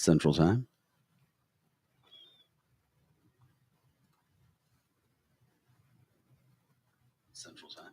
Central Time. Central Time.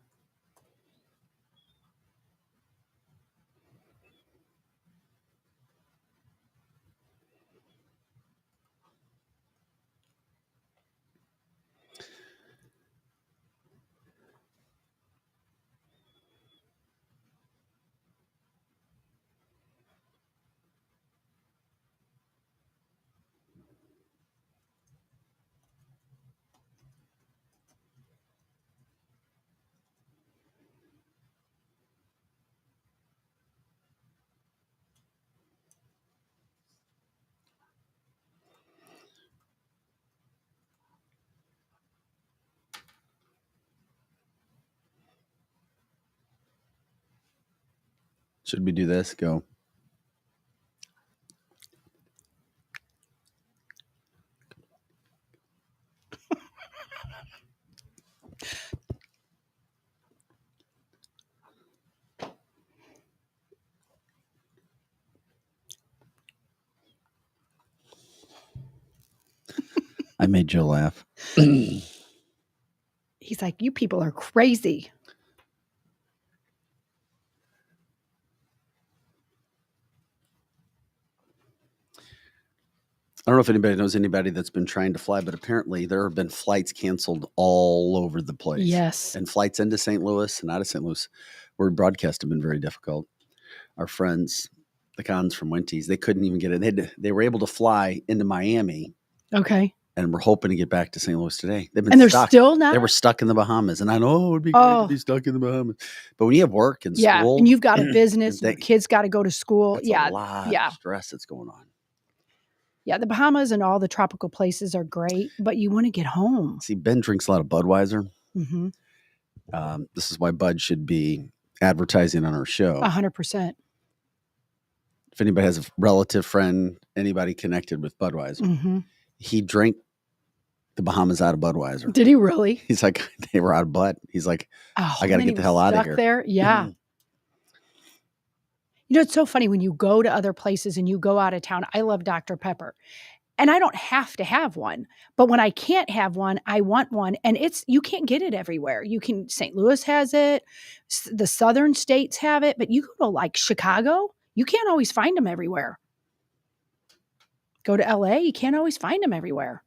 Should we do this? Go. I made Joe laugh. He's like, you people are crazy. I don't know if anybody knows anybody that's been trying to fly, but apparently there have been flights canceled all over the place. Yes. And flights into St. Louis and out of St. Louis where broadcast have been very difficult. Our friends, the Cons from Wenties, they couldn't even get it. They were able to fly into Miami. Okay. And we're hoping to get back to St. Louis today. They've been And they're stuck. still not? They were stuck in the Bahamas. And I know it would be great to be stuck in the Bahamas. But when you have work and school. And you've got a business, your kids got to go to school. That's a lot of stress that's going on. Yeah, the Bahamas and all the tropical places are great, but you want to get home. See, Ben drinks a lot of Budweiser. Mm-hmm. This is why Bud should be advertising on our show. 100%. If anybody has a relative, friend, anybody connected with Budweiser, he drank the Bahamas out of Budweiser. Did he really? He's like, they were out of Bud. He's like, I got to get the hell out of here. There, yeah. You know, it's so funny when you go to other places and you go out of town. I love Dr. Pepper. And I don't have to have one. But when I can't have one, I want one. And you can't get it everywhere. St. Louis has it. The southern states have it. But you go to like Chicago, you can't always find them everywhere. Go to LA, you can't always find them everywhere.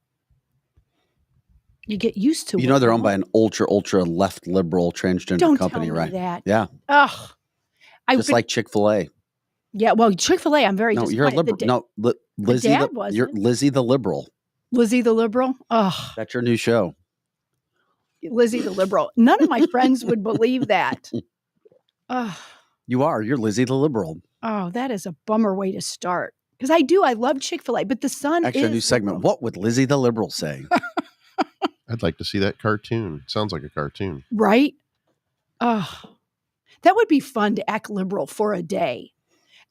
You get used to it. You know, they're owned by an ultra left liberal transgender company, tell me right? That. Yeah. Ugh. Just like Chick-fil-A. Yeah, well, Chick-fil-A, I'm very disappointed. You're a liberal. Lizzie, Lizzie the liberal. Lizzie the liberal? Ugh. That's your new show. Lizzie the liberal. None of my friends would believe that. Ugh. You are. You're Lizzie the liberal. Oh, that is a bummer way to start. Because I love Chick-fil-A, but the son Actually, a new segment. liberal. What would Lizzie the liberal say? I'd like to see that cartoon. Sounds like a cartoon. Right? Ugh. That would be fun to act liberal for a day.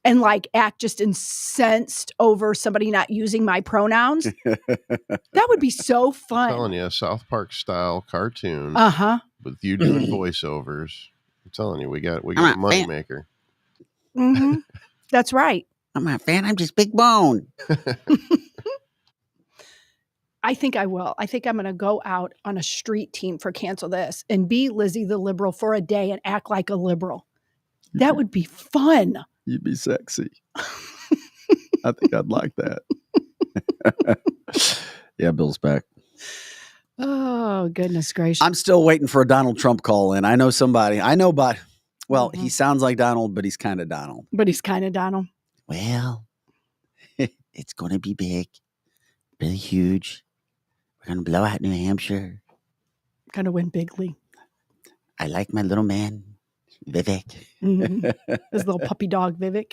And like act just incensed over somebody not using my pronouns. That would be so fun. I'm telling you, a South Park style cartoon. With you doing voiceovers. I'm telling you, we got a moneymaker. Mm-hmm. That's right. I'm not a fan. I'm just Big Bone. I think I will. I think I'm going to go out on a street team for Cancel This and be Lizzie the liberal for a day and act like a liberal. That would be fun. You'd be sexy. I think I'd like that. Yeah, Bill's back. Oh, goodness gracious. I'm still waiting for a Donald Trump call in. I know somebody. Well, he sounds like Donald, but he's kind of Donald. Well, it's going to be big, really huge. We're going to blow out New Hampshire. Going to win bigly. I like my little man, Vivek. Mm-hmm. His little puppy dog, Vivek.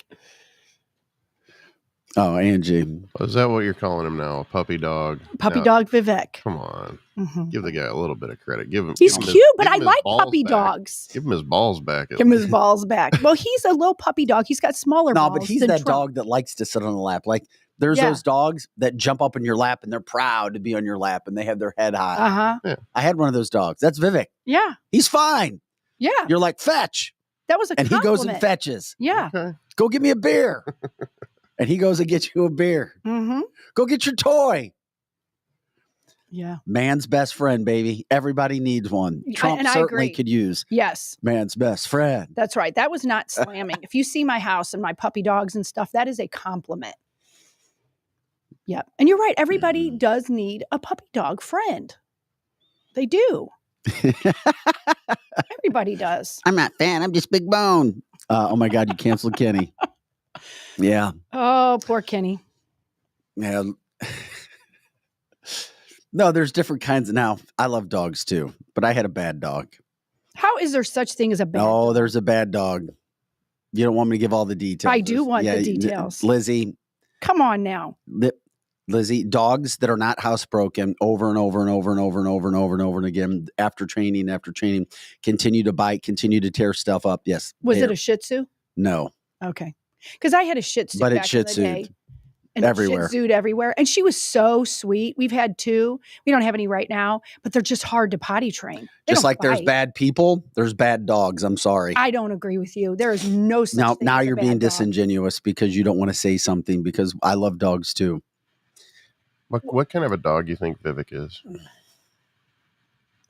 Oh, Angie. Is that what you're calling him now? A puppy dog? Puppy dog Vivek. Come on. Mm-hmm. Give the guy a little bit of credit. He's cute, but I like puppy dogs. Give him his balls back. Give him his balls back. Well, he's a little puppy dog. He's got smaller balls. No, but he's that dog that likes to sit on the lap. Like, there's those dogs that jump up in your lap and they're proud to be on your lap and they have their head high. Uh-huh. Yeah. I had one of those dogs. That's Vivek. Yeah. He's fine. Yeah. You're like, fetch. That was a compliment. And he goes and fetches. Yeah. Okay. Go get me a beer. And he goes and gets you a beer. Mm-hmm. Go get your toy. Yeah. Man's best friend, baby. Everybody needs one. Trump certainly could use. Yes. Man's best friend. That's right. That was not slamming. If you see my house and my puppy dogs and stuff, that is a compliment. Yep. And you're right. Everybody does need a puppy dog friend. They do. Everybody does. I'm not fat. I'm just big bone. Oh my God, you canceled Kenny. Yeah. Oh, poor Kenny. Yeah. No, there's different kinds. Now, I love dogs too, but I had a bad dog. How is there such thing as a bad dog? Oh, there's a bad dog. You don't want me to give all the details. I do want the details. Lizzie. Come on now. Lizzie, dogs that are not housebroken over and over and over and over and over and over and over and again, after training, continue to bite, continue to tear stuff up. Yes. Was it a Shih Tzu? No. Okay. Because I had a Shih Tzu back in the day. And everywhere. Shih Tzu'd everywhere. And she was so sweet. We've had 2. We don't have any right now, but they're just hard to potty train. Just like there's bad people, there's bad dogs. I'm sorry. I don't agree with you. There is no such thing. Now you're being disingenuous because you don't want to say something, because I love dogs too. What kind of a dog do you think Vivek is?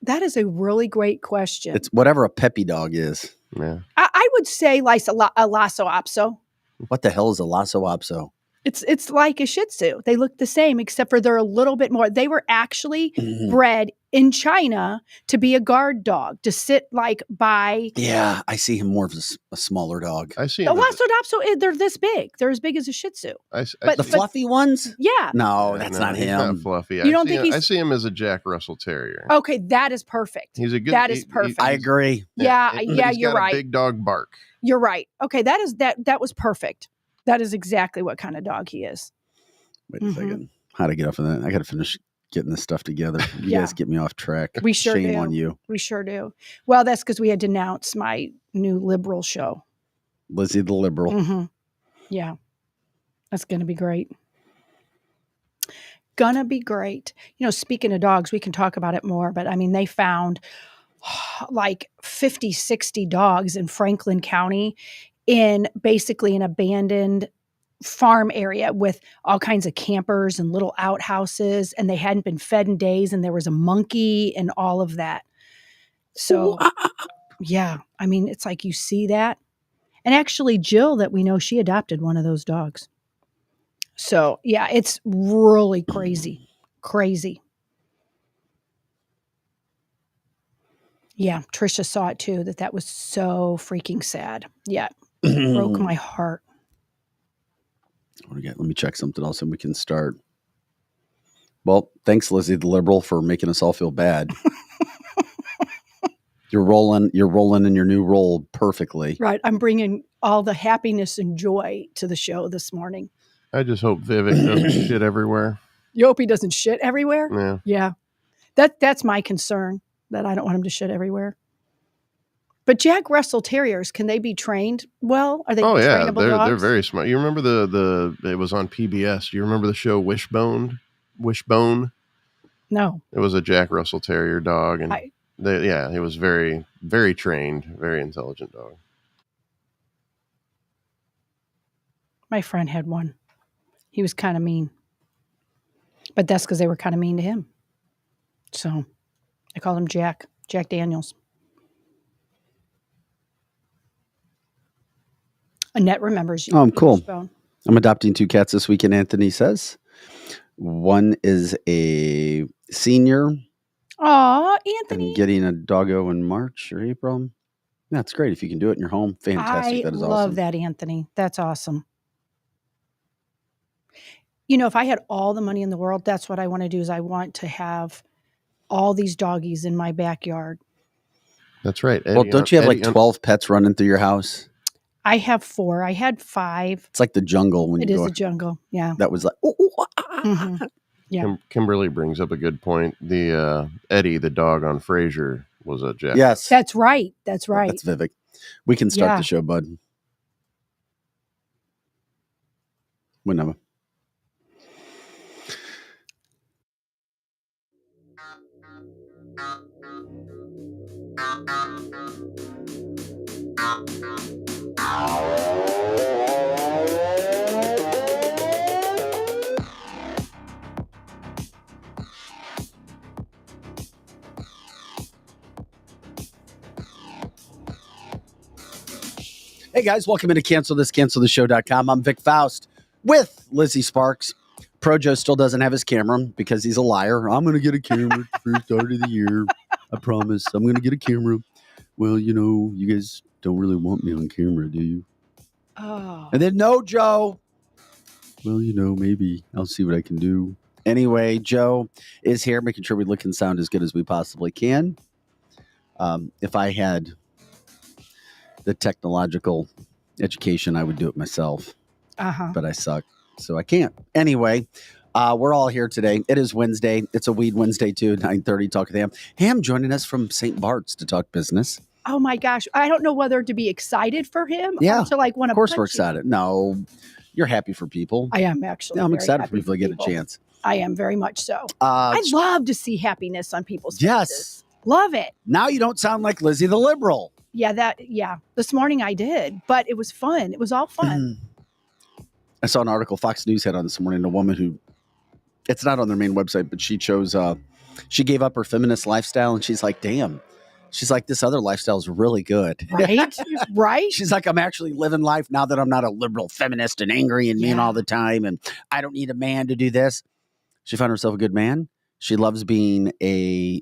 That is a really great question. It's whatever a peppy dog is. Yeah. I would say like a Lhasa Apso. What the hell is a Lhasa Apso? It's like a Shih Tzu. They look the same, except for they're a little bit more. They were actually bred in China to be a guard dog, to sit like by. Yeah, I see him more of a smaller dog. I see the Lhasa Apso. They're this big. They're as big as a Shih Tzu. But the fluffy ones? Yeah. No, that's not him. He's not fluffy. You don't think I see him as a Jack Russell Terrier. Okay, that is perfect. He's a good. That is perfect. I agree. Yeah, he's you're got right. A big dog bark. You're right. Okay, that was perfect. That is exactly what kind of dog he is. Wait a second. How to get off of that? I got to finish getting this stuff together. You guys get me off track. We sure do. Shame on you. We sure do. Well, that's because we had to announce my new liberal show. Lizzie the Liberal. Mm-hmm. Yeah. That's going to be great. Gonna be great. Speaking of dogs, we can talk about it more, but I mean, they found like 50, 60 dogs in Franklin County in basically an abandoned farm area with all kinds of campers and little outhouses, and they hadn't been fed in days, and there was a monkey and all of that. So yeah, I mean, it's like you see that. And actually Jill, that we know, she adopted one of those dogs. So yeah, it's really crazy. Yeah, Trisha saw it too, that was so freaking sad. Yeah, broke my heart. Let me check something else and we can start. Well, thanks, Lizzie the Liberal, for making us all feel bad. You're rolling in your new role perfectly. Right. I'm bringing all the happiness and joy to the show this morning. I just hope Vivek doesn't shit everywhere. You hope he doesn't shit everywhere? Yeah. Yeah. That's my concern, that I don't want him to shit everywhere. But Jack Russell Terriers, can they be trained well? Are they trainable dogs? They're very smart. You remember it was on PBS. You remember the show Wishbone? No. It was a Jack Russell Terrier dog, and he was very, very trained, very intelligent dog. My friend had one. He was kind of mean. But that's because they were kind of mean to him. So I called him Jack Daniels. Annette remembers you. Oh, cool. I'm adopting 2 cats this weekend, Anthony says. One is a senior. Aw, Anthony. And getting a doggo in March or April. That's great. If you can do it in your home, fantastic. That is awesome. I love that, Anthony. That's awesome. If I had all the money in the world, that's what I want to do, is I want to have all these doggies in my backyard. That's right. Well, don't you have like 12 pets running through your house? I have 4. I had 5. It's like the jungle when it you go. It is a jungle, yeah. That was like, mm-hmm. Yeah. Kimberly brings up a good point. The Eddie, the dog on Frasier, was a Jack. Yes. That's right. That's Vivek. We can start the show, bud. Whenever. Hey guys, welcome into cancelthisshow.com. I'm Vic Faust with Lizzie Sparks. Projo still doesn't have his camera because he's a liar. I'm going to get a camera at the first start of the year. I promise. I'm going to get a camera. Well, you guys don't really want me on camera, do you? Oh. And then, no, Joe. Well, maybe I'll see what I can do. Anyway, Joe is here making sure we look and sound as good as we possibly can. If I had the technological education, I would do it myself. But I suck, so I can't. Anyway, we're all here today. It is Wednesday. It's a Weed Wednesday, too, 9:30, Talk with Ham. Ham joining us from St. Bart's to talk business. Oh, my gosh. I don't know whether to be excited for him or to want to. Of course we're excited. No, you're happy for people. I am, actually. Yeah, I'm excited for people to get a chance. I am very much so. I love to see happiness on people's faces. Yes. Love it. Now you don't sound like Lizzie the liberal. Yeah. This morning I did, but it was fun. It was all fun. I saw an article Fox News had on this morning, a woman who, it's not on their main website, but she chose, she gave up her feminist lifestyle and she's like, damn. She's like, this other lifestyle is really good. Right? Right? She's like, I'm actually living life now that I'm not a liberal feminist and angry and mean all the time. And I don't need a man to do this. She found herself a good man. She loves being a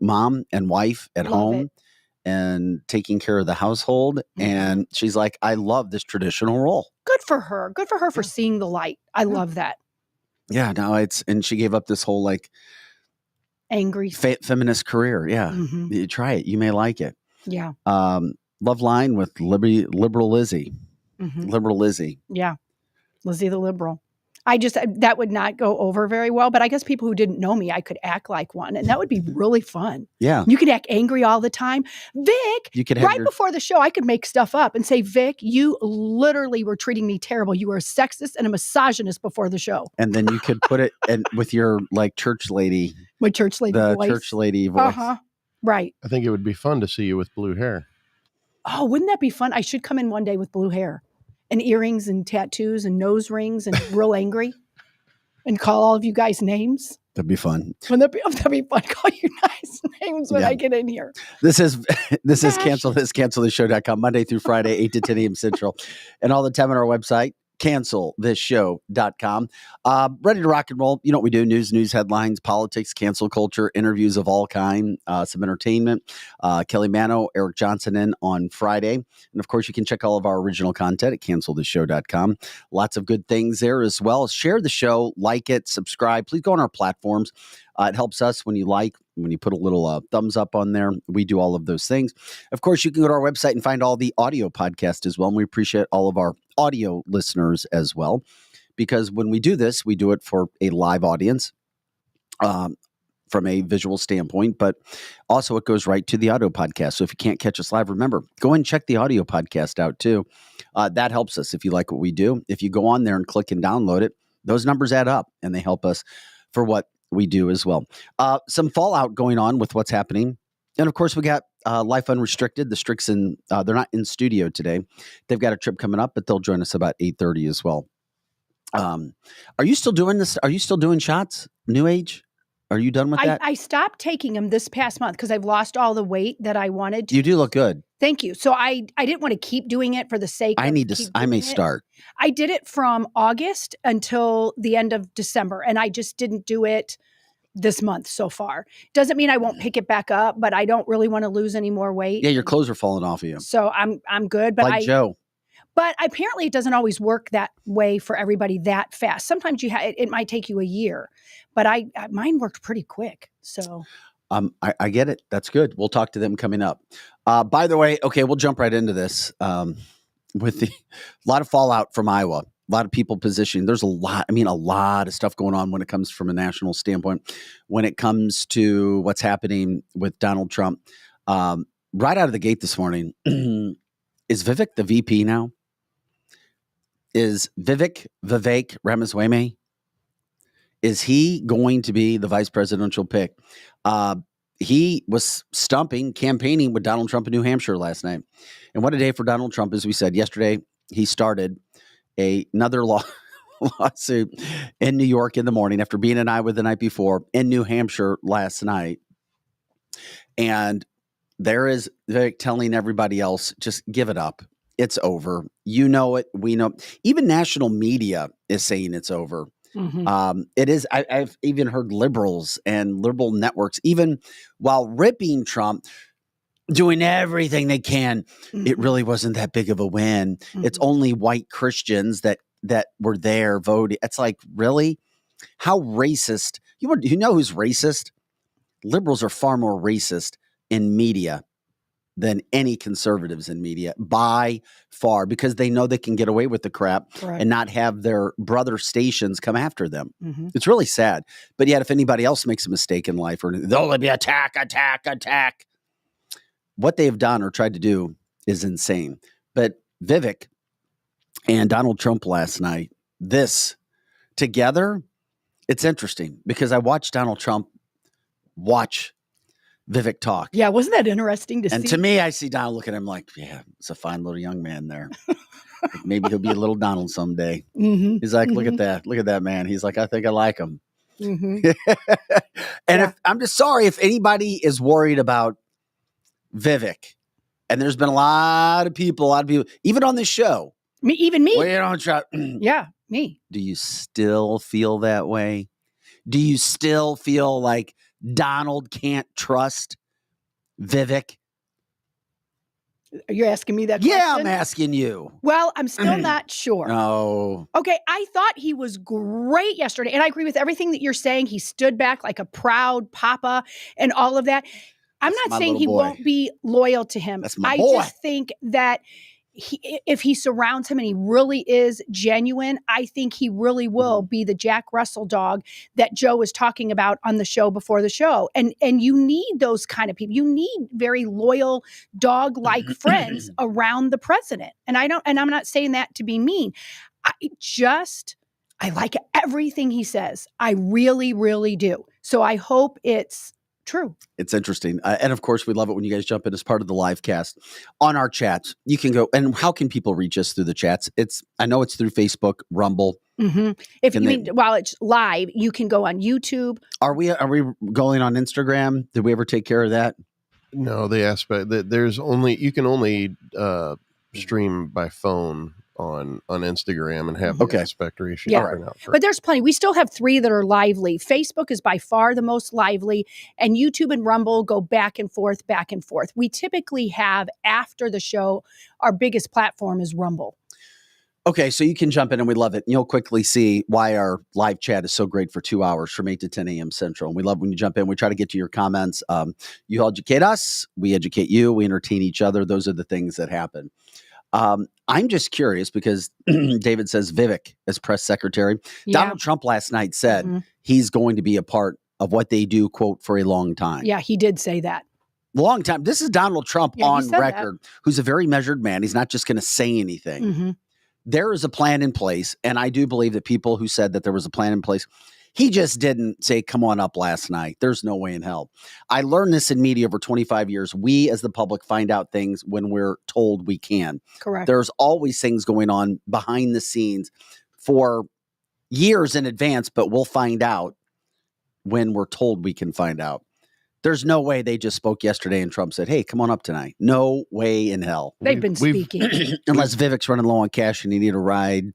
mom and wife at home and taking care of the household. And she's like, I love this traditional role. Good for her. Good for her for seeing the light. I love that. Yeah, no, and she gave up this whole like angry feminist career. Yeah. You try it. You may like it. Yeah. Love line with liberal Lizzie. Liberal Lizzie. Yeah. Lizzie the liberal. That would not go over very well, but I guess people who didn't know me, I could act like one, and that would be really fun. Yeah. You could act angry all the time. Vic, you could before the show, I could make stuff up and say, Vic, you literally were treating me terrible. You were a sexist and a misogynist before the show. And then you could put it with your like church lady. My church lady voice. Church lady voice. Right. I think it would be fun to see you with blue hair. Oh, wouldn't that be fun? I should come in one day with blue hair. And earrings and tattoos and nose rings and real angry and call all of you guys names. That'd be fun. That'd be fun. Call you nice names when I get in here. This is cancelthisshow.com, Monday through Friday, 8 to 10 a.m. Central. And all the time on our website, cancelthisshow.com. Ready to rock and roll. You know what we do? News headlines, politics, cancel culture, interviews of all kind, some entertainment. Kelly Mano, Eric Johnson in on Friday. And of course, you can check all of our original content at cancelthisshow.com. Lots of good things there as well. Share the show, like it, subscribe. Please go on our platforms. It helps us when you put a little thumbs up on there. We do all of those things. Of course, you can go to our website and find all the audio podcasts as well. And we appreciate all of our audio listeners as well, because when we do this, we do it for a live audience from a visual standpoint, but also it goes right to the audio podcast. So if you can't catch us live, remember, go and check the audio podcast out too. That helps us if you like what we do. If you go on there and click and download it, those numbers add up and they help us for what we do as well. Some fallout going on with what's happening. And of course, we got Life Unrestricted, the Stricks, and they're not in studio today. They've got a trip coming up, but they'll join us about 8:30 as well. Are you still doing this? Are you still doing shots? New Age? Are you done with that? I stopped taking them this past month because I've lost all the weight that I wanted to. You do look good. Thank you. So I didn't want to keep doing it for the sake of I may start. I did it from August until the end of December, and I just didn't do it this month so far. Doesn't mean I won't pick it back up, but I don't really want to lose any more weight. Yeah, your clothes are falling off of you. So I'm good. But like Joe. But apparently it doesn't always work that way for everybody that fast. Sometimes it might take you a year, but mine worked pretty quick. So I get it. That's good. We'll talk to them coming up. By the way, okay, we'll jump right into this. With a lot of fallout from Iowa, a lot of people positioning. There's a lot of stuff going on when it comes from a national standpoint. When it comes to what's happening with Donald Trump, right out of the gate this morning, is Vivek the VP now? Is Vivek Ramaswamy? Is he going to be the vice presidential pick? He was campaigning with Donald Trump in New Hampshire last night. And what a day for Donald Trump. As we said yesterday, he started another lawsuit in New York in the morning after being in Iowa the night before, in New Hampshire last night. And there is Vivek telling everybody else, just give it up. it's over. You know it. We know. Even national media is saying it's over. It is. I've even heard liberals and liberal networks, even while ripping Trump, doing everything they can. It really wasn't that big of a win. It's only white Christians that were there voting. It's like, really? How racist? You know who's racist? Liberals are far more racist in media than any conservatives in media by far, because they know they can get away with the crap and not have their brother stations come after them. It's really sad. But yet, if anybody else makes a mistake in life, or there'll be attack. What they've done or tried to do is insane. But Vivek and Donald Trump last night, this together, it's interesting because I watched Donald Trump watch Vivek talk. Yeah, wasn't that interesting to see? And to me, I see Donald look at him like, yeah, it's a fine little young man there. Maybe he'll be a little Donald someday. He's like, look at that man. He's like, I think I like him. And if, I'm just sorry if anybody is worried about Vivek, and there's been a lot of people, even on this show. Even me. Well, you don't try. Yeah, me. Do you still feel that way? Do you still feel like Donald can't trust Vivek? Are you asking me that question? Yeah, I'm asking you. Well, I'm still not sure. No. Okay, I thought he was great yesterday, and I agree with everything that you're saying. He stood back like a proud papa and all of that. I'm not saying he won't be loyal to him. That's my boy. I just think that if he surrounds him and he really is genuine, I think he really will be the Jack Russell dog that Joe was talking about on the show before the show. And you need those kind of people. You need very loyal dog-like friends around the president. And I'm not saying that to be mean. I like everything he says. I really, really do. So I hope it's true. It's interesting. And of course, we love it when you guys jump in as part of the live cast on our chats. You can go. And how can people reach us through the chats? I know it's through Facebook, Rumble. If you mean while it's live, you can go on YouTube. Are we going on Instagram? Did we ever take care of that? No, the aspect that you can only stream by phone on Instagram and have the aspect ratio. Yeah. But there's plenty. We still have 3 that are lively. Facebook is by far the most lively, and YouTube and Rumble go back and forth. We typically have, after the show, our biggest platform is Rumble. Okay, so you can jump in and we love it. And you'll quickly see why our live chat is so great for 2 hours from 8 to 10 a.m. Central. And we love when you jump in. We try to get to your comments. You educate us. We educate you. We entertain each other. Those are the things that happen. I'm just curious because David says Vivek as press secretary. Donald Trump last night said he's going to be a part of what they do, quote, for a long time. Yeah, he did say that. Long time. This is Donald Trump on record, who's a very measured man. He's not just going to say anything. There is a plan in place. And I do believe that people who said that there was a plan in place, he just didn't say, come on up last night. There's no way in hell. I learned this in media over 25 years. We as the public find out things when we're told we can. Correct. There's always things going on behind the scenes for years in advance, but we'll find out when we're told we can find out. There's no way they just spoke yesterday and Trump said, hey, come on up tonight. No way in hell. They've been speaking. Unless Vivek's running low on cash and he need a ride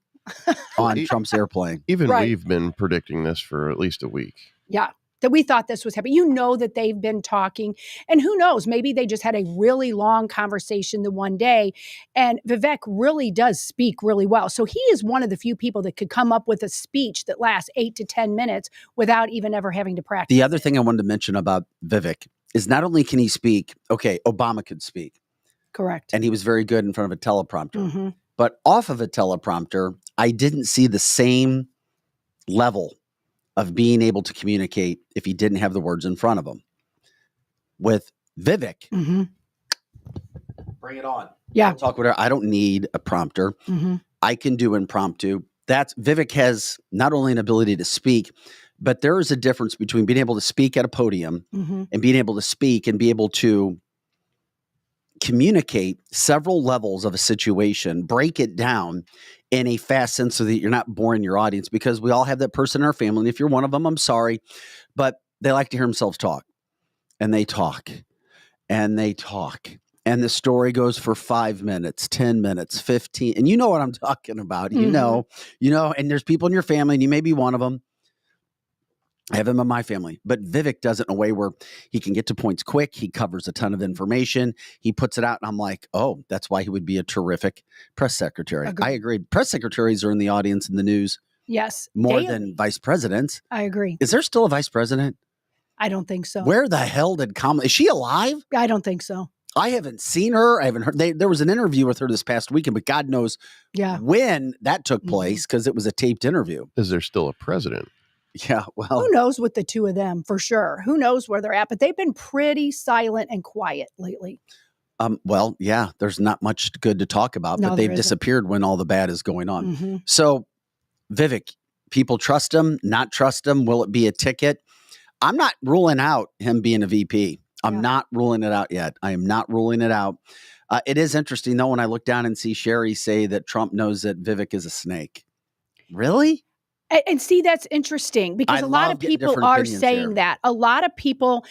on Trump's airplane. Even we've been predicting this for at least a week. Yeah, that we thought this was happening. You know that they've been talking. And who knows, maybe they just had a really long conversation the one day. And Vivek really does speak really well. So he is one of the few people that could come up with a speech that lasts 8 to 10 minutes without even ever having to practice. The other thing I wanted to mention about Vivek is not only can he speak, Obama could speak. Correct. And he was very good in front of a teleprompter. But off of a teleprompter, I didn't see the same level of being able to communicate if he didn't have the words in front of him. With Vivek, bring it on. Yeah. I'll talk whatever. I don't need a prompter. I can do impromptu. Vivek has not only an ability to speak, but there is a difference between being able to speak at a podium and being able to speak and be able to communicate several levels of a situation, break it down in a fast sense so that you're not boring your audience, because we all have that person in our family. And if you're one of them, I'm sorry, but they like to hear themselves talk, and they talk and they talk and the story goes for 5 minutes, 10 minutes, 15. And you know what I'm talking about. You know, and there's people in your family, and you may be one of them. I have him in my family, but Vivek does it in a way where he can get to points quick. He covers a ton of information. He puts it out, and I'm like, oh, that's why he would be a terrific press secretary. Agreed. I agree. Press secretaries are in the audience in the news. Yes. More daily. than vice presidents. I agree. Is there still a vice president? I don't think so. Where the hell did Kamala? Is she alive? I don't think so. I haven't seen her. I haven't heard. There was an interview with her this past weekend, but God knows when that took place because it was a taped interview. Is there still a president? Yeah, well. Who knows with the two of them for sure? Who knows where they're at? But they've been pretty silent and quiet lately. Well, yeah, there's not much good to talk about, but they've disappeared when all the bad is going on. So, Vivek, people trust him, not trust him. Will it be a ticket? I'm not ruling out him being a VP. I'm not ruling it out yet. I am not ruling it out. It is interesting, though, when I look down and see Sherry say that Trump knows that Vivek is a snake. Really? And see, that's interesting because a lot of people are saying that. A lot of people,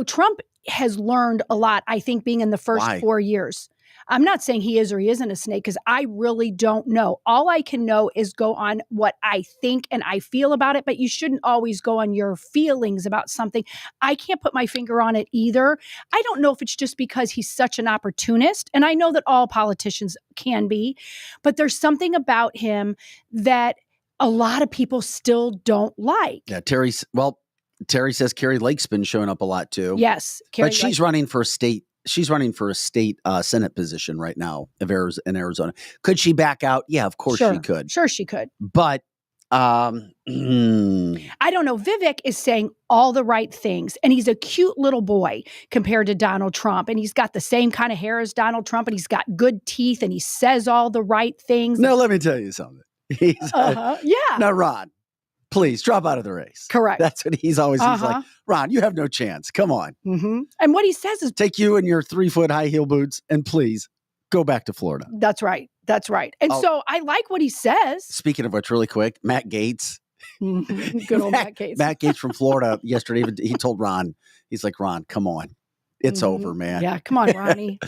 Trump has learned a lot, I think, being in the first 4 years. I'm not saying he is or he isn't a snake because I really don't know. All I can know is go on what I think and I feel about it, but you shouldn't always go on your feelings about something. I can't put my finger on it either. I don't know if it's just because he's such an opportunist, and I know that all politicians can be, but there's something about him that a lot of people still don't like. Yeah, Terry says Carrie Lake's been showing up a lot too. Yes. But she's running for a state. She's running for a state Senate position right now in Arizona. Could she back out? Yeah, of course she could. Sure, she could. But I don't know. Vivek is saying all the right things, and he's a cute little boy compared to Donald Trump, and he's got the same kind of hair as Donald Trump, and he's got good teeth, and he says all the right things. No, let me tell you something. Now, Ron, please drop out of the race. Correct. That's what he's always he's like, Ron, you have no chance. Come on. And what he says is take you and your 3-foot high heel boots and please go back to Florida. That's right. That's right. And so I like what he says. Speaking of which, really quick, Matt Gaetz. Good old Matt Gaetz. Matt Gaetz from Florida yesterday, he told Ron, he's like, Ron, come on. It's over, man. Yeah, come on, Ronnie.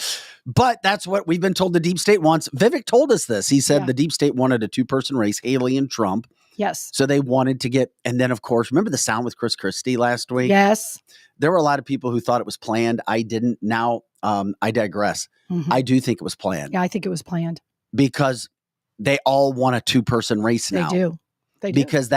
But that's what we've been told the deep state wants. Vivek told us this. He said the deep state wanted a 2-person race, Haley and Trump. Yes. So they wanted to get, and then of course, remember the sound with Chris Christie last week? Yes. There were a lot of people who thought it was planned. I didn't. Now, I digress. I do think it was planned. Yeah, I think it was planned. Because they all want a 2-person race now. They do. They do. Because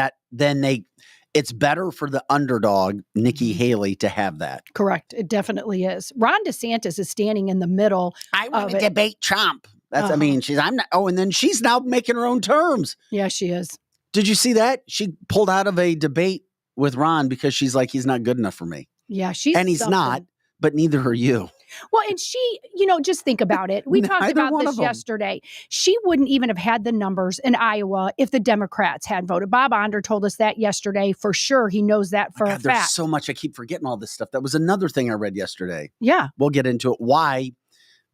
it's better for the underdog, Nikki Haley, to have that. Correct. It definitely is. Ron DeSantis is standing in the middle. I want to debate Trump. That's, and then she's now making her own terms. Yeah, she is. Did you see that? She pulled out of a debate with Ron because she's like, he's not good enough for me. Yeah, and he's not, but neither are you. Well, and she, just think about it. We talked about this yesterday. She wouldn't even have had the numbers in Iowa if the Democrats had voted. Bob Onder told us that yesterday. For sure, he knows that for a fact. There's so much. I keep forgetting all this stuff. That was another thing I read yesterday. Yeah. We'll get into it. Why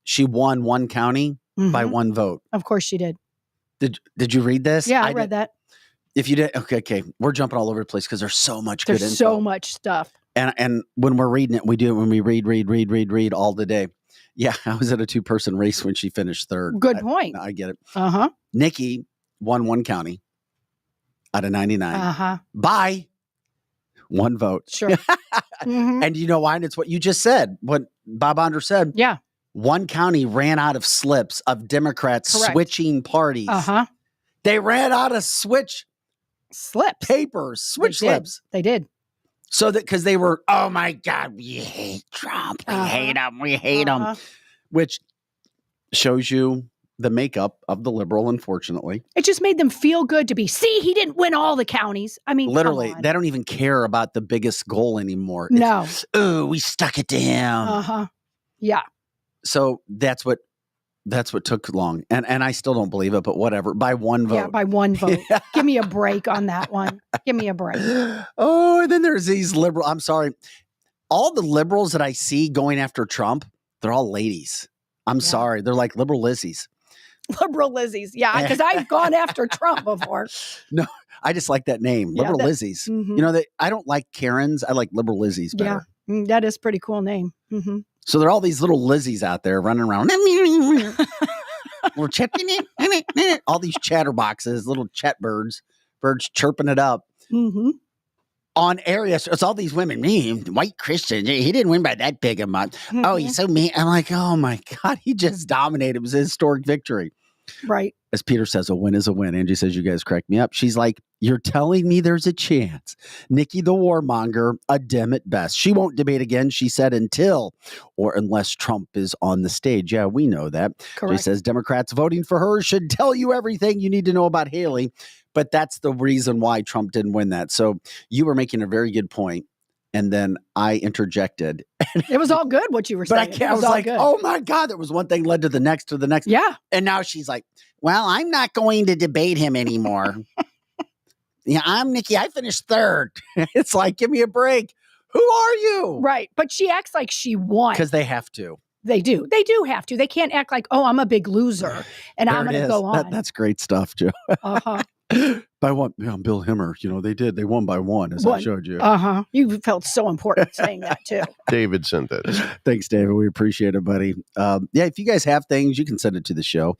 she won one county by 1 vote. Of course she did. Did you read this? Yeah, I read that. If you did, okay. We're jumping all over the place because there's so much good info. There's so much stuff. And when we're reading it, we do it when we read all the day. Yeah, I was at a 2-person race when she finished 3rd. Good point. I get it. Nikki won 1 county out of 99 by 1 vote. Sure. And you know why? And it's what you just said, what Bob Onder said. Yeah. 1 county ran out of slips of Democrats switching parties. They ran out of slips. They did. So that because they were, oh my God, we hate Trump. We hate him. Which shows you the makeup of the liberal, unfortunately. It just made them feel good to be, see, he didn't win all the counties. I mean, literally, they don't even care about the biggest goal anymore. No. Oh, we stuck it to him. Yeah. So that's what took long. And I still don't believe it, but whatever. By 1 vote. Yeah, by 1 vote. Give me a break on that one. Give me a break. Oh, and then there's these I'm sorry. All the liberals that I see going after Trump, they're all ladies. I'm sorry. They're like liberal Lizzies. Liberal Lizzies. Yeah, because I've gone after Trump before. No, I just like that name. Liberal Lizzies. I don't like Karens. I like liberal Lizzies better. Yeah, that is a pretty cool name. So there are all these little Lizzies out there running around. We're chipping it. All these chatterboxes, little chat birds chirping it up. Mm-hmm. On areas, it's all these women. White Christian, he didn't win by that big amount. Mm-hmm. Oh, he's so mean. I'm like, oh my God, he just dominated. It was a historic victory. Right. As Peter says, a win is a win. Angie says, you guys crack me up. She's like, you're telling me there's a chance. Nikki the warmonger, a dim at best. She won't debate again, she said, unless Trump is on the stage. Yeah, we know that. Correct. She says, Democrats voting for her should tell you everything you need to know about Haley. But that's the reason why Trump didn't win that. So you were making a very good point. And then I interjected. It was all good what you were saying. But I was like, oh my God, there was one thing led to the next. Yeah. And now she's like, well, I'm not going to debate him anymore. Yeah, I'm Nikki. I finished third. It's like, give me a break. Who are you? Right. But she acts like she won. Because they have to. They do. They do have to. They can't act like, oh, I'm a big loser and I'm going to go on. That's great stuff, Joe. Uh-huh. By one, yeah, Bill Hemmer, they won by one, as I showed you. Uh-huh. You felt so important saying that too. David sent that. Thanks, David. We appreciate it, buddy. If you guys have things, you can send it to the show.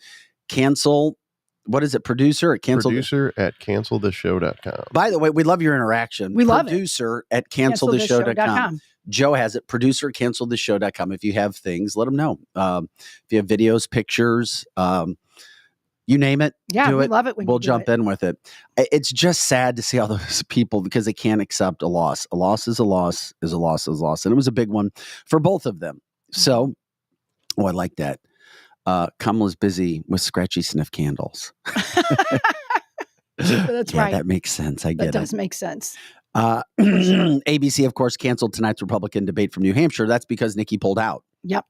Cancel. What is it? Producer at canceltheshow.com. By the way, we love your interaction. We love Producer at canceltheshow.com. Joe has it. Producer at canceltheshow.com. If you have things, let them know. If you have videos, pictures, you name it. Yeah, we it. love it when we'll jump in with it. It's just sad to see all those people because they can't accept a loss. A loss is a loss is a loss is a loss. And it was a big one for both of them. So, I like that. Kamala's busy with scratchy sniff candles. That's right. That makes sense. I get it. That does make sense. ABC, of course, canceled tonight's Republican debate from New Hampshire. That's because Nikki pulled out. Yep.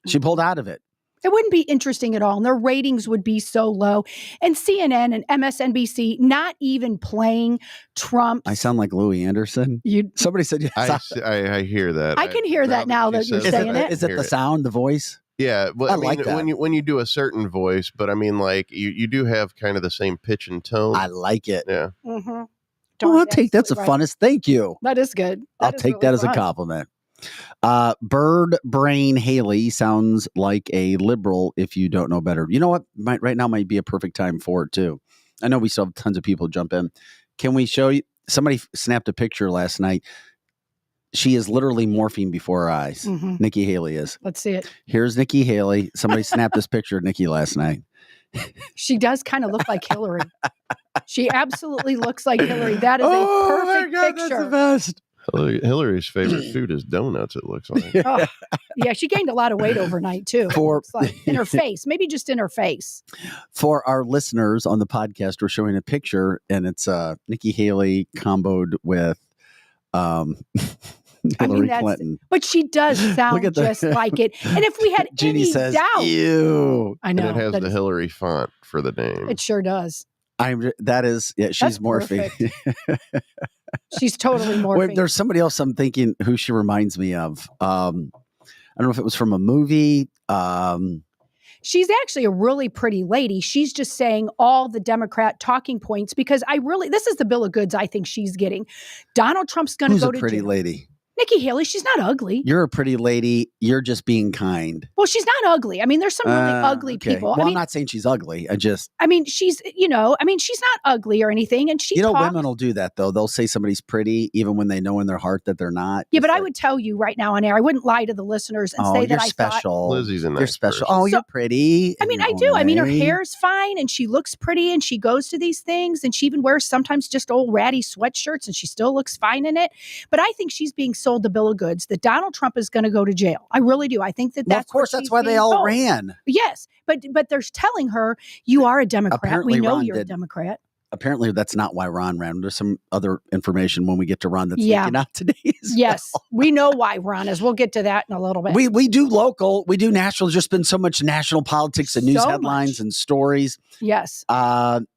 She pulled out of it. It wouldn't be interesting at all. And their ratings would be so low. And CNN and MSNBC not even playing Trump. I sound like Louis Anderson. Somebody said yes. I hear that. I can hear that now that you're saying it. Is it the sound, the voice? Yeah, well, I mean, like that. when you do a certain voice, but I mean, like you do have kind of the same pitch and tone. I like it. Yeah. Mm-hmm. I'll take that's the funnest. Thank you. That is good. I'll take that as a compliment. Bird Brain Haley sounds like a liberal if you don't know better. You know what? Right now might be a perfect time for it too. I know we still have tons of people jump in. Can we show you? Somebody snapped a picture last night. She is literally morphing before our eyes. Mm-hmm. Nikki Haley is. Let's see it. Here's Nikki Haley. Somebody snapped this picture of Nikki last night. She does kind of look like Hillary. She absolutely looks like Hillary. That is a perfect picture. That's the best. Hillary's favorite food is donuts, it looks like. Yeah, she gained a lot of weight overnight, too. In her face. Maybe just in her face. For our listeners on the podcast, we're showing a picture, and it's Nikki Haley comboed with Hillary Clinton. But she does sound just like it. And if we had Jeannie any says, doubt. Ew. I know. And it has the Hillary font for the name. It sure does. She's morphing. She's totally morphing. Wait, there's somebody else I'm thinking who she reminds me of. I don't know if it was from a movie. She's actually a really pretty lady. She's just saying all the Democrat talking points because this is the bill of goods I think she's getting. Donald Trump's going to go to jail. Who's a pretty lady? Nikki Haley, she's not ugly. You're a pretty lady. You're just being kind. Well, she's not ugly. I mean, there's some really ugly people. Well, I'm not saying she's ugly. she's not ugly or anything. And women will do that though. They'll say somebody's pretty even when they know in their heart that they're not. Yeah, but I would tell you right now on air, I wouldn't lie to the listeners and say that I special. Lizzie's a nice You're special. person. Oh, you're pretty. I mean, I do. I mean, her hair's fine and she looks pretty and she goes to these things and she even wears sometimes just old ratty sweatshirts and she still looks fine in it. But I think she's being sold the bill of goods that Donald Trump is going to go to jail. I really do. I think that's of course that's why they all ran. Yes, but they're telling her you are a Democrat. Apparently, we know Ron you're a Democrat. Apparently, that's not why Ron ran. There's some other information when we get to Ron that's leaking out today. Yes, we know why Ron is. We'll get to that in a little bit. We do local, we do national. There's just been so much national politics and news headlines and stories. Yes.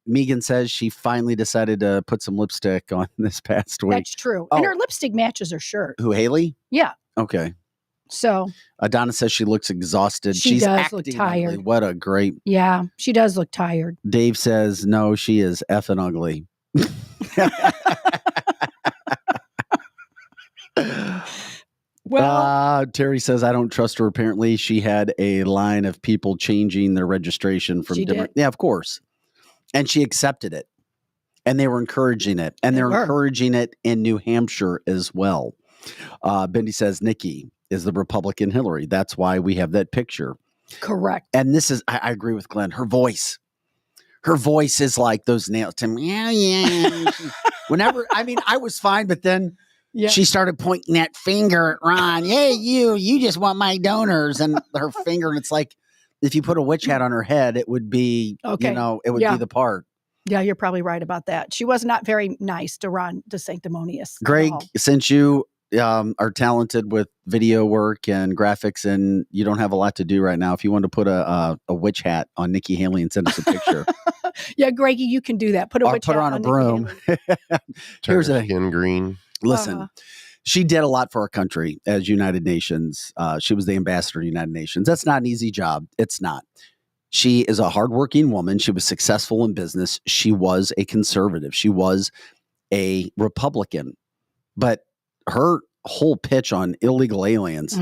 Megan says she finally decided to put some lipstick on this past week. That's true. And her lipstick matches her shirt. Who, Haley? Yeah. Okay. So Donna says she looks exhausted. She does look tired. Ugly. What a great. Yeah, she does look tired. Dave says, no, she is effing ugly. Well, Terry says, I don't trust her. Apparently, she had a line of people changing their registration from different. Yeah, of course. And she accepted it. And they were encouraging it. And they're encouraging it in New Hampshire as well. Bendy says, Nikki is the Republican Hillary. That's why we have that picture. Correct. And this is, I agree with Glenn. Her voice is like those nails. Yeah. Whenever, I mean, I was fine, but then she started pointing that finger at Ron. Hey, you just want my donors. And her finger, and it's like, if you put a witch hat on her head, it would be, it would be the part. Yeah, you're probably right about that. She was not very nice to Ron DeSanctimonious. Greg, since you are talented with video work and graphics and you don't have a lot to do right now, if you want to put a witch hat on Nikki Haley and send us a picture. Yeah, Greggy, you can do that. Put a witch hat on a broom. Here's a skin green. Listen, she did a lot for our country as United Nations. She was the ambassador to United Nations. That's not an easy job. It's not. She is a hardworking woman. She was successful in business. She was a conservative. She was a Republican. But her whole pitch on illegal aliens,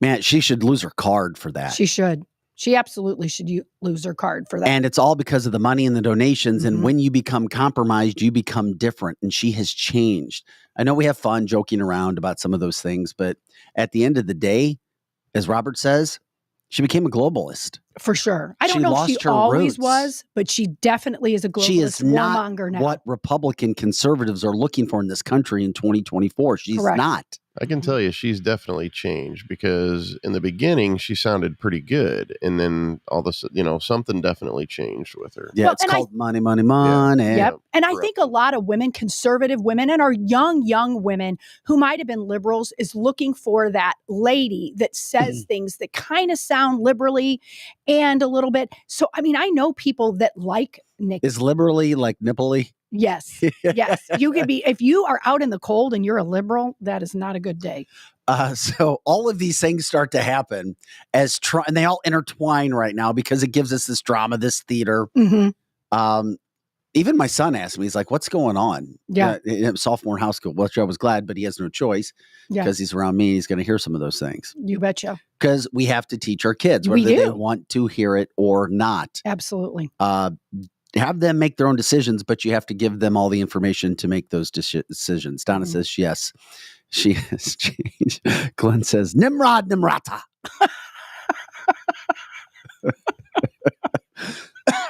man, she should lose her card for that. She should. She absolutely should lose her card for that. And it's all because of the money and the donations. And when you become compromised, you become different. And she has changed. I know we have fun joking around about some of those things, but at the end of the day, as Robert says, she became a globalist. For sure. I don't know if she always was, but she definitely is a globalist. She is not warmonger now. What Republican conservatives are looking for in this country in 2024. She's not. I can tell you she's definitely changed, because in the beginning she sounded pretty good, and then all this, something definitely changed with her. Yeah, it's called money. Yeah. Yep. And I think a lot of women, conservative women, and our young women who might have been liberals, is looking for that lady that says things that kind of sound liberally and a little bit. So, I mean, I know people that like Nikki. Is liberally like nipply? Yes. Yes. You could be, if you are out in the cold and you're a liberal, that is not a good day. So all of these things start to happen and they all intertwine right now because it gives us this drama, this theater. Even my son asked me, he's like, what's going on? Yeah. Sophomore in high school, which I was glad, but he has no choice because he's around me. He's going to hear some of those things. You betcha. Because we have to teach our kids whether they want to hear it or not. Absolutely. Have them make their own decisions, but you have to give them all the information to make those decisions. Donna says, yes, she has changed. Glenn says, Nimrod, Nimrata.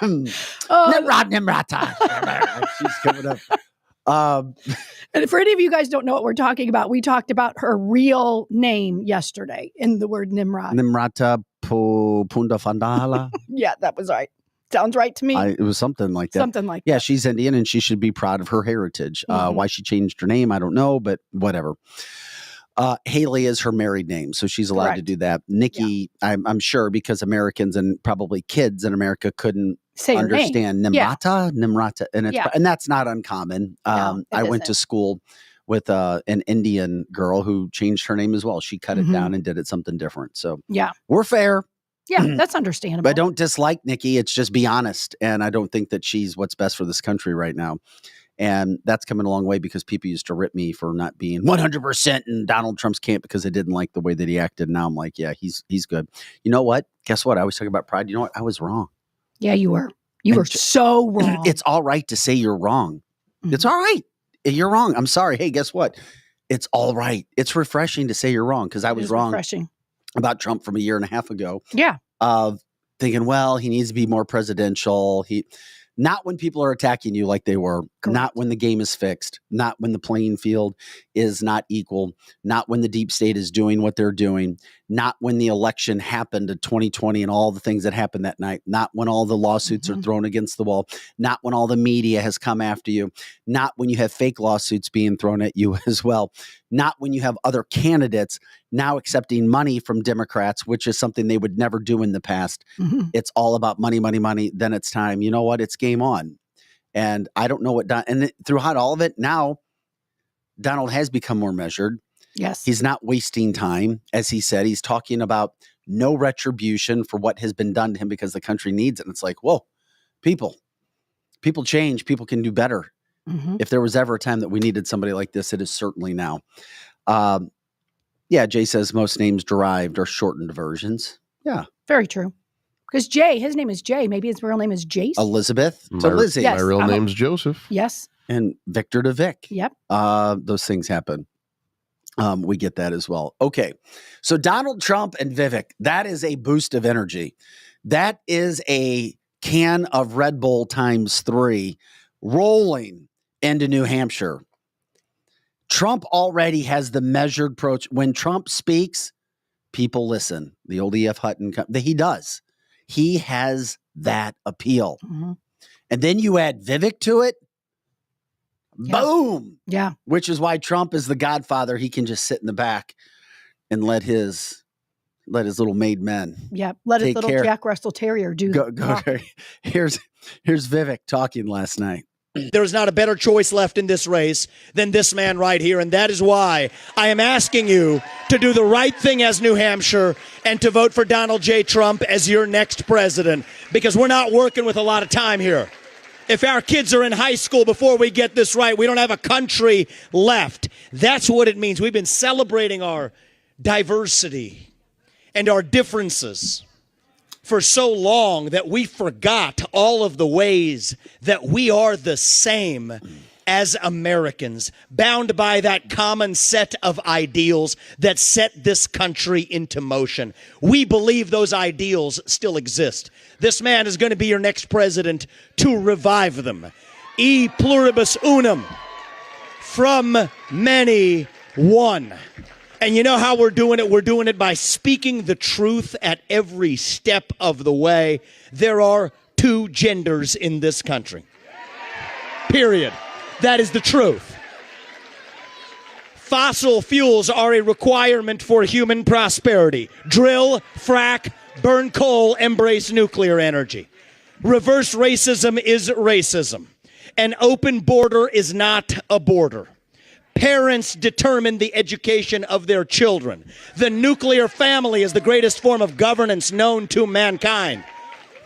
Nimrod, Nimrata. She's coming up. And for any of you guys don't know what we're talking about, we talked about her real name yesterday in the word Nimrod. Nimrata Punda Fandala. Yeah, that was right. Sounds right to me. It was something like that. Something like that. Yeah, she's Indian and she should be proud of her heritage. Why she changed her name, I don't know, but whatever. Haley is her married name, so she's allowed to do that. Nikki, I'm sure, because Americans and probably kids in America couldn't understand Nimrata, and that's not uncommon. I went to school with an Indian girl who changed her name as well. She cut it down and did it something different. So we're fair. Yeah, that's understandable. But I don't dislike Nikki. It's just be honest. And I don't think that she's what's best for this country right now. And that's coming a long way because people used to rip me for not being 100% in Donald Trump's camp because I didn't like the way that he acted. Now I'm like, yeah, he's good. You know what? Guess what? I was talking about pride. You know what? I was wrong. Yeah, you were. You were so wrong. It's all right to say you're wrong. It's all right. You're wrong. I'm sorry. Hey, guess what? It's all right. It's refreshing to say you're wrong because I was wrong. Refreshing. About Trump from a year and a half ago. Yeah. Of thinking, well, he needs to be more presidential. Not when people are attacking you like they were. Correct. Not when the game is fixed. Not when the playing field is not equal. Not when the deep state is doing what they're doing. Not when the election happened in 2020 and all the things that happened that night. Not when all the lawsuits are thrown against the wall. Not when all the media has come after you. Not when you have fake lawsuits being thrown at you as well. Not when you have other candidates now accepting money from Democrats, which is something they would never do in the past. It's all about money, money, money. Then it's time. You know what? It's game on. And I don't know what throughout all of it, now Donald has become more measured. Yes. He's not wasting time. As he said, he's talking about no retribution for what has been done to him because the country needs it. And it's like, whoa, people change. People can do better. If there was ever a time that we needed somebody like this, it is certainly now. Yeah, Jay says most names derived are shortened versions. Yeah. Very true. Because Jay, his name is Jay. Maybe his real name is Jace. Elizabeth to Lizzie. Yes. My real name's Joseph. Yes. And Victor to Vic. Yep. Those things happen. We get that as well. Okay. So Donald Trump and Vivek, that is a boost of energy. That is a can of Red Bull times 3 rolling into New Hampshire. Trump already has the measured approach. When Trump speaks, people listen. The old E.F. Hutton, he does. He has that appeal. Mm-hmm. And then you add Vivek to it. Yeah. Boom. Yeah. Which is why Trump is the godfather. He can just sit in the back and let his little made men. Yeah. Let his little Jack Russell Terrier do go. Here's Vivek talking last night. There is not a better choice left in this race than this man right here. And that is why I am asking you to do the right thing as New Hampshire and to vote for Donald J. Trump as your next president, because we're not working with a lot of time here. If our kids are in high school before we get this right, we don't have a country left. That's what it means. We've been celebrating our diversity and our differences for so long that we forgot all of the ways that we are the same as Americans, bound by that common set of ideals that set this country into motion. We believe those ideals still exist. This man is going to be your next president to revive them. E pluribus unum, from many, one. And you know how we're doing it? We're doing it by speaking the truth at every step of the way. There are 2 genders in this country. Period. That is the truth. Fossil fuels are a requirement for human prosperity. Drill, frack, burn coal, embrace nuclear energy. Reverse racism is racism. An open border is not a border. Parents determine the education of their children. The nuclear family is the greatest form of governance known to mankind.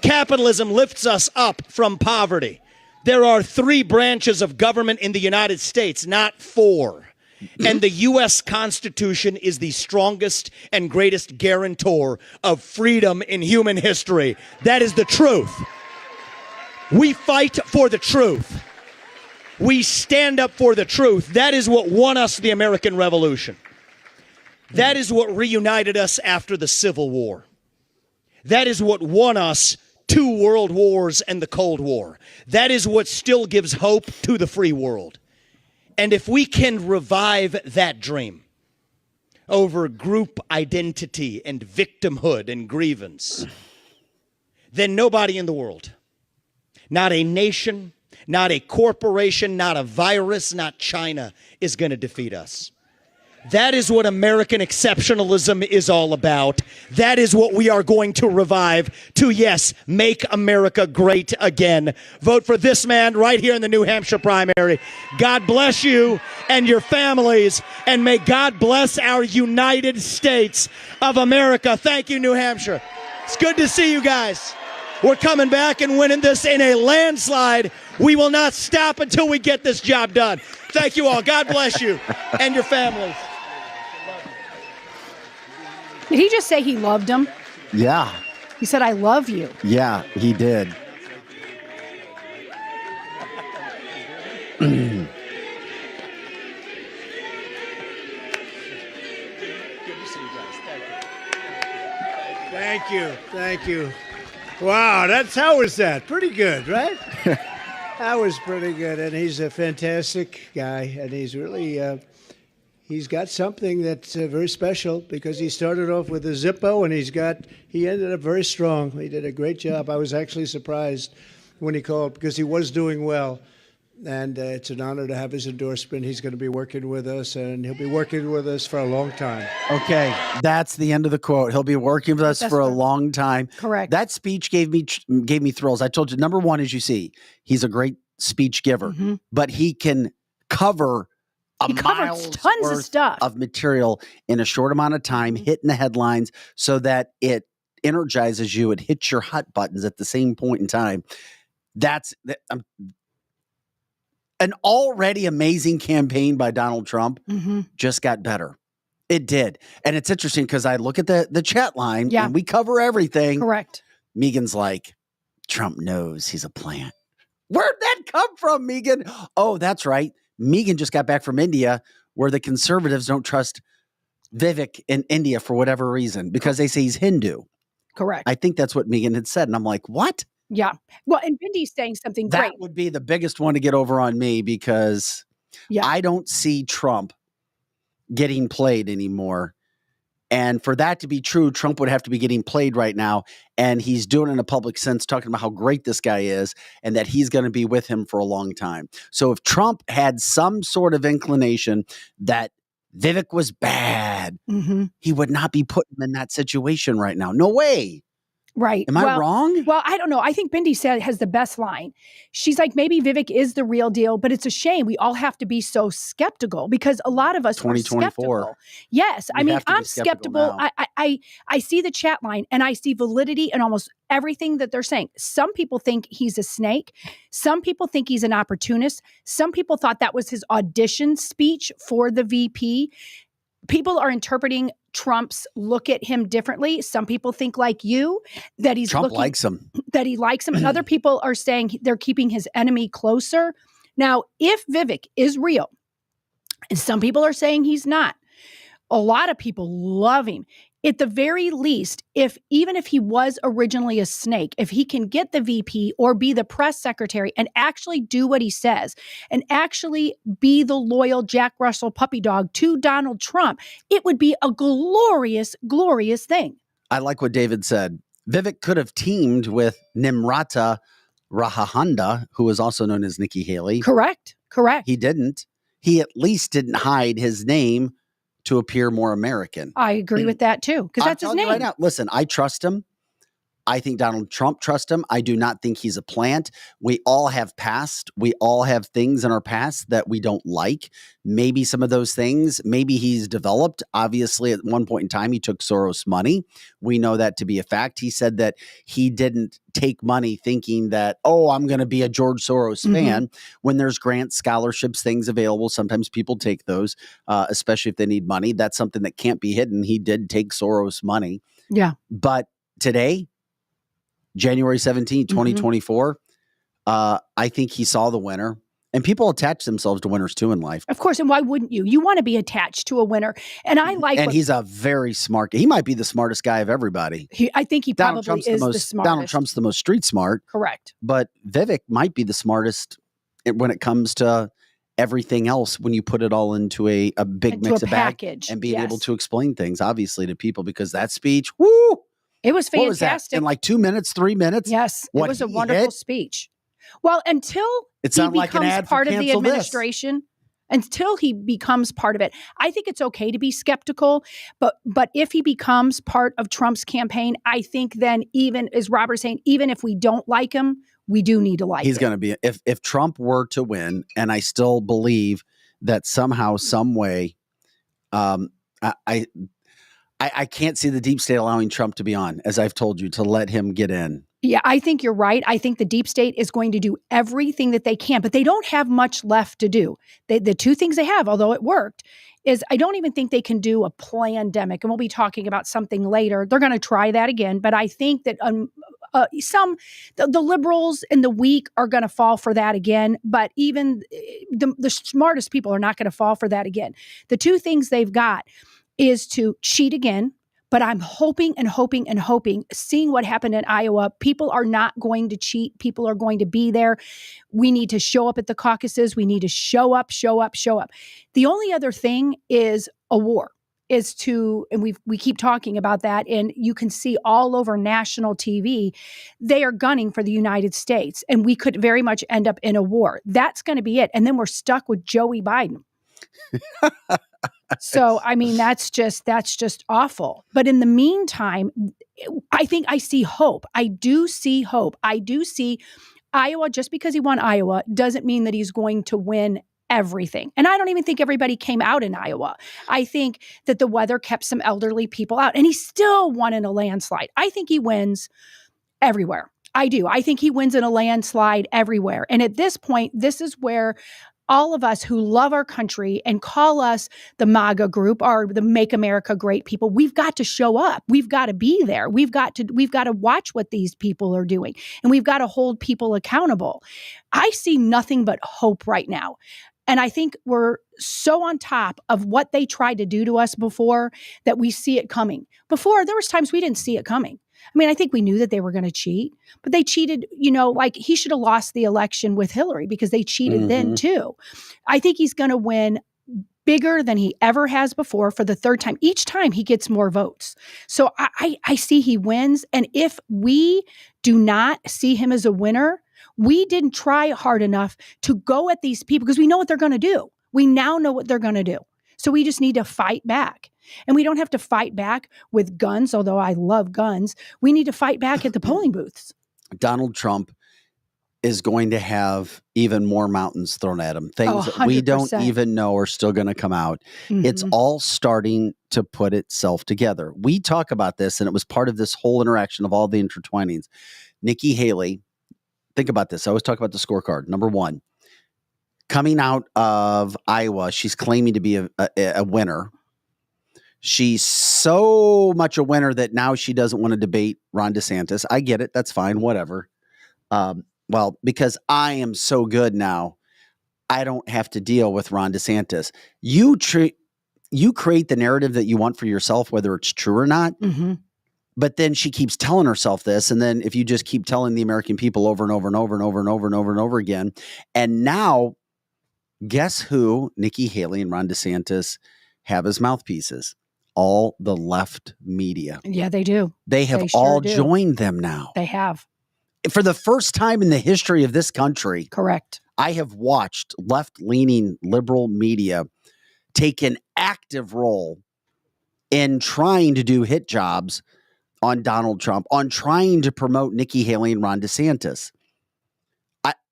Capitalism lifts us up from poverty. There are 3 branches of government in the United States, not 4. And the U.S. Constitution is the strongest and greatest guarantor of freedom in human history. That is the truth. We fight for the truth. We stand up for the truth. That is what won us the American Revolution. That is what reunited us after the Civil War. That is what won us 2 world wars and the Cold War. That is what still gives hope to the free world. And if we can revive that dream over group identity and victimhood and grievance, then nobody in the world, not a nation, not a corporation, not a virus, not China, is going to defeat us. That is what American exceptionalism is all about. That is what we are going to revive to, yes, make America great again. Vote for this man right here in the New Hampshire primary. God bless you and your families, and may God bless our United States of America. Thank you, New Hampshire. It's good to see you guys. We're coming back and winning this in a landslide. We will not stop until we get this job done. Thank you all. God bless you and your families. Did he just say he loved him? Yeah. He said, I love you. Yeah, he did. Thank you. Thank you. Wow, how was that? Pretty good, right? That was pretty good. And he's a fantastic guy. And he's really, he's got something that's very special, because he started off with a Zippo and he ended up very strong. He did a great job. I was actually surprised when he called, because he was doing well. And it's an honor to have his endorsement. He's going to be working with us, and he'll be working with us for a long time. Okay, that's the end of the quote. He'll be working with us for a long time. Correct. That speech gave me thrills. I told you, number one, as you see, he's a great speech giver, but he can cover tons of stuff of material in a short amount of time, hitting the headlines so that it energizes you. It hits your hot buttons at the same point in time. That's an already amazing campaign by Donald Trump just got better. It did. And it's interesting because I look at the chat line and we cover everything. Correct. Megan's like, Trump knows he's a plant. Where'd that come from, Megan? Oh, that's right. Megan just got back from India where the conservatives don't trust Vivek in India for whatever reason because they say he's Hindu. Correct. I think that's what Megan had said. And I'm like, what? Yeah. Well, and Bindy's saying something that great. That would be the biggest one to get over on me because I don't see Trump getting played anymore. And for that to be true, Trump would have to be getting played right now. And he's doing it in a public sense, talking about how great this guy is and that he's going to be with him for a long time. So if Trump had some sort of inclination that Vivek was bad, he would not be putting him in that situation right now. No way. Right. Am I wrong? Well, I don't know. I think Bindi has the best line. She's like, maybe Vivek is the real deal, but it's a shame. We all have to be so skeptical because a lot of us are skeptical. Yes. I mean, I'm skeptical. I see the chat line and I see validity in almost everything that they're saying. Some people think he's a snake. Some people think he's an opportunist. Some people thought that was his audition speech for the VP. People are interpreting Trump's look at him differently. Some people think like you that Trump likes him. That he likes him. And other people are saying they're keeping his enemy closer. Now, if Vivek is real, and some people are saying he's not, a lot of people love him. At the very least, even if he was originally a snake, if he can get the VP or be the press secretary and actually do what he says and actually be the loyal Jack Russell puppy dog to Donald Trump, it would be a glorious, glorious thing. I like what David said. Vivek could have teamed with Nimrata Rahahanda, who is also known as Nikki Haley. Correct. He didn't. He at least didn't hide his name to appear more American. I agree with that too, because that's his name. Right now, listen, I trust him. I think Donald Trump trusts him. I do not think he's a plant. We all have past. We all have things in our past that we don't like. Maybe some of those things, maybe he's developed. Obviously, at one point in time, he took Soros money. We know that to be a fact. He said that he didn't take money thinking that, I'm going to be a George Soros fan. When there's grants, scholarships, things available, sometimes people take those, especially if they need money. That's something that can't be hidden. He did take Soros money. Yeah. But today, January 17, 2024, I think he saw the winner. And people attach themselves to winners too in life. Of course. And why wouldn't you? You want to be attached to a winner. And I like And he's a very smart guy. He might be the smartest guy of everybody. I think he probably is the smartest. Donald Trump's the most street smart. Correct. But Vivek might be the smartest when it comes to everything else when you put it all into a big mix of package and being able to explain things, obviously, to people. Because that speech, woo! It was fantastic. What was that? In like 2 minutes, 3 minutes? Yes. It was a wonderful speech. Well, until he becomes part of the administration, until he becomes part of it, I think it's okay to be skeptical. But if he becomes part of Trump's campaign, I think then even, as Robert's saying, even if we don't like him, we do need to like him. He's going to be, if Trump were to win, and I still believe that somehow, some way, I can't see the deep state allowing Trump to be on, as I've told you, to let him get in. Yeah, I think you're right. I think the deep state is going to do everything that they can, but they don't have much left to do. The two things they have, although it worked, is I don't even think they can do a plandemic. And we'll be talking about something later. They're going to try that again. But I think that the liberals and the weak are going to fall for that again. But even the smartest people are not going to fall for that again. The two things they've got is to cheat again. But I'm hoping and hoping and hoping, seeing what happened in Iowa, people are not going to cheat. People are going to be there. We need to show up at the caucuses. We need to show up. The only other thing is a war, and we keep talking about that, and you can see all over national TV, they are gunning for the United States, and we could very much end up in a war. That's going to be it. And then we're stuck with Joey Biden. So, I mean, that's just awful. But in the meantime, I think I see hope. I do see hope. I do see Iowa. Just because he won Iowa doesn't mean that he's going to win everything. And I don't even think everybody came out in Iowa. I think that the weather kept some elderly people out, and he still won in a landslide. I think he wins everywhere. I do. I think he wins in a landslide everywhere. And at this point, this is where all of us who love our country and call us the MAGA group or the Make America Great people, we've got to show up. We've got to be there. We've got to watch what these people are doing, and we've got to hold people accountable. I see nothing but hope right now. And I think we're so on top of what they tried to do to us before that we see it coming. Before, there was times we didn't see it coming. I mean, I think we knew that they were going to cheat, but they cheated, like he should have lost the election with Hillary because they cheated then too. I think he's going to win bigger than he ever has before for the third time. Each time he gets more votes. So I see he wins. And if we do not see him as a winner, we didn't try hard enough to go at these people because we know what they're going to do. We now know what they're going to do. So we just need to fight back. And we don't have to fight back with guns, although I love guns. We need to fight back at the polling booths. Donald Trump is going to have even more mountains thrown at him. Things that we don't even know are still going to come out. It's all starting to put itself together. We talk about this, and it was part of this whole interaction of all the intertwinings. Nikki Haley, think about this. I always talk about the scorecard. Number one, coming out of Iowa, she's claiming to be a winner. She's so much a winner that now she doesn't want to debate Ron DeSantis. I get it. That's fine. Whatever. Well, because I am so good now, I don't have to deal with Ron DeSantis. You create the narrative that you want for yourself, whether it's true or not. But then she keeps telling herself this. And then if you just keep telling the American people over and over and over and over and over and over and over again, and now guess who Nikki Haley and Ron DeSantis have as mouthpieces? All the left media. Yeah, they do. They have all joined them now. They have. For the first time in the history of this country. Correct. I have watched left-leaning liberal media take an active role in trying to do hit jobs on Donald Trump, on trying to promote Nikki Haley and Ron DeSantis.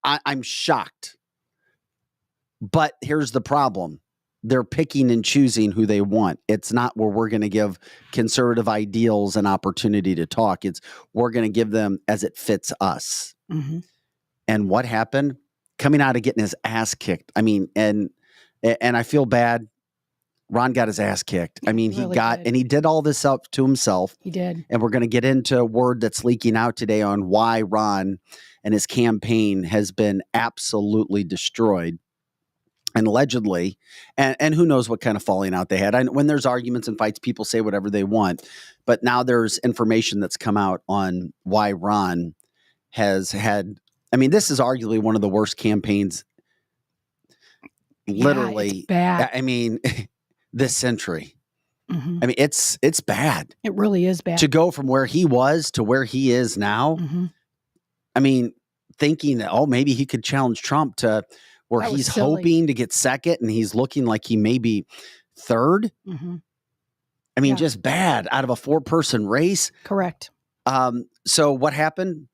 I'm shocked. But here's the problem. They're picking and choosing who they want. It's not where we're going to give conservative ideals an opportunity to talk. It's we're going to give them as it fits us. And what happened? Coming out of getting his ass kicked. I mean, and I feel bad. Ron got his ass kicked. I mean, and he did all this up to himself. He did. And we're going to get into word that's leaking out today on why Ron and his campaign has been absolutely destroyed. And allegedly, and who knows what kind of falling out they had. When there's arguments and fights, people say whatever they want. But now there's information that's come out on why Ron has had, I mean, this is arguably one of the worst campaigns, literally. It's bad. I mean, this century. I mean, it's bad. It really is bad. To go from where he was to where he is now. I mean, thinking that, maybe he could challenge Trump to where he's hoping to get second and he's looking like he may be third. I mean, just bad out of a 4-person race. Correct. So what happened?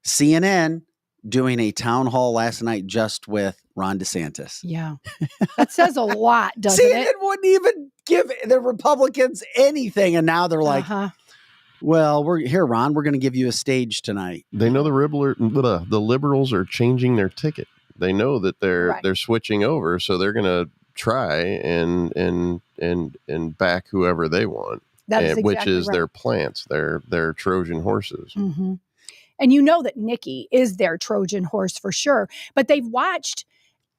CNN doing a town hall last night just with Ron DeSantis. Yeah. That says a lot, doesn't CNN it? wouldn't even give the Republicans anything. And now they're like, well, we're here, Ron, we're going to give you a stage tonight. They know the liberals are changing their ticket. They know that they're switching over, so they're going to try and back whoever they want, which is their plants, their Trojan horses. And you know that Nikki is their Trojan horse for sure. But they've watched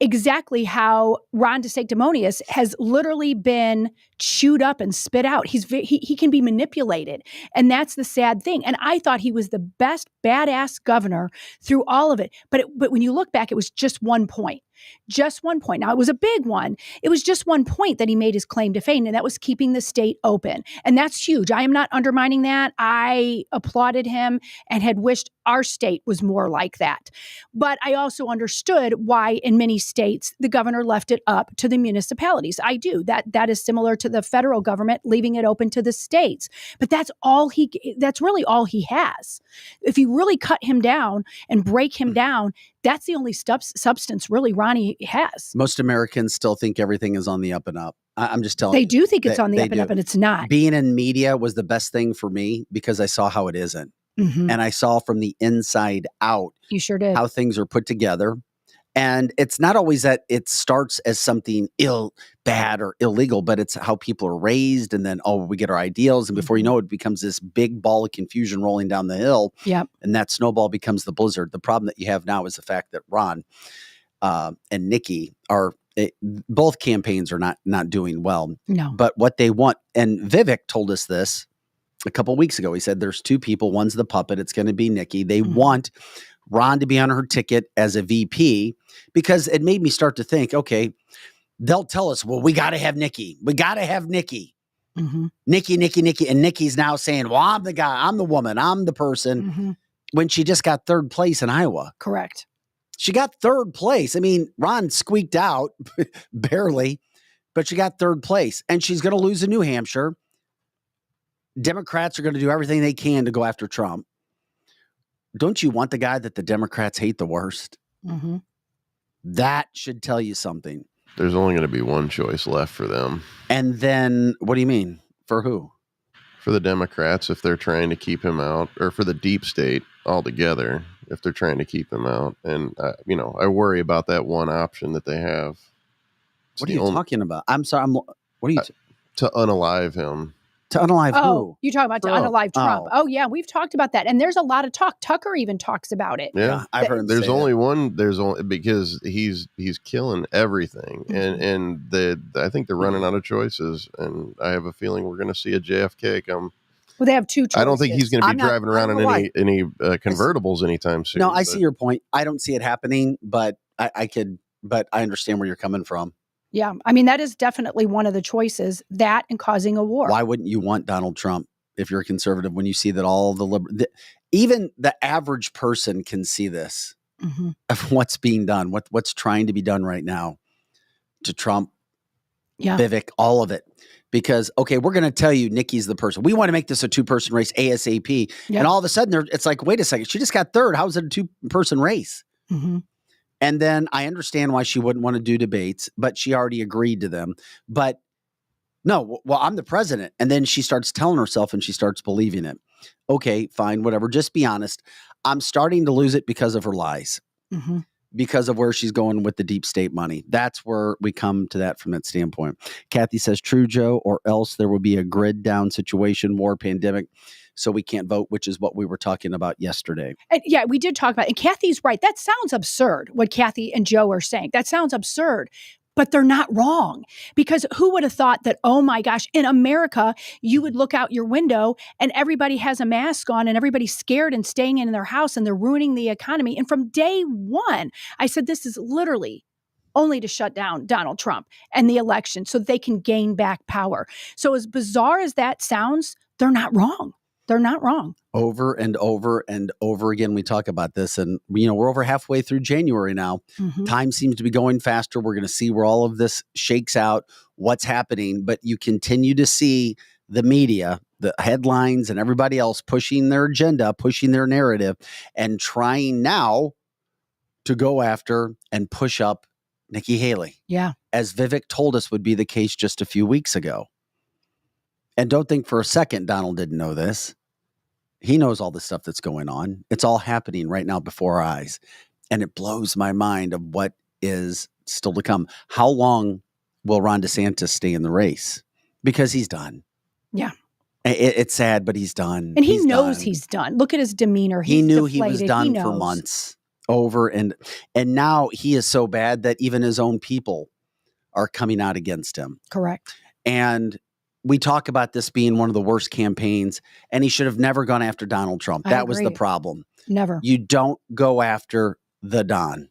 exactly how Ron DeSanctimonious has literally been chewed up and spit out. He can be manipulated. And that's the sad thing. And I thought he was the best badass governor through all of it. But when you look back, it was just 1 point. Just 1 point. Now, it was a big one. It was just 1 point that he made his claim to fame, and that was keeping the state open. And that's huge. I am not undermining that. I applauded him and had wished our state was more like that. But I also understood why in many states the governor left it up to the municipalities. I do. That is similar to the federal government leaving it open to the states. But that's really all he has. If you really cut him down and break him down, that's the only substance really Ronnie has. Most Americans still think everything is on the up and up. I'm just telling you. They do think it's on the up and up, and it's not. Being in media was the best thing for me because I saw how it isn't. And I saw from the inside out. You sure did. How things are put together. And it's not always that it starts as something bad or illegal, but it's how people are raised. And then, we get our ideals. And before you know it, becomes this big ball of confusion rolling down the hill. Yep. And that snowball becomes the blizzard. The problem that you have now is the fact that Ron and Nikki both campaigns are not doing well. No. But what they want, and Vivek told us this a couple of weeks ago. He said there's two people. One's the puppet. It's going to be Nikki. They want Ron to be on her ticket as a VP, because it made me start to think, okay, they'll tell us, well, we got to have Nikki. We got to have Nikki. Nikki. And Nikki's now saying, well, I'm the guy. I'm the woman. I'm the person. When she just got third place in Iowa. Correct. She got third place. I mean, Ron squeaked out barely, but she got third place. And she's going to lose in New Hampshire. Democrats are going to do everything they can to go after Trump. Don't you want the guy that the Democrats hate the worst? That should tell you something. There's only going to be one choice left for them. And then, what do you mean? For who? For the Democrats, if they're trying to keep him out, or for the deep state altogether, if they're trying to keep him out. And, I worry about that one option that they have. What are you talking about? I'm sorry. What are you? To unalive him. To unalive who? You're talking about to unalive Trump. Oh, yeah. We've talked about that. And there's a lot of talk. Tucker even talks about it. Yeah. I've heard him there's say only that. one. There's only because he's killing everything. And I think they're running out of choices. And I have a feeling we're going to see a JFK come. Well, they have two choices. I don't think he's going to be driving around in any convertibles anytime soon. No, I see your point. I don't see it happening, but I understand where you're coming from. Yeah. I mean, that is definitely one of the choices, that and causing a war. Why wouldn't you want Donald Trump if you're a conservative when you see that all even the average person can see this of what's being done, what's trying to be done right now to Trump, Vivek, all of it. Because, okay, we're going to tell you Nikki's the person. We want to make this a two-person race ASAP. Yep. And all of a sudden, it's like, wait a second, she just got third. How is it a two-person race? And then I understand why she wouldn't want to do debates, but she already agreed to them. But no, well, I'm the president. And then she starts telling herself and she starts believing it. Okay, fine, whatever. Just be honest. I'm starting to lose it because of her lies, because of where she's going with the deep state money. That's where we come to that from that standpoint. Kathy says, true, Joe, or else there will be a grid down situation, war, pandemic. So we can't vote, which is what we were talking about yesterday. And yeah, we did talk about it. And Kathy's right. That sounds absurd, what Kathy and Joe are saying. That sounds absurd, but they're not wrong. Because who would have thought that, oh my gosh, in America, you would look out your window and everybody has a mask on and everybody's scared and staying in their house and they're ruining the economy. And from day one, I said, this is literally only to shut down Donald Trump and the election so they can gain back power. So as bizarre as that sounds, they're not wrong. They're not wrong. Over and over and over again, we talk about this. And, we're over halfway through January now. Time seems to be going faster. We're going to see where all of this shakes out, what's happening. But you continue to see the media, the headlines, and everybody else pushing their agenda, pushing their narrative, and trying now to go after and push up Nikki Haley. Yeah. As Vivek told us would be the case just a few weeks ago. And don't think for a second Donald didn't know this. He knows all the stuff that's going on. It's all happening right now before our eyes. And it blows my mind of what is still to come. How long will Ron DeSantis stay in the race? Because he's done. Yeah. It's sad, but he's done. And he knows he's done. Look at his demeanor. He knew he was done for months. Over and now he is so bad that even his own people are coming out against him. Correct. And we talk about this being one of the worst campaigns, and he should have never gone after Donald Trump. That was the problem. Never. You don't go after the Don.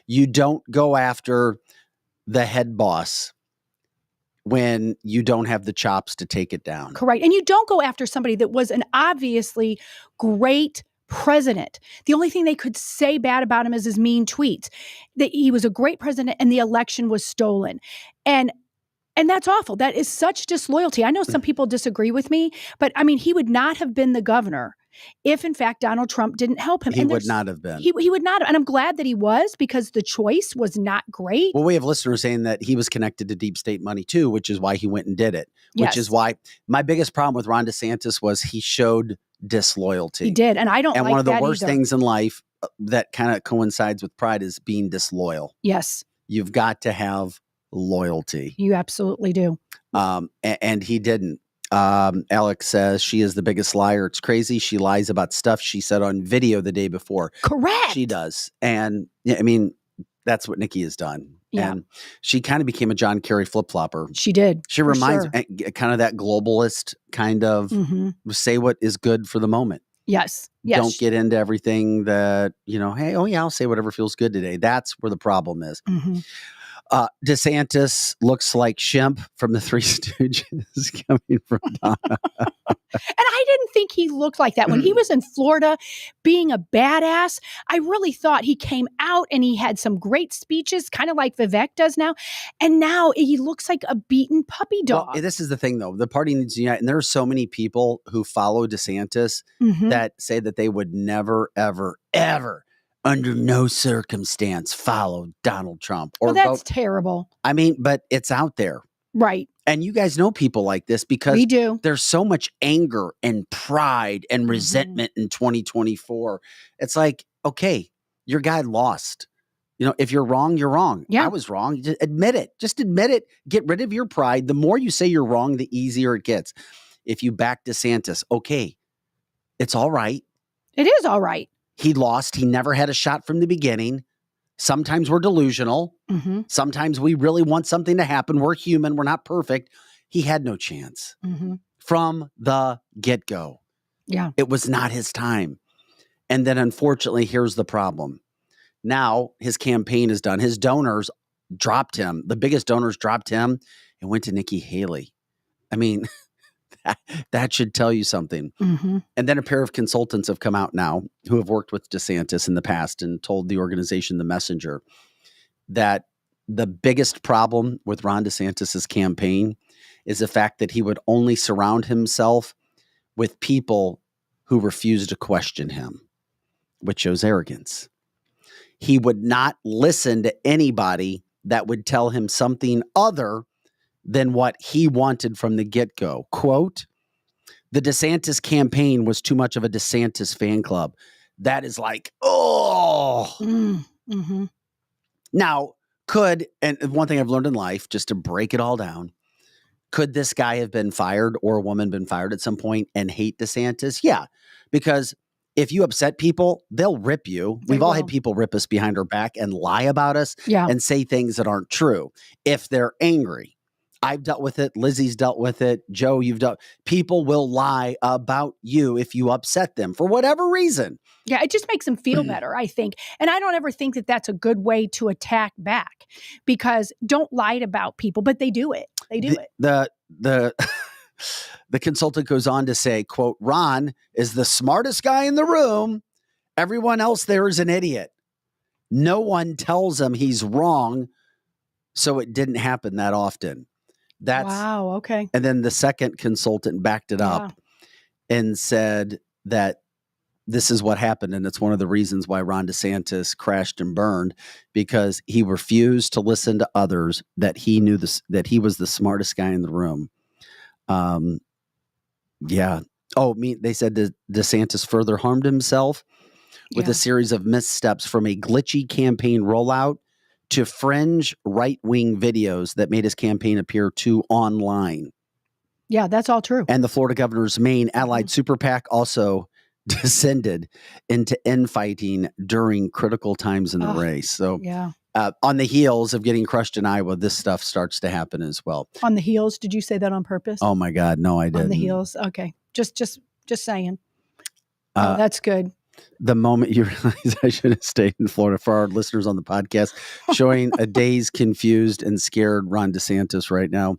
You don't go after the head boss when you don't have the chops to take it down. Correct. And you don't go after somebody that was an obviously great president. The only thing they could say bad about him is his mean tweets. That he was a great president and the election was stolen. And that's awful. That is such disloyalty. I know some people disagree with me, but I mean, he would not have been the governor if, in fact, Donald Trump didn't help him. He would not have been. He would not have. And I'm glad that he was, because the choice was not great. Well, we have listeners saying that he was connected to deep state money, too, which is why he went and did it. Which is why my biggest problem with Ron DeSantis was he showed disloyalty. He did. And I don't like that. And one of the worst things in life that kind of coincides with pride is being disloyal. Yes. You've got to have loyalty. You absolutely do. And he didn't. Alex says she is the biggest liar. It's crazy. She lies about stuff she said on video the day before. Correct. She does. And I mean, that's what Nikki has done. Yeah. And she kind of became a John Kerry flip-flopper. She did. She reminds me kind of that globalist kind of say what is good for the moment. Yes. Don't get into everything that, hey, oh yeah, I'll say whatever feels good today. That's where the problem is. DeSantis looks like Shemp from the Three Stooges coming from Donna. And I didn't think he looked like that. When he was in Florida being a badass, I really thought he came out and he had some great speeches, kind of like Vivek does now. And now he looks like a beaten puppy dog. Well, this is the thing, though. The party needs to unite. And there are so many people who follow DeSantis that say that they would never, ever, ever, under no circumstance, follow Donald Trump. Or that's terrible. I mean, but it's out there. Right. And you guys know people like this because we do. There's so much anger and pride and resentment in 2024. It's like, okay, your guy lost. If you're wrong, you're wrong. Yeah. I was wrong. Just admit it. Just admit it. Get rid of your pride. The more you say you're wrong, the easier it gets. If you back DeSantis, okay, it's all right. It is all right. He lost. He never had a shot from the beginning. Sometimes we're delusional. Sometimes we really want something to happen. We're human. We're not perfect. He had no chance from the get-go. Yeah. It was not his time. And then unfortunately, here's the problem. Now his campaign is done. His donors dropped him. The biggest donors dropped him and went to Nikki Haley. I mean, that should tell you something. And then a pair of consultants have come out now who have worked with DeSantis in the past and told the organization, The Messenger, that the biggest problem with Ron DeSantis's campaign is the fact that he would only surround himself with people who refuse to question him, which shows arrogance. He would not listen to anybody that would tell him something other than what he wanted from the get-go. Quote, the DeSantis campaign was too much of a DeSantis fan club. That is like, Now, and one thing I've learned in life, just to break it all down, could this guy have been fired or a woman been fired at some point and hate DeSantis? Yeah, because if you upset people, they'll rip you. We've all had people rip us behind our back and lie about us and say things that aren't true if they're angry. I've dealt with it. Lizzie's dealt with it. Joe, you've dealt. People will lie about you if you upset them for whatever reason. Yeah, it just makes them feel better, I think. And I don't ever think that that's a good way to attack back, because don't lie about people, but they do it. They do it. The consultant goes on to say, quote, Ron is the smartest guy in the room. Everyone else there is an idiot. No one tells him he's wrong, so it didn't happen that often. Wow, okay. And then the second consultant backed it up and said that this is what happened, and it's one of the reasons why Ron DeSantis crashed and burned, because he refused to listen to others that he knew that he was the smartest guy in the room. Yeah. Oh, they said that DeSantis further harmed himself with a series of missteps, from a glitchy campaign rollout to fringe right-wing videos that made his campaign appear too online. Yeah, that's all true. And the Florida governor's main allied super PAC also descended into infighting during critical times in the race. So on the heels of getting crushed in Iowa, this stuff starts to happen as well. On the heels? Did you say that on purpose? Oh my God, no, I didn't. On the heels? Okay. Just saying. That's good. The moment you realize I should have stayed in Florida, for our listeners on the podcast, showing a dazed, confused, and scared Ron DeSantis right now.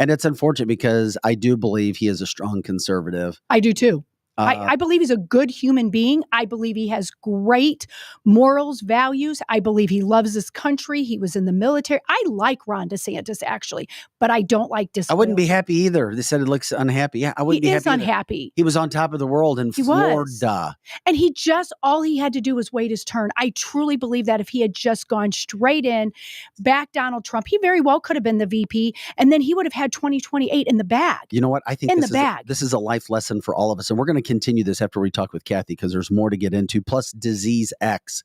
And it's unfortunate because I do believe he is a strong conservative. I do too. I believe he's a good human being. I believe he has great morals, values. I believe he loves his country. He was in the military. I like Ron DeSantis, actually, but I don't like disloyalty. I wouldn't be happy either. They said it looks unhappy. Yeah, I wouldn't be happy. He is unhappy. He was on top of the world in Florida. And all he had to do was wait his turn. I truly believe that if he had just gone straight in, back Donald Trump, he very well could have been the VP, and then he would have had 2028 in the bag. You know what? I think this is a life lesson for all of us, and we're going to to continue this after we talk with Kathy because there's more to get into, plus Disease X.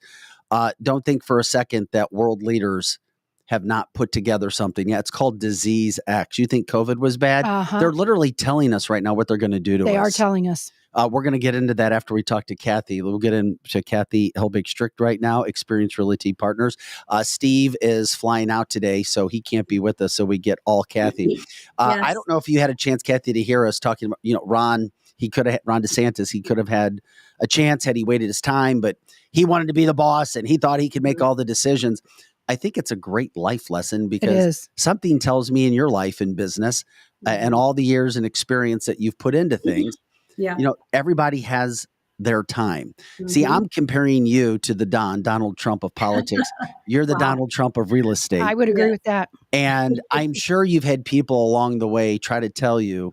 Don't think for a second that world leaders have not put together something. Yeah, it's called Disease X. You think COVID was bad? They're literally telling us right now what they're going to do to us. They are telling us. We're going to get into that after we talk to Kathy. We'll get into Kathy Helbig Strick right now, Experience Realty Partners. Steve is flying out today, so he can't be with us, so we get all Kathy. Yes. I don't know if you had a chance, Kathy, to hear us talking about, Ron DeSantis. He could have had a chance had he waited his time, but he wanted to be the boss, and he thought he could make all the decisions. I think it's a great life lesson because something tells me in your life and business and all the years and experience that you've put into things, everybody has their time. See, I'm comparing you to the Donald Trump of politics. You're the Donald Trump of real estate. I would agree with that. And I'm sure you've had people along the way try to tell you,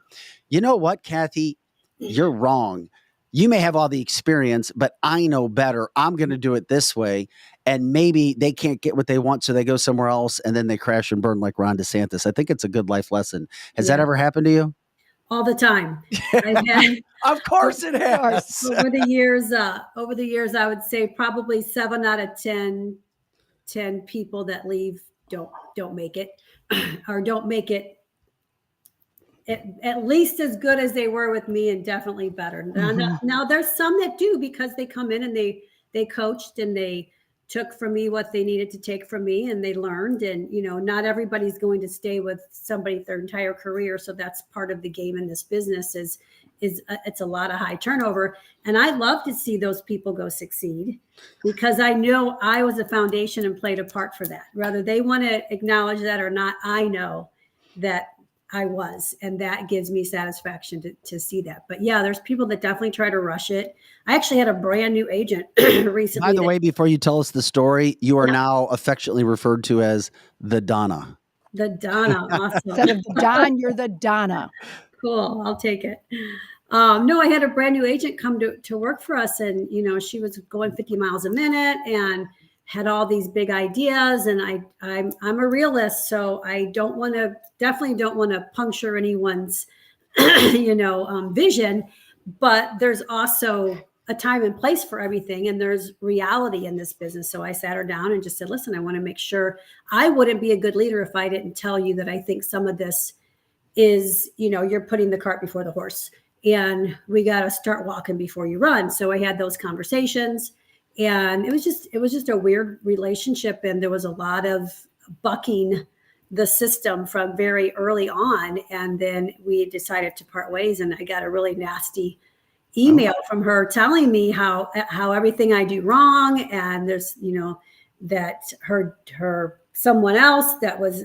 you know what, Kathy, you're wrong. You may have all the experience, but I know better. I'm going to do it this way. And maybe they can't get what they want, so they go somewhere else, and then they crash and burn like Ron DeSantis. I think it's a good life lesson. Has that ever happened to you? All the time. Of course it has. Over the years, I would say probably 7 out of 10 people that leave don't make it, or don't make it at least as good as they were with me, and definitely better. Now there's some that do, because they come in and they coached and they took from me what they needed to take from me, and they learned. And not everybody's going to stay with somebody their entire career, so that's part of the game in this business. Is it's a lot of high turnover, and I love to see those people go succeed, because I know I was a foundation and played a part for that. Whether they want to acknowledge that or not, I know that I was, and that gives me satisfaction to see that. But yeah, there's people that definitely try to rush it. I actually had a brand new agent recently. By the way, before you tell us the story, you are now affectionately referred to as the Donna. The Donna, awesome. Instead of the Don, you're the Donna. Cool, I'll take it. No, I had a brand new agent come to work for us, and she was going 50 miles a minute and had all these big ideas. And I'm a realist, so I definitely don't want to puncture anyone's vision, but there's also a time and place for everything, and there's reality in this business. So I sat her down and just said, listen, I want to make sure. I wouldn't be a good leader if I didn't tell you that I think some of this is, you're putting the cart before the horse, and we got to start walking before you run. So I had those conversations, and it was just a weird relationship. And there was a lot of bucking the system from very early on. And then we decided to part ways, and I got a really nasty email from her telling me how everything I do wrong. And there's, that her someone else that was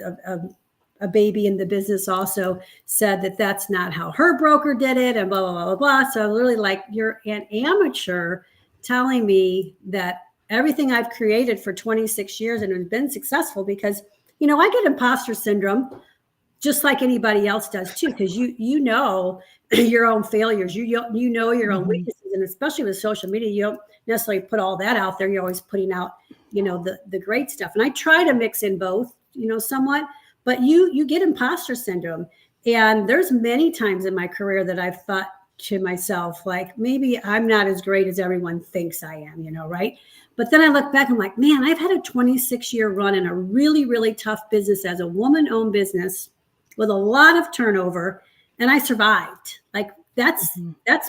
a baby in the business also said that that's not how her broker did it, and blah, blah, blah, blah, blah. So really, like, you're an amateur telling me that everything I've created for 26 years and has been successful, because, I get imposter syndrome just like anybody else does too, because you know your own failures, you know your own weaknesses, and especially with social media, you don't necessarily put all that out there. You're always putting out, the great stuff. And I try to mix in both, somewhat, but you get imposter syndrome. And there's many times in my career that I've thought to myself, like, maybe I'm not as great as everyone thinks I am, right? But then I look back, I'm like, man, I've had a 26-year run in a really, really tough business as a woman-owned business with a lot of turnover, and I survived. Like, that's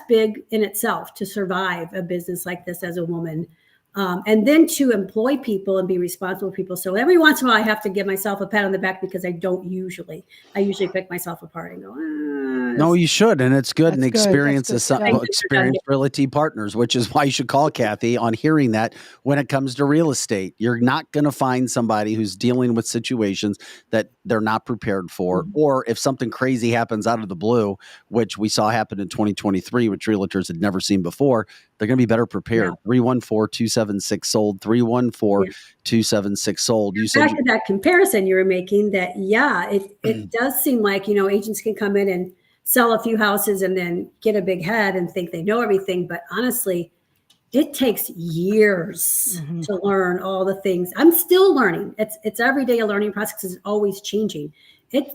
big in itself, to survive a business like this as a woman. And then to employ people and be responsible for people. So every once in a while, I have to give myself a pat on the back, because I usually pick myself apart and go, no, you should. And it's good. And experience Realty Partners, which is why you should call Kathy on hearing that when it comes to real estate. You're not going to find somebody who's dealing with situations that they're not prepared for. Or if something crazy happens out of the blue, which we saw happen in 2023, which realtors had never seen before, they're going to be better prepared. 314-276-SOLD, 314-276-SOLD. You said back to that comparison you were making, that, it does seem like, agents can come in and sell a few houses and then get a big head and think they know everything. But honestly, it takes years to learn all the things. I'm still learning. It's every day a learning process. It's always changing.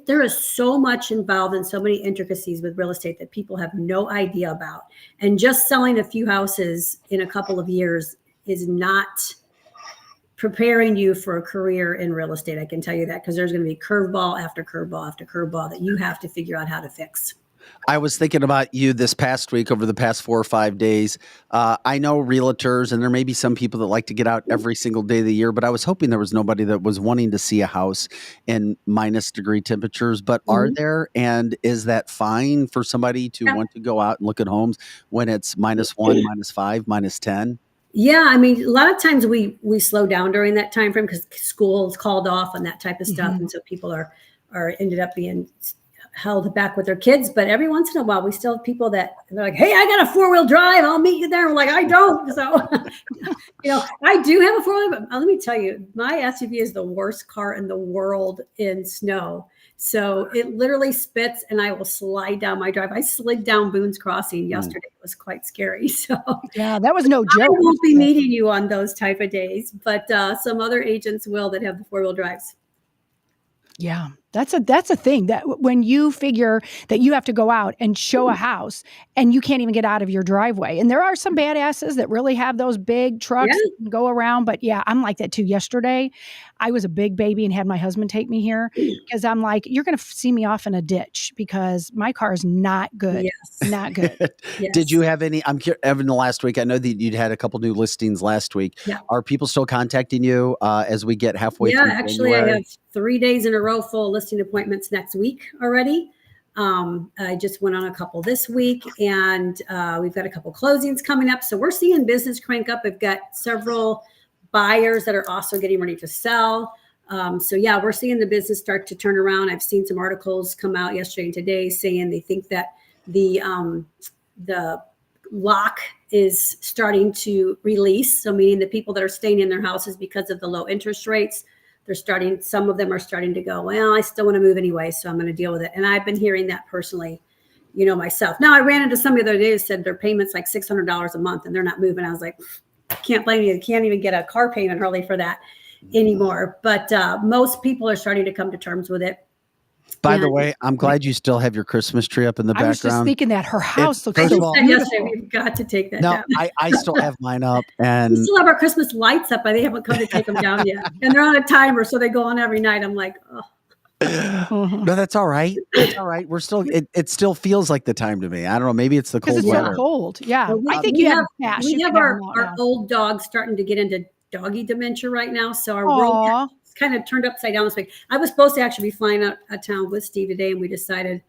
There is so much involved and so many intricacies with real estate that people have no idea about. And just selling a few houses in a couple of years is not preparing you for a career in real estate. I can tell you that, because there's going to be curveball after curveball after curveball that you have to figure out how to fix. I was thinking about you this past week, over the past 4 or 5 days. I know realtors, and there may be some people that like to get out every single day of the year, but I was hoping there was nobody that was wanting to see a house in -degree temperatures. But are there? And is that fine for somebody to want to go out and look at homes when it's -1, -5, -10? Yeah, I mean, a lot of times we slow down during that time frame because school is called off and that type of stuff, and so people are ended up being held back with their kids. But every once in a while, we still have people that they're like, "Hey, I got a 4-wheel drive. I'll meet you there." We're like, "I don't." So, I do have a 4-wheel, but let me tell you, my SUV is the worst car in the world in snow. So it literally spits, and I will slide down my drive. I slid down Boone's Crossing yesterday. It was quite scary. So yeah, that was no joke. I won't be meeting you on those type of days, but some other agents will that have the 4-wheel drives. Yeah, that's a thing, that when you figure that you have to go out and show a house and you can't even get out of your driveway. And there are some badasses that really have those big trucks that can go around. But yeah, I'm like that too. Yesterday, I was a big baby and had my husband take me here because I'm like, you're going to see me off in a ditch because my car is not good. Yes. Not good. Yes. Did you have any? I'm curious, Evan, the last week, I know that you'd had a couple new listings last week. Yeah. Are people still contacting you as we get halfway through? Yeah, actually, January? I have 3 days in a row full listing appointments next week already. I just went on a couple this week, and we've got a couple closings coming up. So we're seeing business crank up. We've got several buyers that are also getting ready to sell. So yeah, we're seeing the business start to turn around. I've seen some articles come out yesterday and today saying they think that the lock is starting to release. So meaning the people that are staying in their houses because of the low interest rates, some of them are starting to go, well, I still want to move anyway, so I'm going to deal with it. And I've been hearing that personally, myself. Now, I ran into somebody the other day who said their payment's like $600 a month and they're not moving. I was like, I can't blame you. You can't even get a car payment hardly for that anymore. But most people are starting to come to terms with it. By the way, I'm glad you still have your Christmas tree up in the background. I was just thinking that her house looks first so of all, yesterday, we've got to take that down. I still have mine up, and we still have our Christmas lights up, but they haven't come to take them down yet. And they're on a timer, so they go on every night. I'm like, oh. No, that's all right. That's all right. We're still. It still feels like the time to me. I don't know. Maybe it's the cold it's weather. so cold. Yeah, Well, I think you have our old dog starting to get into doggy dementia right now. So our world kind of turned upside down this week. I was supposed to actually be flying out of town with Steve today, and we decided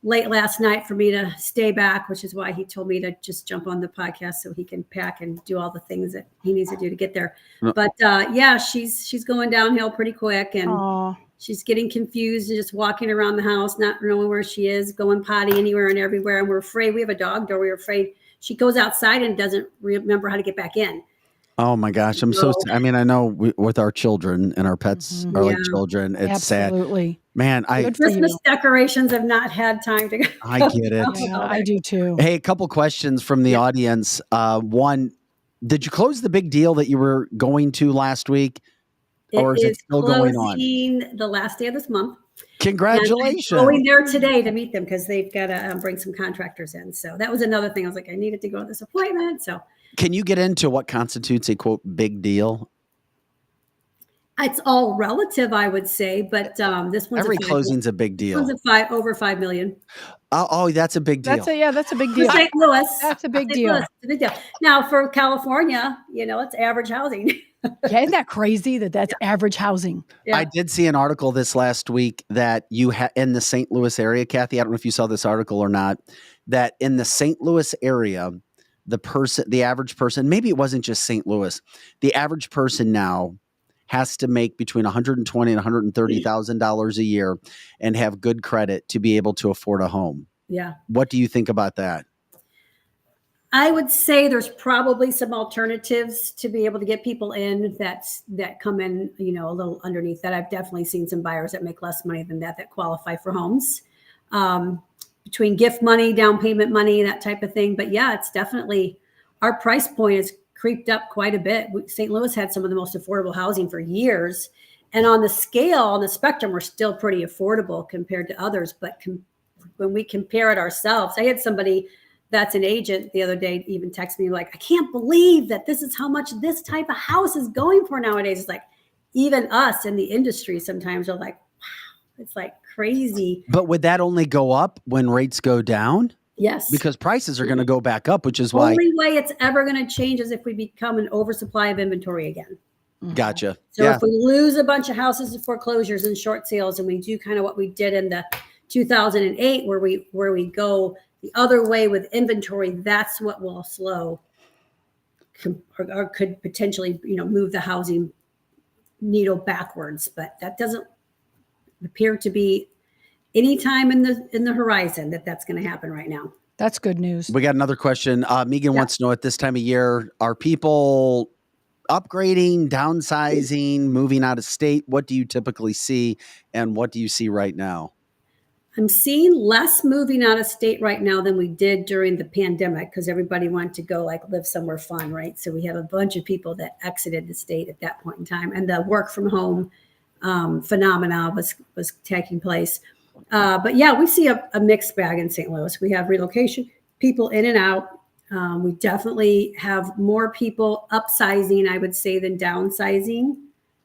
late last night for me to stay back, which is why he told me to just jump on the podcast so he can pack and do all the things that he needs to do to get there. But yeah, she's going downhill pretty quick, and she's getting confused and just walking around the house, not knowing where she is, going potty anywhere and everywhere. And we're afraid, we have a dog door. We're afraid she goes outside and doesn't remember how to get back in. Oh my gosh. I'm I mean, I know with our children and our pets are like children. It's absolutely sad. Man, Christmas decorations have not had time to go. I get it. Yeah, I do too. Hey, a couple questions from the audience. One, did you close the big deal that you were going to last week? Or is it still going on? The last day of this month. Congratulations. I'm going there today to meet them because they've got to bring some contractors in. So that was another thing. I was like, I needed to go to this appointment. So can you get into what constitutes a quote big deal? It's all relative, I would say, but this one's every closing's a big deal. This one's over $5 million. Oh, that's a big deal. That's a big deal. St. Louis, that's a big deal. It's a big deal. Now for California, it's average housing. Yeah, isn't that crazy that's average housing? Yeah. I did see an article this last week that you had in the St. Louis area, Kathy. I don't know if you saw this article or not. That in the St. Louis area, the average person, maybe it wasn't just St. Louis, the average person now has to make between $120,000 and $130,000 a year and have good credit to be able to afford a home. Yeah. What do you think about that? I would say there's probably some alternatives to be able to get people in that come in, a little underneath that. I've definitely seen some buyers that make less money than that qualify for homes. Between gift money, down payment money, that type of thing. But yeah, it's definitely, our price point is creeped up quite a bit. St. Louis had some of the most affordable housing for years. And on the scale, on the spectrum, we're still pretty affordable compared to others. But when we compare it ourselves, I had somebody that's an agent the other day even text me like, I can't believe that this is how much this type of house is going for nowadays. It's like, even us in the industry sometimes are like, wow, it's like crazy. But would that only go up when rates go down? Yes. Because prices are going to go back up, which is why. The only way it's ever going to change is if we become an oversupply of inventory again. Gotcha. So if we lose a bunch of houses to foreclosures and short sales, and we do kind of what we did in the 2008, where we go the other way with inventory, that's what will slow or could potentially, move the housing needle backwards. But that doesn't appear to be any time in the horizon that's going to happen right now. That's good news. We got another question. Megan wants to know, at this time of year, are people upgrading, downsizing, moving out of state? What do you typically see, and what do you see right now? I'm seeing less moving out of state right now than we did during the pandemic, because everybody wanted to go live somewhere fun, right? So we have a bunch of people that exited the state at that point in time, and the work from home phenomena was taking place. But yeah, we see a mixed bag in St. Louis. We have relocation, people in and out. We definitely have more people upsizing, I would say, than downsizing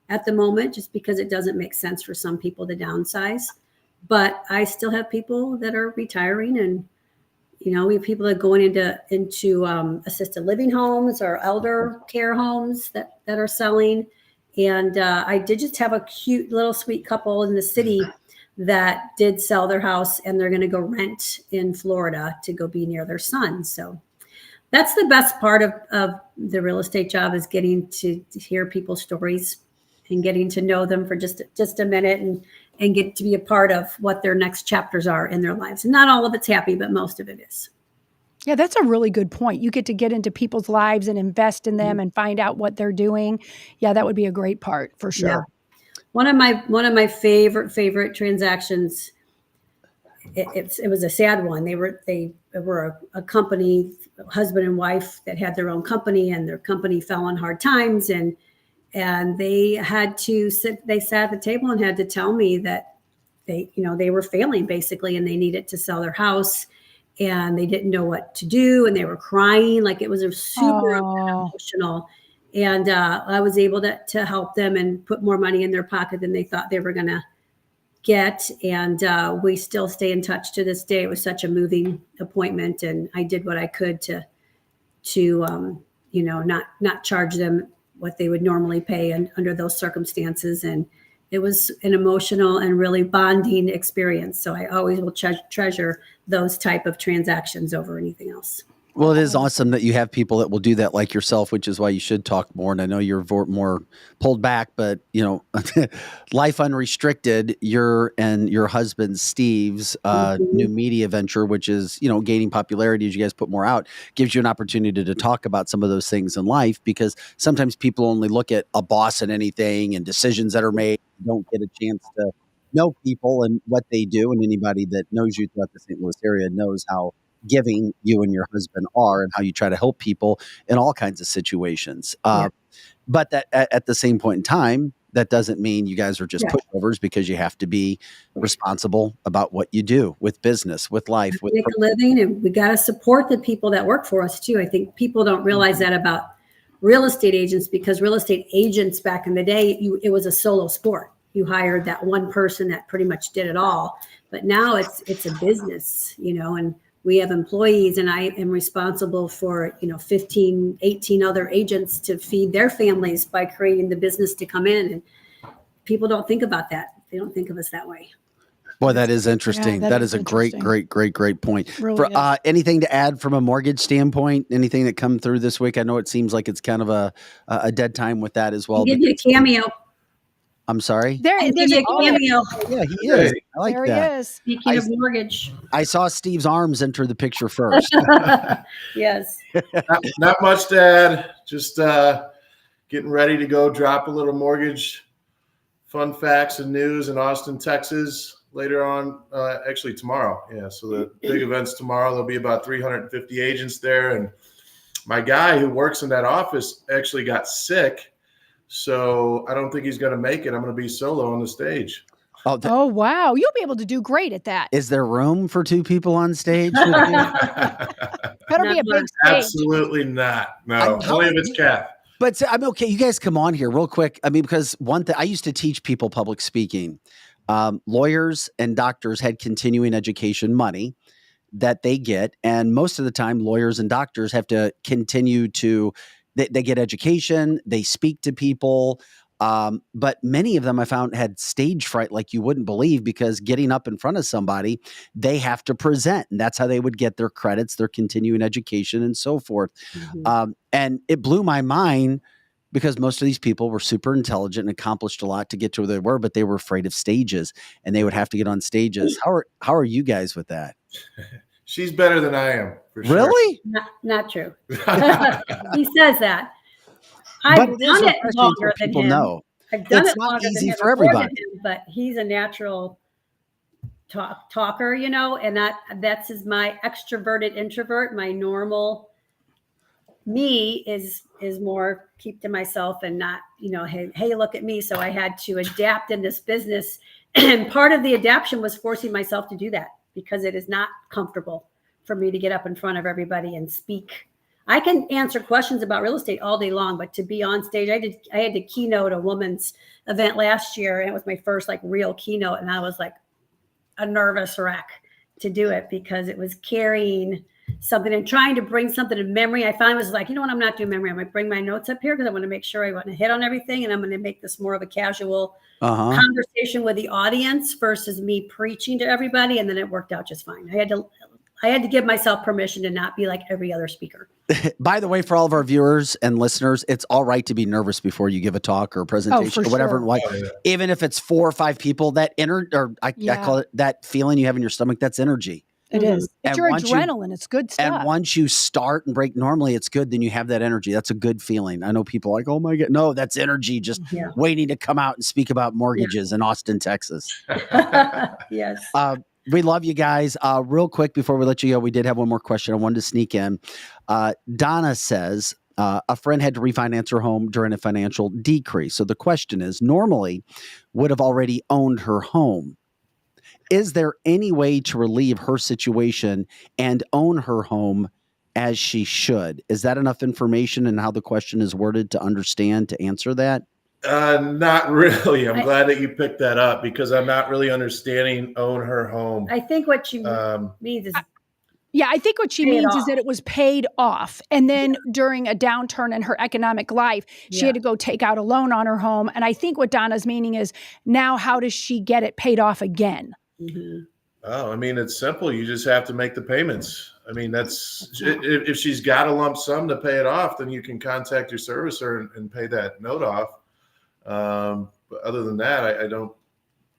at the moment, just because it doesn't make sense for some people to downsize. But I still have people that are retiring, and we have people that are going into assisted living homes or elder care homes that are selling. And I did just have a cute little sweet couple in the city that did sell their house, and they're going to go rent in Florida to go be near their son. So that's the best part of the real estate job, is getting to hear people's stories and getting to know them for just a minute and get to be a part of what their next chapters are in their lives. And not all of it's happy, but most of it is. Yeah, that's a really good point. You get to get into people's lives and invest in them and find out what they're doing. Yeah, that would be a great part for sure. Yeah. One of my favorite transactions. It was a sad one. They were a company, husband and wife, that had their own company, and their company fell on hard times, and they had to sit. They sat at the table and had to tell me that they were failing basically, and they needed to sell their house, and they didn't know what to do, and they were crying. Like, it was a super emotional. And I was able to help them and put more money in their pocket than they thought they were going to get. And we still stay in touch to this day. It was such a moving appointment, and I did what I could to not charge them what they would normally pay under those circumstances. And it was an emotional and really bonding experience. So I always will treasure those type of transactions over anything else. Well, it is awesome that you have people that will do that, like yourself, which is why you should talk more. And I know you're more pulled back, but Life Unrestricted, your and your husband Steve's new media venture, which is gaining popularity as you guys put more out, gives you an opportunity to talk about some of those things in life, because sometimes people only look at a boss and anything and decisions that are made, don't get a chance to know people and what they do. And anybody that knows you throughout the St. Louis area knows how giving you and your husband are, and how you try to help people in all kinds of situations. But that at the same point in time, that doesn't mean you guys are just pushovers, because you have to be responsible about what you do with business, with life, with make a living, and we got to support the people that work for us too. I think people don't realize that about real estate agents, because real estate agents back in the day, it was a solo sport. You hired that one person that pretty much did it all. But now it's a business, and we have employees, and I am responsible for, 15, 18 other agents to feed their families by creating the business to come in. And people don't think about that. They don't think of us that way. Boy, that is interesting. Yeah, that is a great point. Really anything to add from a mortgage standpoint? Anything that come through this week? I know it seems like it's kind of a dead time with that as well. Give you a cameo. I'm sorry? There's a cameo. Yeah, he is. I like there that. He is. Speaking of mortgage. I saw Steve's arms enter the picture first. Yes. Not much to add. Just getting ready to go drop a little mortgage fun facts and news in Austin, Texas later on, actually tomorrow. Yeah, so the big event's tomorrow. There'll be about 350 agents there, and my guy who works in that office actually got sick. So I don't think he's going to make it. I'm going to be solo on the stage. Oh, wow. You'll be able to do great at that. Is there room for 2 people on stage with you? That'll be a big stage. Absolutely not. No, only if it's Kath. But I'm okay. You guys come on here real quick. I mean, because one thing I used to teach people public speaking. Lawyers and doctors had continuing education money that they get. And most of the time, lawyers and doctors have to continue to, they get education, they speak to people. But many of them I found had stage fright like you wouldn't believe, because getting up in front of somebody, they have to present, and that's how they would get their credits, their continuing education, and so forth. And it blew my mind, because most of these people were super intelligent and accomplished a lot to get to where they were, but they were afraid of stages, and they would have to get on stages. How are you guys with that? She's better than I am. For sure. Really? Not true. He says that. I've done it longer than him. Know. I've done it's it not longer easy than for everybody. him, but he's a natural talker, you know, and that's my extroverted introvert. My normal me is more keep to myself and not, you know, hey, look at me. So I had to adapt in this business. And part of the adaptation was forcing myself to do that, because it is not comfortable for me to get up in front of everybody and speak. I can answer questions about real estate all day long, but to be on stage, I had to keynote a woman's event last year, and it was my first like real keynote. And I was like a nervous wreck to do it, because it was carrying something and trying to bring something to memory. I finally was like, you know what, I'm not doing memory. I'm going to bring my notes up here, because I want to make sure I want to hit on everything. And I'm going to make this more of a casual conversation with the audience versus me preaching to everybody. And then it worked out just fine. I had to give myself permission to not be like every other speaker. By the way, for all of our viewers and listeners, it's all right to be nervous before you give a talk or a presentation or whatever. Sure. Even if it's 4 or 5 people, that I call it that feeling you have in your stomach. That's energy. It is. It's your adrenaline. It's good stuff. And once you start and break normally, it's good. Then you have that energy. That's a good feeling. I know people are like, oh my God. No, that's energy just waiting to come out and speak about mortgages in Austin, Texas. Yes. We love you guys. Real quick before we let you go, we did have one more question I wanted to sneak in. Donna says, a friend had to refinance her home during a financial decrease. So the question is, normally would have already owned her home. Is there any way to relieve her situation and own her home as she should? Is that enough information and how the question is worded to understand to answer that? Not really. I'm glad that you picked that up, because I'm not really understanding own her home. I think what she means is. Yeah, I think what she means is that it was paid off. And then during a downturn in her economic life, she had to go take out a loan on her home. And I think what Donna's meaning is, now how does she get it paid off again? Mm-hmm. Oh, I mean, it's simple. You just have to make the payments. I mean, if she's got a lump sum to pay it off, then you can contact your servicer and pay that note off. But other than that, I don't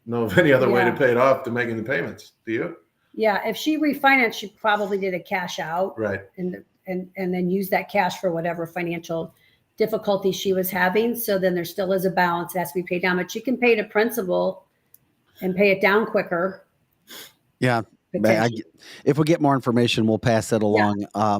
know of any other way to pay it off than making the payments. Do you? Yeah, if she refinanced, she probably did a cash out, right, and then use that cash for whatever financial difficulty she was having. So then there still is a balance that has to be paid down, but she can pay the principal and pay it down quicker. Yeah. If we get more information, we'll pass that along. Yeah.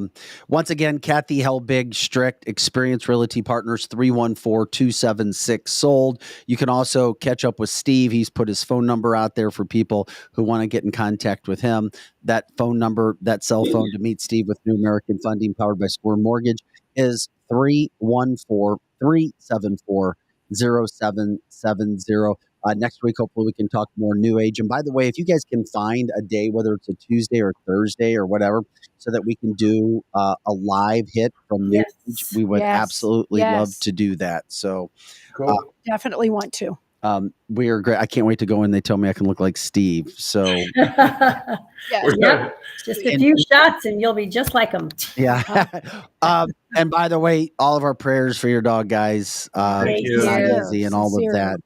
Once again, Kathy Helbig, Strict, Experience Realty Partners, 314-276-SOLD. You can also catch up with Steve. He's put his phone number out there for people who want to get in contact with him. That phone number, that cell phone to meet Steve with New American Funding powered by Square Mortgage is 314-374-0770. Next week, hopefully we can talk more New Age. And by the way, if you guys can find a day, whether it's a Tuesday or Thursday or whatever, so that we can do a live hit from New Age, we would absolutely love to do that. So cool. Definitely want to. We are great. I can't wait to go in. They tell me I can look like Steve. So just a few shots and you'll be just like him. Yeah. And by the way, all of our prayers for your dog, guys. Thank you. Easy and all of that.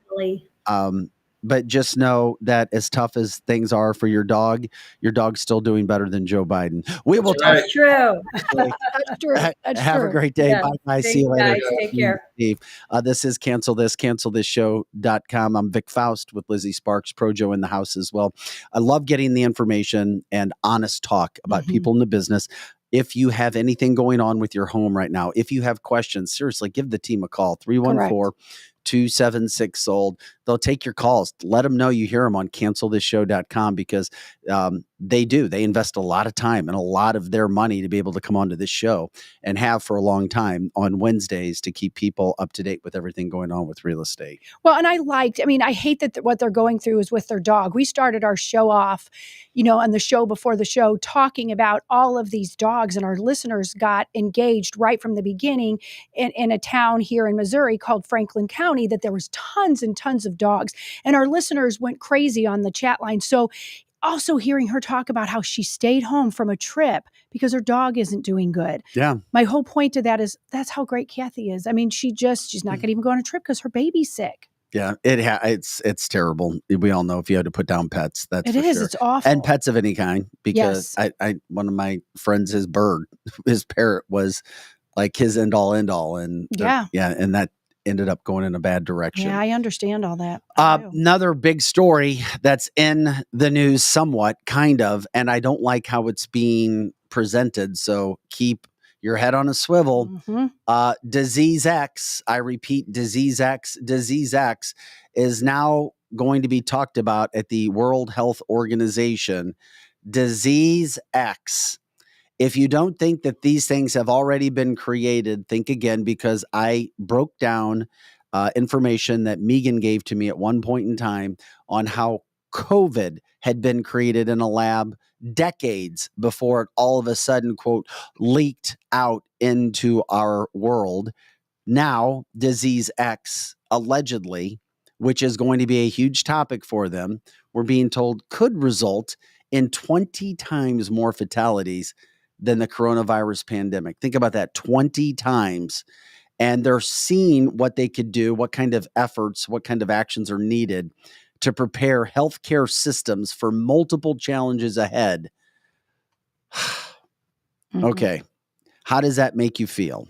But just know that as tough as things are for your dog's still doing better than Joe Biden. We will talk. That's true. That's true. Have a great day. Yeah. Bye. See you later. Guys, take care. This is cancelthisshow.com. I'm Vic Faust with Lizzie Sparks, Projo in the house as well. I love getting the information and honest talk about people in the business. If you have anything going on with your home right now, if you have questions, seriously, give the team a call, 314-276-SOLD. They'll take your calls. Let them know you hear them on cancelthisshow.com because they invest a lot of time and a lot of their money to be able to come onto this show and have for a long time on Wednesdays to keep people up to date with everything going on with real estate. Well, and I hate that what they're going through is with their dog. We started our show off, on the show before the show, talking about all of these dogs, and our listeners got engaged right from the beginning in a town here in Missouri called Franklin County, that there was tons and tons of dogs, and our listeners went crazy on the chat line. So also hearing her talk about how she stayed home from a trip because her dog isn't doing good. Yeah. My whole point to that is that's how great Kathy is. I mean, she's not going to even go on a trip because her baby's sick. Yeah, it's terrible. We all know if you had to put down pets, that's for sure. It's awful. And pets of any kind, because I one of my friends, his parrot was like his end all, and and that ended up going in a bad direction. Yeah, I understand all that. Another big story that's in the news somewhat, kind of, and I don't like how it's being presented, so keep your head on a swivel. Mm-hmm. Disease X, I repeat, Disease X is now going to be talked about at the World Health Organization. Disease X. If you don't think that these things have already been created, think again, because I broke down information that Megan gave to me at one point in time on how COVID had been created in a lab decades before it all of a sudden, quote, leaked out into our world. Now, Disease X, allegedly, which is going to be a huge topic for them, we're being told could result in 20 times more fatalities than the coronavirus pandemic. Think about that, 20 times. And they're seeing what they could do, what kind of efforts, what kind of actions are needed to prepare healthcare systems for multiple challenges ahead. Mm-hmm. Okay. How does that make you feel?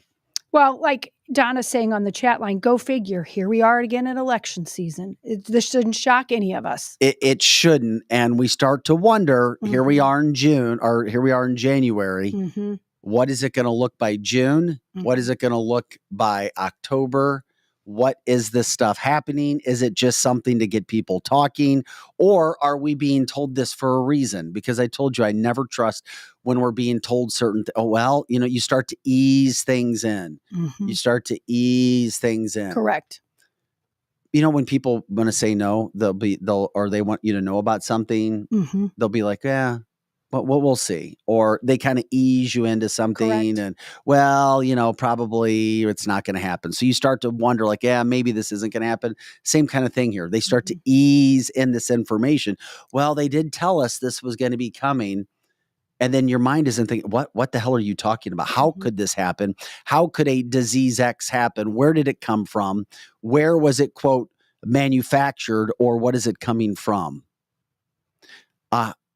Well, like Donna's saying on the chat line, go figure. Here we are again in election season. This shouldn't shock any of us. It shouldn't. And we start to wonder, here we are in June, or here we are in January. Mm-hmm. What is it going to look by June? Mm-hmm. What is it going to look by October? What is this stuff happening? Is it just something to get people talking? Or are we being told this for a reason? Because I told you I never trust when we're being told certain you start to ease things in. Mm-hmm. You start to ease things in. Correct. When people want to say no, they want you to know about something, mm-hmm. they'll be like, yeah, but we'll see. Or they kind of ease you into something. Correct. And probably it's not going to happen. So you start to wonder like, yeah, maybe this isn't going to happen. Same kind of thing here. They start to ease in this information. Well, they did tell us this was going to be coming. And then your mind isn't thinking, what the hell are you talking about? How could this happen? How could a disease X happen? Where did it come from? Where was it, quote, manufactured, or what is it coming from?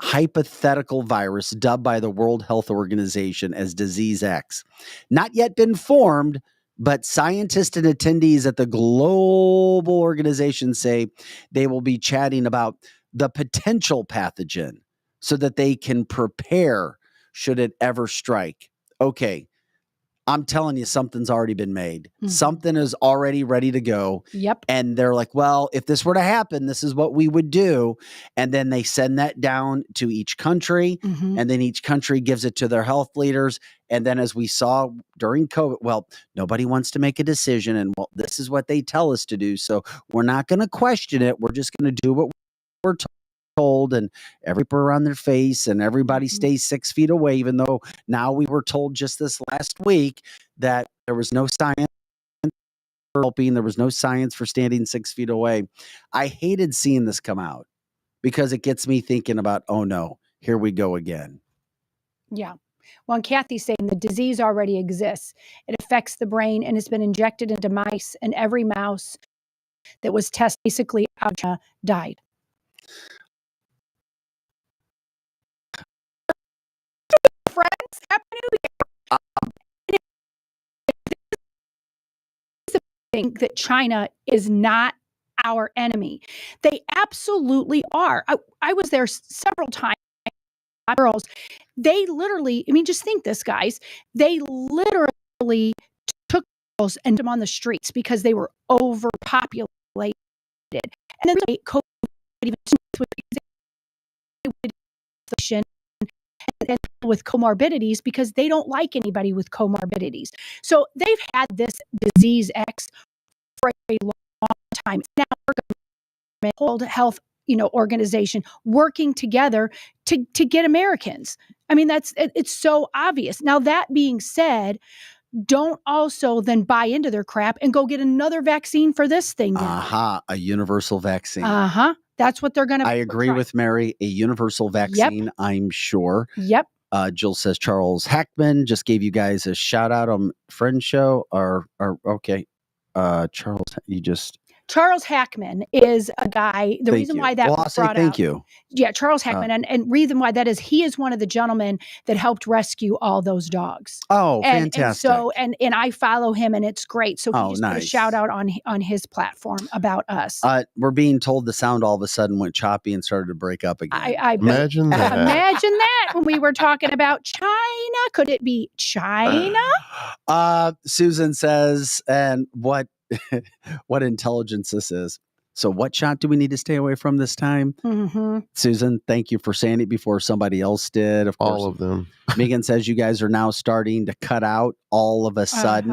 Hypothetical virus dubbed by the World Health Organization as Disease X. Not yet been formed, but scientists and attendees at the global organization say they will be chatting about the potential pathogen so that they can prepare should it ever strike. Okay, I'm telling you, something's already been made. Mm-hmm. Something is already ready to go. Yep. And they're like, well, if this were to happen, this is what we would do. And then they send that down to each country. Mm-hmm. And then each country gives it to their health leaders. And then as we saw during COVID, nobody wants to make a decision. And this is what they tell us to do. So we're not going to question it. We're just going to do what we're told, and everybody around their face, and everybody stays 6 feet away, even though now we were told just this last week that there was no science for helping, there was no science for standing 6 feet away. I hated seeing this come out because it gets me thinking about, oh no, here we go again. Yeah. Well, and Kathy's saying the disease already exists. It affects the brain and it's been injected into mice, and every mouse that was tested basically died. Friends, happy New Year. Think that China is not our enemy. They absolutely are. I was there several times girls. They literally, I mean, just think this, guys. They literally took girls and put them on the streets because they were overpopulated. And then COVID even and with comorbidities because they don't like anybody with comorbidities. So they've had this disease X for a long time. Now we're World Health, organization working together to get Americans. I mean, it's so obvious. Now, that being said, don't also then buy into their crap and go get another vaccine for this thing now. A universal vaccine. That's what they're going to. I agree with Mary. A universal vaccine, yep. I'm sure. Yep. Jill says Charles Hackman just gave you guys a shout out on Friend Show. Or okay, Charles, you just. Charles Hackman is a guy. The reason why that was brought thank you. Yeah, Charles Hackman, and reason why that is, he is one of the gentlemen that helped rescue all those dogs. Oh, fantastic! And so, and I follow him, and it's great. So he just put a shout out on his platform about us. We're being told the sound all of a sudden went choppy and started to break up again. Imagine that. Imagine that when we were talking about China. Could it be China? Susan says, and what intelligence this is. So what shot do we need to stay away from this time? Mm-hmm. Susan, thank you for saying it before somebody else did. Of course, all of them. Megan says you guys are now starting to cut out all of a sudden.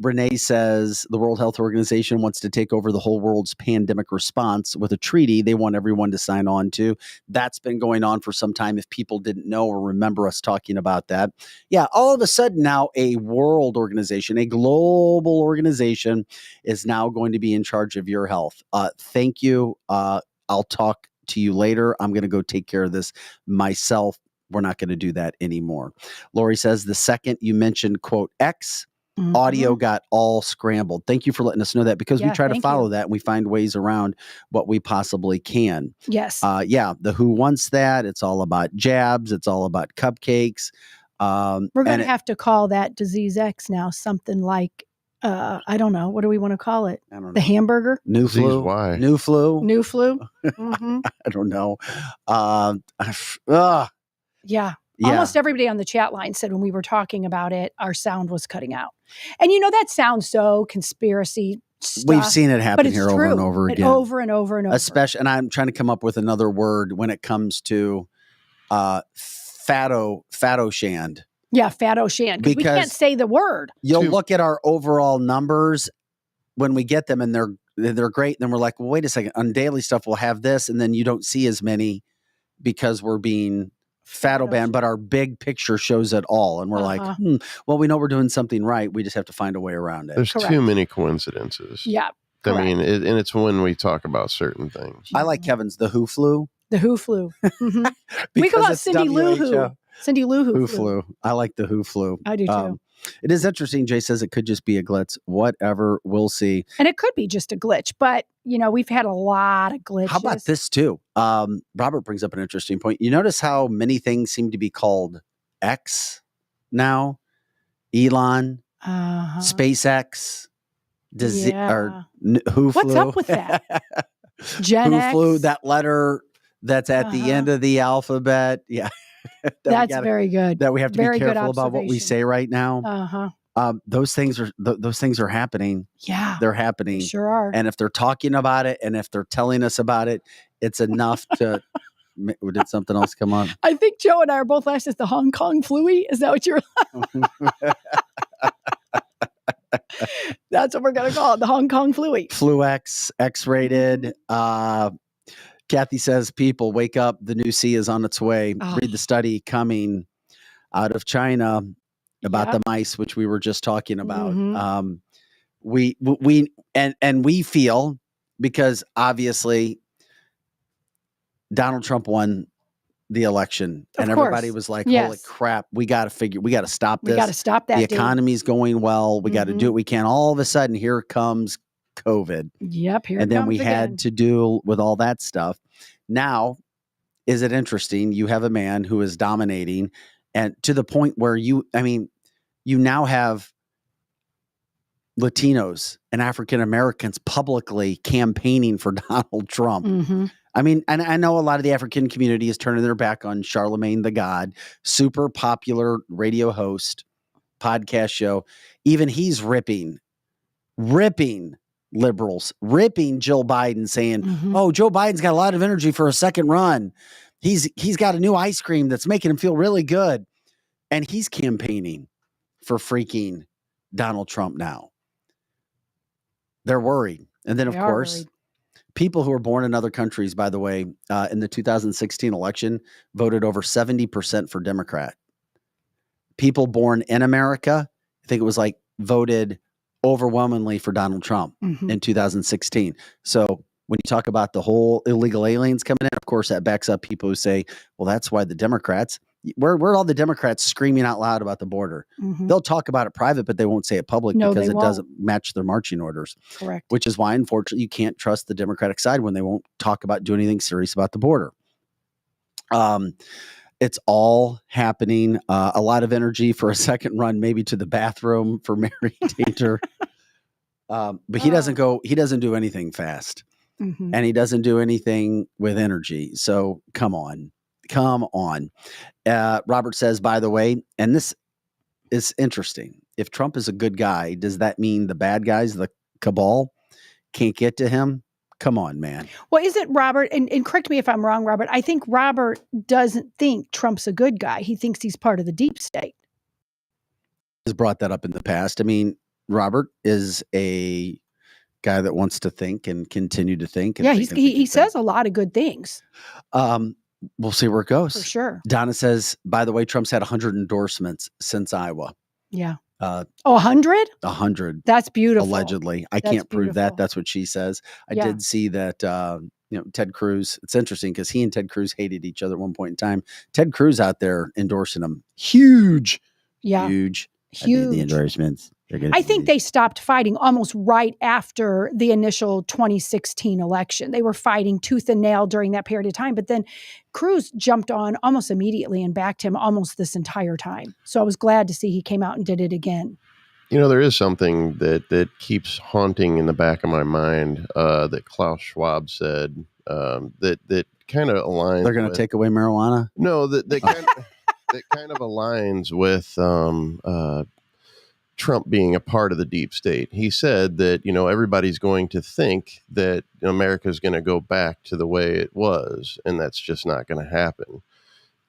Renee says the World Health Organization wants to take over the whole world's pandemic response with a treaty they want everyone to sign on to. That's been going on for some time. If people didn't know or remember us talking about that. Yeah, all of a sudden now a world organization, a global organization is now going to be in charge of your health. Thank you. I'll talk to you later. I'm going to go take care of this myself. We're not going to do that anymore. Lori says the second you mentioned, quote, X, audio got all scrambled. Thank you for letting us know that because we try to follow that and we find ways around what we possibly can. Yes. The WHO wants that. It's all about jabs. It's all about cupcakes. We're going to have to call that disease X now something like, I don't know. What do we want to call it? I don't know. The hamburger? New flu. Why? New flu. New flu. Mm-hmm. I don't know. Yeah. Almost everybody on the chat line said when we were talking about it, our sound was cutting out. And that sounds so conspiracy stuff. We've seen it happen here over and over again. Over and over and over. Especially, and I'm trying to come up with another word when it comes to fatto-shand. Yeah, fatto-shand. Because we can't say the word. You'll look at our overall numbers when we get them and they're great. And then we're like, well, wait a second. On daily stuff, we'll have this. And then you don't see as many because we're being fatto-banned, but our big picture shows it all. And we're like, well, we know we're doing something right. We just have to find a way around it. There's too many coincidences. Yeah. I mean, and it's when we talk about certain things. I like Kevin's the WHO flu. The WHO flu. Mm-hmm. We call it Cindy Lou Who. Cindy Lou Who flu. I like the WHO flu. I do too. It is interesting. Jay says it could just be a glitch. Whatever, we'll see. And it could be just a glitch, but we've had a lot of glitches. How about this too? Robert brings up an interesting point. You notice how many things seem to be called X now? Elon, SpaceX, or WHO flu. What's up with that? Gen WHO X. flu, that letter that's at the end of the alphabet. Yeah. That's very good. That we have to be careful about what we say right now. Those things are happening. Yeah, they're happening. Sure are. And if they're talking about it, and if they're telling us about it, it's enough to. Did something else come on? I think Joe and I are both last as the Hong Kong fluey. Is that what you're? That's what we're gonna call it, the Hong Kong fluey. Flu X, X-rated. Kathy says, people, wake up. The new C is on its way. Read the study coming out of China about the mice, which we were just talking about. Mm-hmm. We feel, because obviously Donald Trump won the election and everybody was like, holy crap, we got to stop this. We got to stop that. The economy's going well. We got to do what we can. All of a sudden, here comes COVID. Yep. And then we had to deal with all that stuff. Now, is it interesting? You have a man who is dominating, and to the point where you now have Latinos and African Americans publicly campaigning for Donald Trump. Mm-hmm. I mean, and I know a lot of the African community is turning their back on Charlamagne the God, super popular radio host, podcast show. Even he's ripping liberals, ripping Joe Biden, saying, oh, Joe Biden's got a lot of energy for a second run. He's got a new ice cream that's making him feel really good. And he's campaigning for freaking Donald Trump now. They're worried. And then, of course, people who are born in other countries, by the way, in the 2016 election, voted over 70% for Democrat. People born in America, I think it was like voted overwhelmingly for Donald Trump in 2016. So when you talk about the whole illegal aliens coming in, of course, that backs up people who say, well, that's why the Democrats, where are all the Democrats screaming out loud about the border? They'll talk about it private, but they won't say it public because it doesn't match their marching orders. Correct. Which is why, unfortunately, you can't trust the Democratic side when they won't talk about doing anything serious about the border. It's all happening. A lot of energy for a second run, maybe to the bathroom for Mary Tainter. But he doesn't do anything fast. And he doesn't do anything with energy. So come on. Robert says, by the way, and this is interesting. If Trump is a good guy, does that mean the bad guys, the cabal, can't get to him? Come on, man. Well, is it Robert? And correct me if I'm wrong, Robert. I think Robert doesn't think Trump's a good guy. He thinks he's part of the deep state. Has brought that up in the past. I mean, Robert is a guy that wants to think and continue to think. And he says a lot of good things. We'll see where it goes. For sure. Donna says, by the way, Trump's had 100 endorsements since Iowa. Yeah. 100? 100. That's beautiful. Allegedly. I can't prove that. That's what she says. I did see that, Ted Cruz. It's interesting because he and Ted Cruz hated each other at one point in time. Ted Cruz out there endorsing him. Huge. Yeah. Huge. I need the endorsements. I think they stopped fighting almost right after the initial 2016 election. They were fighting tooth and nail during that period of time. But then Cruz jumped on almost immediately and backed him almost this entire time. So I was glad to see he came out and did it again. You know, there is something that keeps haunting in the back of my mind that Klaus Schwab said that kind of aligns. They're going to take away marijuana? No, that kind of aligns with Trump being a part of the deep state. He said that, everybody's going to think that America is going to go back to the way it was, and that's just not going to happen.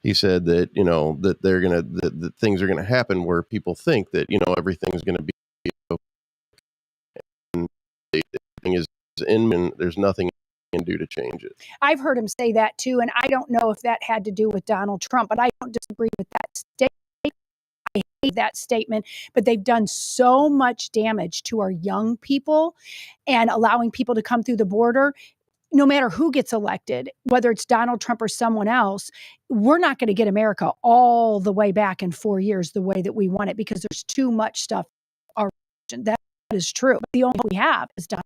He said that, that they're going to, that things are going to happen where people think that, everything's going to be okay. And everything is in, and there's nothing you can do to change it. I've heard him say that too, and I don't know if that had to do with Donald Trump, but I don't disagree with that statement. I hate that statement, but they've done so much damage to our young people and allowing people to come through the border. No matter who gets elected, whether it's Donald Trump or someone else, we're not going to get America all the way back in 4 years the way that we want it because there's too much stuff. That is true. But the only we have is Donald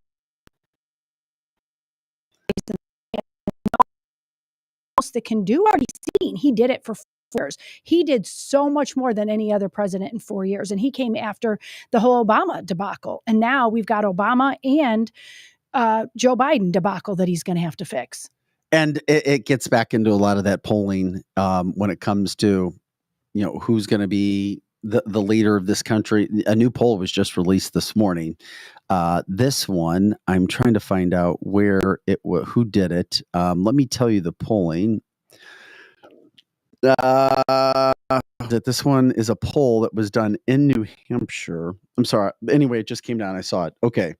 Trump. That can do already seen. He did it for 4 years. He did so much more than any other president in 4 years. And he came after the whole Obama debacle. And now we've got Obama and Joe Biden debacle that he's going to have to fix. And it gets back into a lot of that polling when it comes to, who's going to be the leader of this country. A new poll was just released this morning. This one, I'm trying to find out where who did it. Let me tell you the polling. That this one is a poll that was done in New Hampshire. I'm sorry. Anyway, it just came down. I saw it. Okay.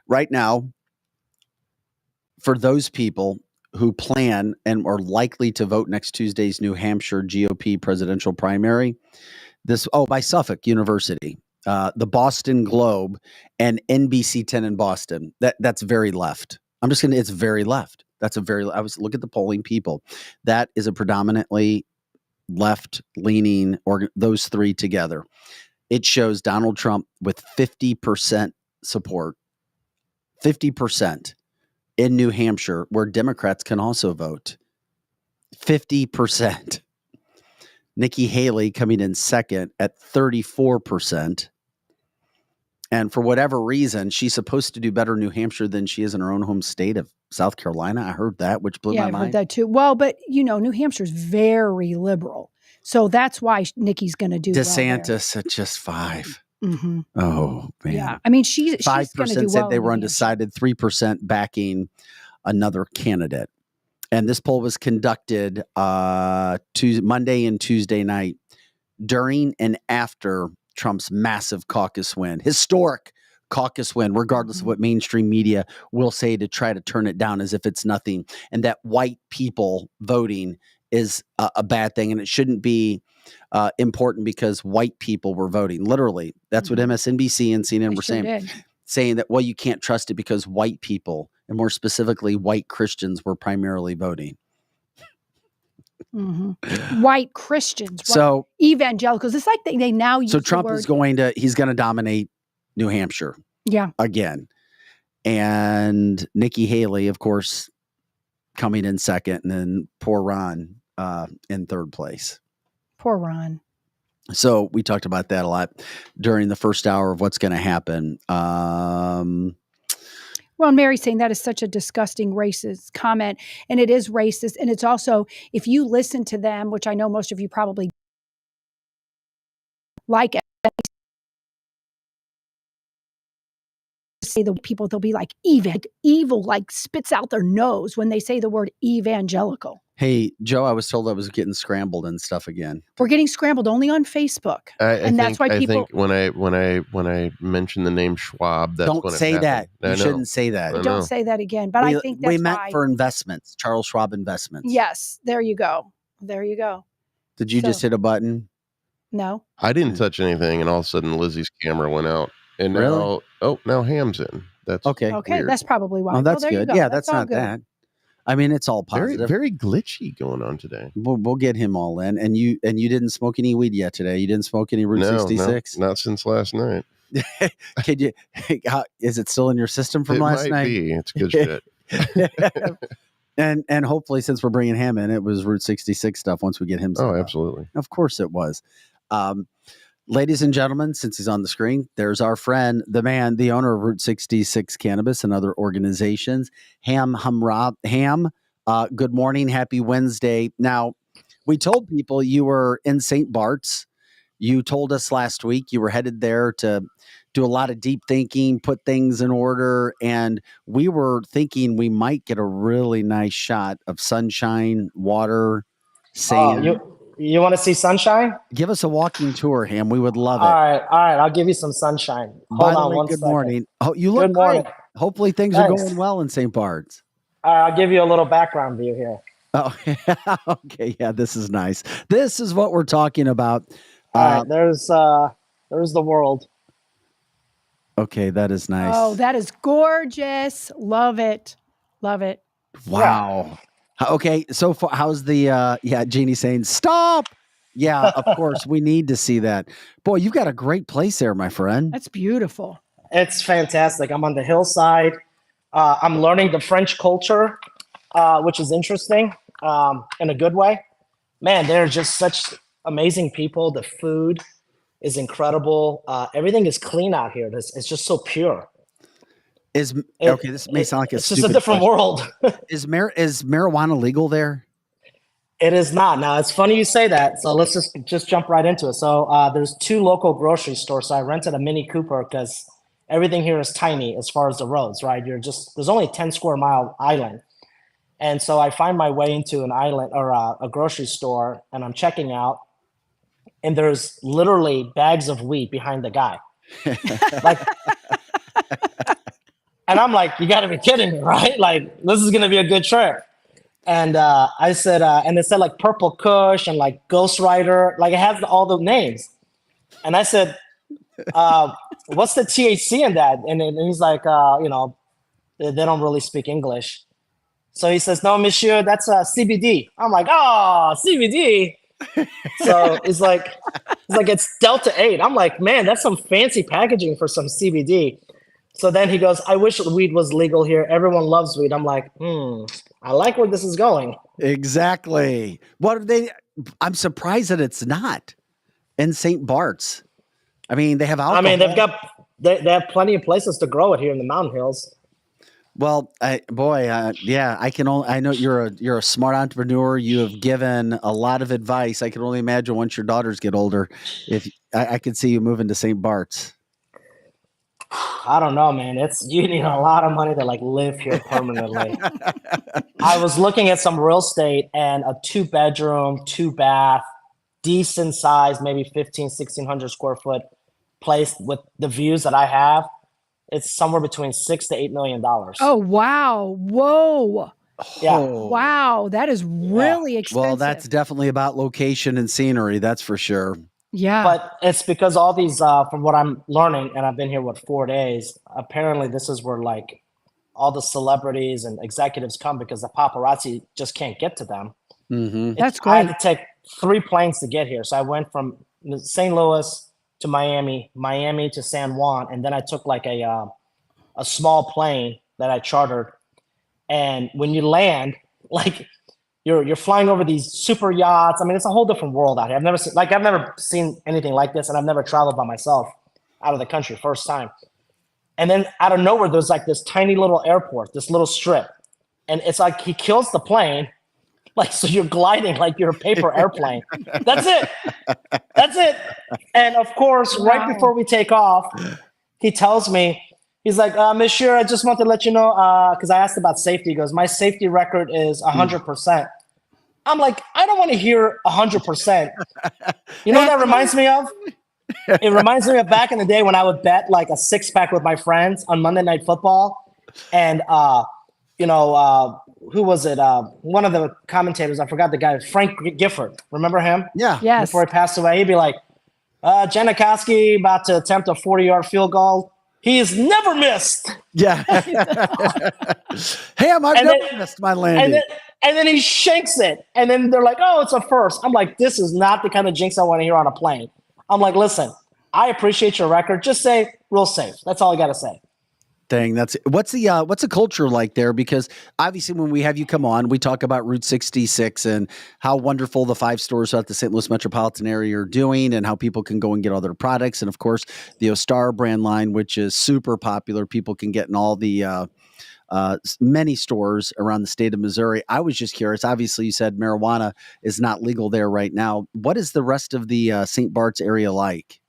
Right now, for those people who plan and are likely to vote next Tuesday's New Hampshire GOP presidential primary, by Suffolk University, the Boston Globe, and NBC 10 in Boston. That's very left. It's very left. Look at the polling people. That is a predominantly left-leaning, or those three together. It shows Donald Trump with 50% support. 50% in New Hampshire, where Democrats can also vote. 50%. Nikki Haley coming in second at 34%. And for whatever reason, she's supposed to do better in New Hampshire than she is in her own home state of South Carolina. I heard that, which blew my mind. Yeah, I heard that too. Well, but New Hampshire's very liberal. So that's why Nikki's going to do DeSantis at just 5. Mm-hmm. Oh, man. Yeah. I mean, she's 5% said they were undecided, 3% backing another candidate. And this poll was conducted Monday and Tuesday night during and after Trump's massive caucus win, historic caucus win, regardless of what mainstream media will say to try to turn it down as if it's nothing, and that white people voting is a bad thing, and it shouldn't be important because white people were voting. Literally, that's what MSNBC and CNN were saying that, well, you can't trust it because white people, and more specifically, white Christians were primarily voting. Mm-hmm. White Christians, so evangelicals. It's like they now use. So Trump is he's going to dominate New Hampshire. Yeah, again, and Nikki Haley, of course, coming in second, and then poor Ron in third place. Poor Ron. So we talked about that a lot during the first hour of what's going to happen. Well, Mary's saying that is such a disgusting racist comment, and it is racist. And it's also, if you listen to them, which I know most of you probably like, say the people, they'll be like evil, like spits out their nose when they say the word evangelical. Hey, Joe, I was told I was getting scrambled and stuff again. We're getting scrambled only on Facebook. That's why people. I think when I mention the name Schwab, that's don't when say it that. You shouldn't say that. Don't say that again. But I think that's we meant for investments, Charles Schwab Investments. Yes, there you go. There you go. Did you just hit a button? No, I didn't touch anything, and all of a sudden Lizzie's camera went out, and now now Ham's in. That's okay. Weird. That's probably why. Oh, that's good. Yeah, that's not good. that. I mean, it's all positive. Very glitchy going on today. We'll get him all in. And you didn't smoke any weed yet today. You didn't smoke any Route 66? No, not since last night. Could you? Is it still in your system from last night? Be. It's good shit. And hopefully, since we're bringing Ham in, it was Route 66 stuff. Once we get him, oh, absolutely. Of course, it was. Ladies and gentlemen, since he's on the screen, there's our friend, the man, the owner of Route 66 Cannabis and other organizations, Hamrah. Ham, good morning. Happy Wednesday. Now, we told people you were in St. Bart's. You told us last week you were headed there to do a lot of deep thinking, put things in order, and we were thinking we might get a really nice shot of sunshine, water, sand. You want to see sunshine? Give us a walking tour, Ham. We would love it. All right. I'll give you some sunshine. By the way, good morning. Oh, you look great. Hopefully things are going well in St. Bart's. I'll give you a little background view here. Oh, okay. Yeah, this is nice. This is what we're talking about. All right. There's the world. Okay, that is nice. Oh, that is gorgeous. Love it. Love it. Wow. Yeah. Okay, so far, how's the, Jeannie saying, stop. Yeah, of course, we need to see that. Boy, you've got a great place there, my friend. That's beautiful. It's fantastic. I'm on the hillside. I'm learning the French culture, which is interesting in a good way. Man, they're just such amazing people. The food is incredible. Everything is clean out here. It's just so pure. This may sound like it's just a different world. Is marijuana legal there? It is not. Now, it's funny you say that. So let's just jump right into it. So there's 2 local grocery stores. So I rented a Mini Cooper because everything here is tiny as far as the roads, right? There's only a 10 square mile island. And so I find my way into an island or a grocery store, and I'm checking out, and there's literally bags of weed behind the guy. And I'm like, you got to be kidding me, right? Like, this is going to be a good trip. And I said, and it said like Purple Kush and like Ghost Rider, like it has all the names. And I said, what's the THC in that? And he's like, they don't really speak English. So he says, no, monsieur, that's CBD. I'm like, oh, CBD. So it's like it's Delta 8. I'm like, man, that's some fancy packaging for some CBD. So then he goes, I wish weed was legal here. Everyone loves weed. I'm like, I like where this is going. Exactly. I'm surprised that it's not in St. Bart's. I mean, they have alcohol. I mean, they have plenty of places to grow it here in the mountain hills. Well, I know you're a smart entrepreneur. You have given a lot of advice. I can only imagine once your daughters get older, if I could see you moving to St. Bart's. I don't know, man. You need a lot of money to like live here permanently. I was looking at some real estate, and a 2-bedroom, 2-bath, decent size, maybe 1,500-1,600 square foot place with the views that I have. It's somewhere between $6 to $8 million. Oh, wow. Whoa. Yeah. Wow. That is really expensive. Well, that's definitely about location and scenery. That's for sure. Yeah. But it's because all these, from what I'm learning, and I've been here, 4 days, apparently this is where like all the celebrities and executives come because the paparazzi just can't get to them. Mm-hmm. That's great. I had to take 3 planes to get here. So I went from St. Louis to Miami to San Juan, and then I took like a small plane that I chartered. And when you land, like you're flying over these super yachts. I mean, it's a whole different world out here. I've never seen anything like this, and I've never traveled by myself out of the country, first time. And then out of nowhere, there's like this tiny little airport, this little strip, and it's like he kills the plane. Like, so you're gliding like you're a paper airplane. That's it. And of course, right before we take off, he tells me, he's like, Monsieur, I just want to let you know, because I asked about safety. He goes, my safety record is 100%. I'm like, I don't want to hear 100%. You know what that reminds me of? It reminds me of back in the day when I would bet like a 6-pack with my friends on Monday Night Football. And, who was it? One of the commentators, I forgot the guy, Frank Gifford. Remember him? Yeah. Yes. Before he passed away, he'd be like, Janikowski about to attempt a 40-yard field goal. He has never missed. Yeah. Ham, I've never missed my landing. And then he shanks it. And then they're like, oh, it's a first. I'm like, this is not the kind of jinx I want to hear on a plane. I'm like, listen, I appreciate your record. Just say real safe. That's all I got to say. Dang, what's the culture like there? Because obviously when we have you come on, we talk about Route 66 and how wonderful the 5 stores out the St. Louis metropolitan area are doing and how people can go and get all their products. And of course, the Ostar brand line, which is super popular. People can get in all the many stores around the state of Missouri. I was just curious. Obviously, you said marijuana is not legal there right now. What is the rest of the St. Bart's area like?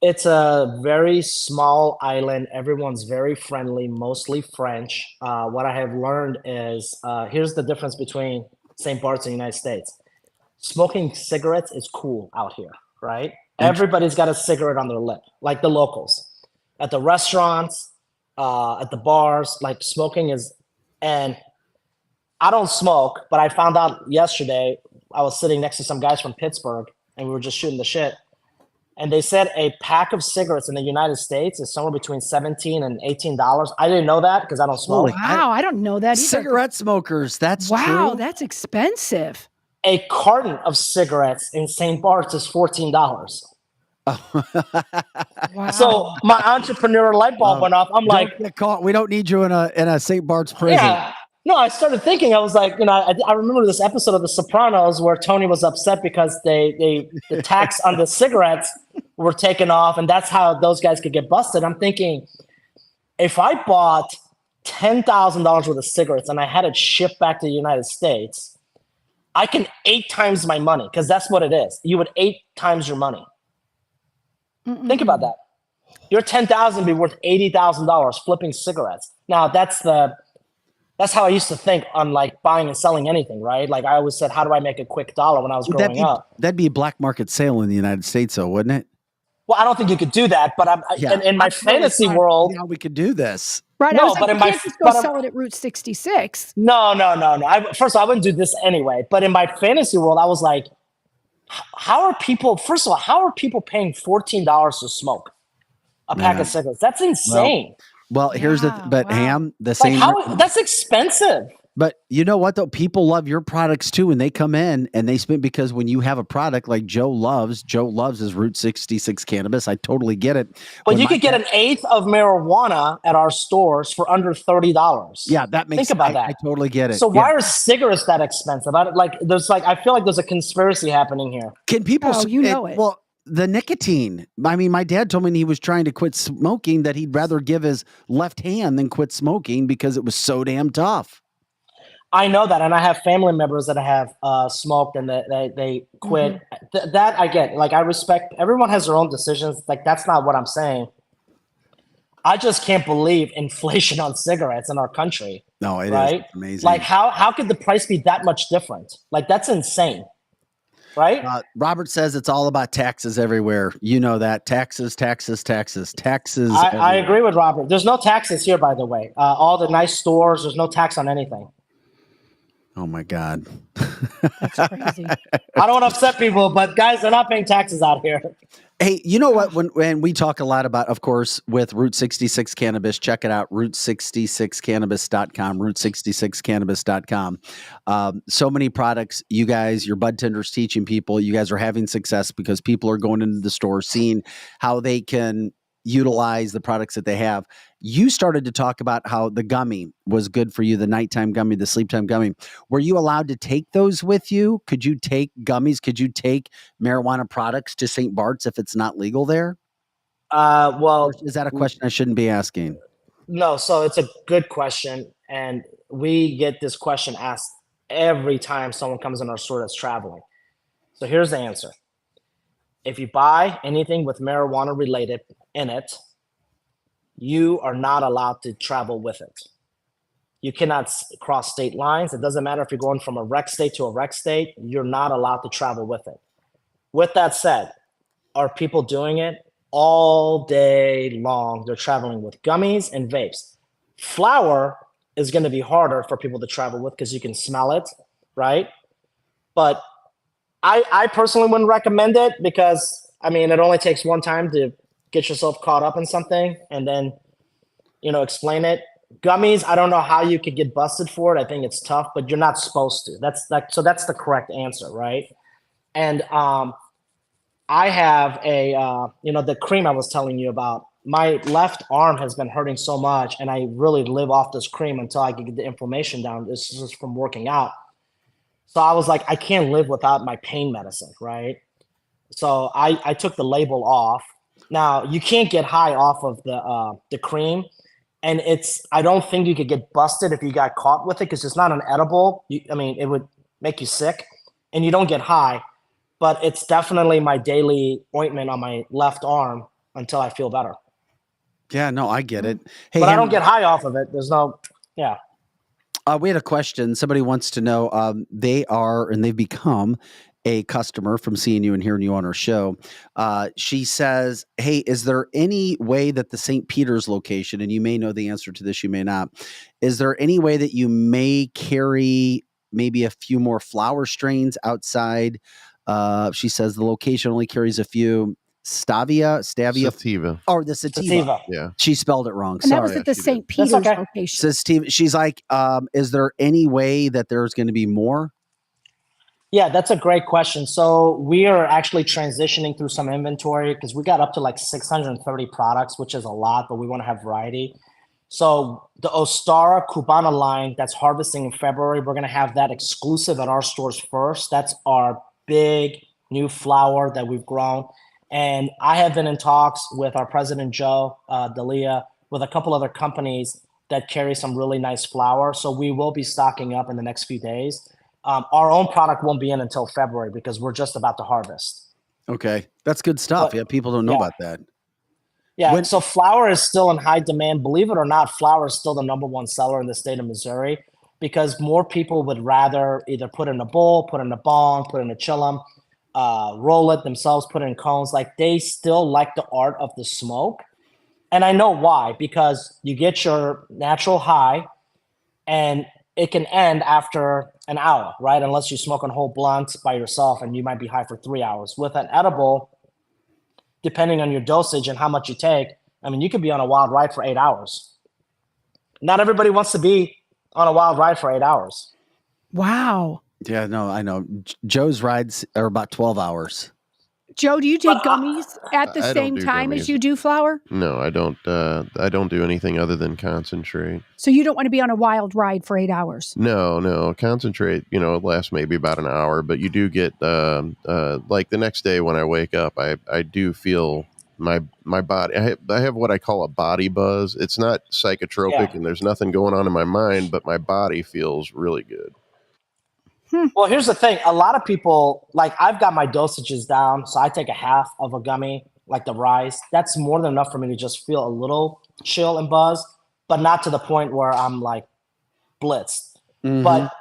It's a very small island. Everyone's very friendly, mostly French. What I have learned is here's the difference between St. Bart's and the United States. Smoking cigarettes is cool out here, right? Everybody's got a cigarette on their lip, like the locals. At the restaurants, at the bars, like smoking is, and I don't smoke, but I found out yesterday, I was sitting next to some guys from Pittsburgh and we were just shooting the shit. And they said a pack of cigarettes in the United States is somewhere between $17 and $18. I didn't know that because I don't smoke. Wow, I don't know that either. Cigarette smokers, that's true. Wow, that's expensive. A carton of cigarettes in St. Bart's is $14. Wow. So my entrepreneur light bulb went off. I'm like, we don't need you in a St. Bart's prison. Yeah. No, I started thinking, I was like, I remember this episode of The Sopranos where Tony was upset because the tax on the cigarettes were taken off, and that's how those guys could get busted. I'm thinking, if I bought $10,000 worth of cigarettes and I had it shipped back to the United States, I can 8 times my money, because that's what it is. You would 8 times your money. Mm-mm. Think about that. Your $10,000 would be worth $80,000 flipping cigarettes. Now, that's how I used to think on like buying and selling anything, right? Like I always said, how do I make a quick dollar when I was growing up? That'd be a black market sale in the United States, though, wouldn't it? Well, I don't think you could do that, but in my fantasy world, how we could do this. Right. No, but in my sell it at Route 66. No. First of all, I wouldn't do this anyway. But in my fantasy world, I was like, how are people paying $14 to smoke a pack of cigarettes? That's insane. Well, here's Ham, the same. That's expensive. But you know what, though? People love your products, too, and they come in and they spend, because when you have a product like Joe loves his Route 66 cannabis. I totally get it. But you could get an eighth of marijuana at our stores for under $30. Yeah, that makes sense. Think about that. I totally get it. So why are cigarettes that expensive? I feel like there's a conspiracy happening here. Can people? Oh, you know it. Well, the nicotine. I mean, my dad told me when he was trying to quit smoking that he'd rather give his left hand than quit smoking because it was so damn tough. I know that, and I have family members that have smoked and they quit. That I get. Like, I respect. Everyone has their own decisions. Like, that's not what I'm saying. I just can't believe inflation on cigarettes in our country. No, it right? is amazing. Like, how could the price be that much different? Like, that's insane, right? Robert says it's all about taxes everywhere. You know that. Taxes. I agree with Robert. There's no taxes here, by the way. All the nice stores, there's no tax on anything. Oh my God. That's crazy. I don't want to upset people, but guys, they're not paying taxes out here. Hey, you know what? When we talk a lot about, of course, with Route 66 Cannabis, check it out, route66cannabis.com, route66cannabis.com. So many products, you guys, your bud tenders teaching people, you guys are having success because people are going into the store, seeing how they can utilize the products that they have. You started to talk about how the gummy was good for you, the nighttime gummy, the sleep time gummy. Were you allowed to take those with you? Could you take gummies? Could you take marijuana products to St. Bart's if it's not legal there? Well, or is that a question I shouldn't be asking? No, so it's a good question. And we get this question asked every time someone comes in our store that's traveling. So here's the answer. If you buy anything with marijuana related in it, you are not allowed to travel with it. You cannot cross state lines. It doesn't matter if you're going from a rec state to a rec state, you're not allowed to travel with it. With that said, are people doing it all day long? They're traveling with gummies and vapes. Flower is going to be harder for people to travel with because you can smell it, right? But I personally wouldn't recommend it because, I mean, it only takes one time to get yourself caught up in something and then, explain it. Gummies, I don't know how you could get busted for it. I think it's tough, but you're not supposed to. So that's the correct answer, right? And I have the cream I was telling you about. My left arm has been hurting so much, and I really live off this cream until I can get the inflammation down. This is from working out. So I was like, I can't live without my pain medicine, right? So I took the label off. Now, you can't get high off of the cream, and I don't think you could get busted if you got caught with it because it's not an edible. It would make you sick, and you don't get high, but it's definitely my daily ointment on my left arm until I feel better. Yeah, no, I get it. Hey, but I don't get high off of it. There's no, yeah. We had a question. Somebody wants to know, they've become a customer from seeing you and hearing you on our show. She says, hey, is there any way that the St. Peter's location, and you may know the answer to this, you may not, is there any way that you may carry maybe a few more flower strains outside? She says the location only carries a few. Sativa. Or the sativa. Yeah. She spelled it wrong. And Sorry. that was at the St. Peter's location. Says Steve, she's like, is there any way that there's going to be more? Yeah, that's a great question. So we are actually transitioning through some inventory because we got up to like 630 products, which is a lot, but we want to have variety. So the Ostara Cubana line that's harvesting in February, we're going to have that exclusive at our stores first. That's our big new flower that we've grown. And I have been in talks with our president, Joe Dalia, with a couple other companies that carry some really nice flower. So we will be stocking up in the next few days. Our own product won't be in until February because we're just about to harvest. Okay. That's good stuff. But, people don't know about that. Yeah. So flower is still in high demand. Believe it or not, flower is still the #1 seller in the state of Missouri because more people would rather either put in a bowl, put in a bong, put in a chillum, roll it themselves, put it in cones. Like they still like the art of the smoke. And I know why, because you get your natural high and it can end after an hour, right? Unless you smoke a whole blunt by yourself and you might be high for 3 hours. With an edible, depending on your dosage and how much you take, you could be on a wild ride for 8 hours. Not everybody wants to be on a wild ride for 8 hours. Wow. Yeah, no, I know. Joe's rides are about 12 hours. Joe, do you take gummies at the same time as you do flour? No, I don't. I don't do anything other than concentrate. So you don't want to be on a wild ride for 8 hours? No. Concentrate, it lasts maybe about an hour, but you do get, like the next day when I wake up, I do feel my body. I have what I call a body buzz. It's not psychotropic and there's nothing going on in my mind, but my body feels really good. Well, here's the thing. A lot of people, like I've got my dosages down. So I take a half of a gummy, like the Rise. That's more than enough for me to just feel a little chill and buzz, but not to the point where I'm like blitzed. Mm-hmm. But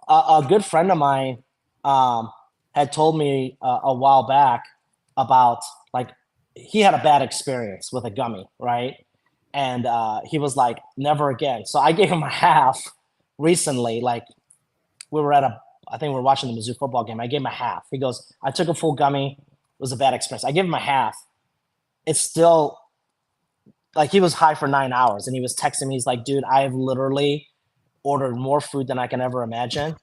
a good friend of mine had told me a while back about like, he had a bad experience with a gummy, right? And he was like, never again. So I gave him a half recently. Like I think we were watching the Mizzou football game. I gave him a half. He goes, I took a full gummy. It was a bad experience. I gave him a half. It's still like he was high for 9 hours and he was texting me. He's like, dude, I have literally ordered more food than I can ever imagine.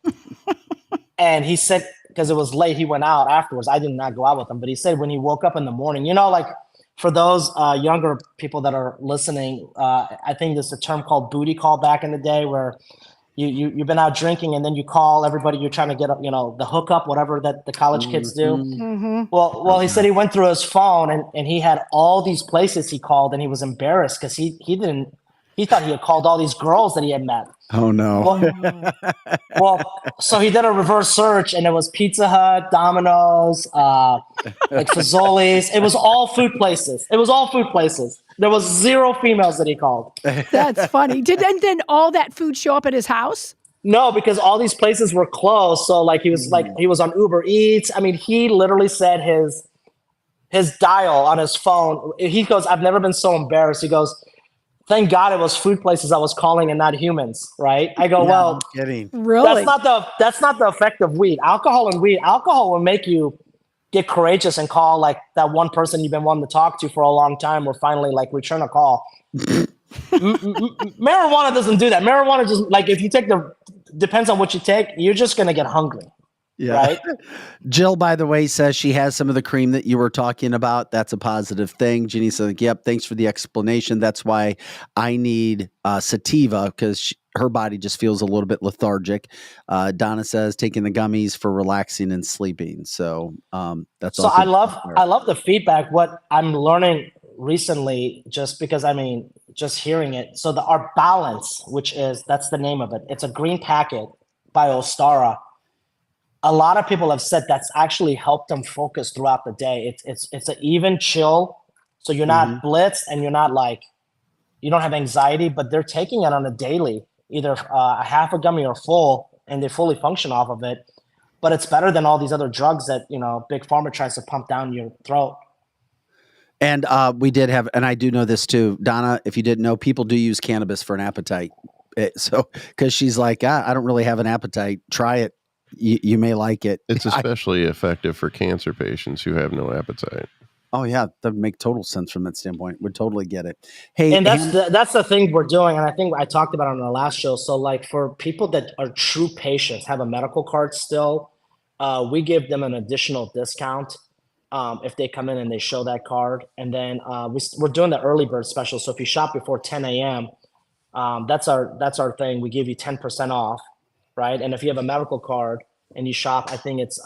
And he said, because it was late, he went out afterwards. I did not go out with him, but he said when he woke up in the morning, like for those younger people that are listening, I think there's a term called booty call back in the day where you've been out drinking and then you call everybody you're trying to get up, the hookup, whatever that the college kids do. Mm-hmm. Well, he said he went through his phone and he had all these places he called and he was embarrassed because he thought he had called all these girls that he had met. Oh no. So he did a reverse search and it was Pizza Hut, Domino's, like Fazoli's. It was all food places. There was 0 females that he called. That's funny. And then all that food show up at his house? No, because all these places were closed. So like he was he was on Uber Eats. I mean, he literally said his dial on his phone. He goes, I've never been so embarrassed. He goes, thank God it was food places I was calling and not humans, right? I go, well, I'm kidding. Really? That's not the effect of weed. Alcohol will make you get courageous and call like that one person you've been wanting to talk to for a long time or finally like return a call. Marijuana doesn't do that. Marijuana just like if you take depends on what you take, you're just going to get hungry. Yeah. Right? Jill, by the way, says she has some of the cream that you were talking about. That's a positive thing. Ginny said, yep, thanks for the explanation. That's why I need sativa because her body just feels a little bit lethargic. Donna says taking the gummies for relaxing and sleeping. So that's so I love the feedback. What I'm learning recently, just because just hearing it. So our balance, that's the name of it. It's a green packet by Ostara. A lot of people have said that's actually helped them focus throughout the day. It's an even chill. So you're not blitzed and you're not like, you don't have anxiety, but they're taking it on a daily, either a half a gummy or full, and they fully function off of it. But it's better than all these other drugs that, Big Pharma tries to pump down your throat. And we did have, and I do know this too, Donna, if you didn't know, people do use cannabis for an appetite. Because she's like, I don't really have an appetite. Try it. You may like it. It's especially effective for cancer patients who have no appetite. Oh yeah, that would make total sense from that standpoint. Would totally get it. Hey, and that's the thing we're doing, and I think I talked about it on the last show. So like for people that are true patients, have a medical card still, we give them an additional discount if they come in and they show that card. And then we're doing the early bird special. So if you shop before 10 a.m., that's our thing. We give you 10% off. Right. And if you have a medical card and you shop, I think it's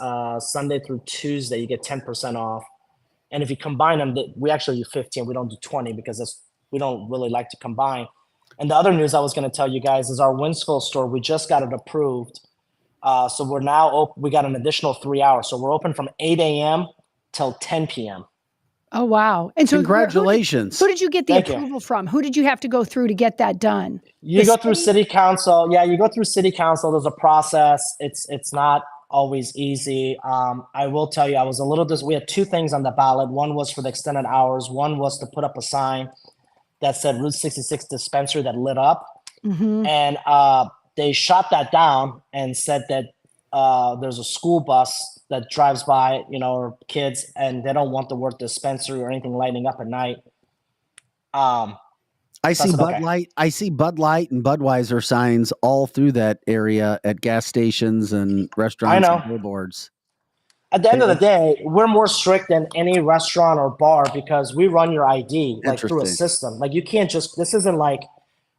Sunday through Tuesday, you get 10% off. And if you combine them, we actually do 15. We don't do 20 because we don't really like to combine. And the other news I was going to tell you guys is our Winsville store. We just got it approved. So we're now we got an additional 3 hours. So we're open from 8 a.m. till 10 p.m. Oh, wow. And so congratulations. Who did you get the approval from? Who did you have to go through to get that done? You go through city council. Yeah, you go through city council. There's a process. It's not always easy. I will tell you, I was a little we had 2 things on the ballot. One was for the extended hours. One was to put up a sign that said Route 66 dispensary that lit up. Mm-hmm. And they shot that down and said that there's a school bus that drives by, or kids, and they don't want the word dispensary or anything lighting up at night. I see Bud Light. I see Bud Light and Budweiser signs all through that area at gas stations and restaurants and billboards. At the end of the day, we're more strict than any restaurant or bar because we run your ID like through a system. Like you can't just, this isn't like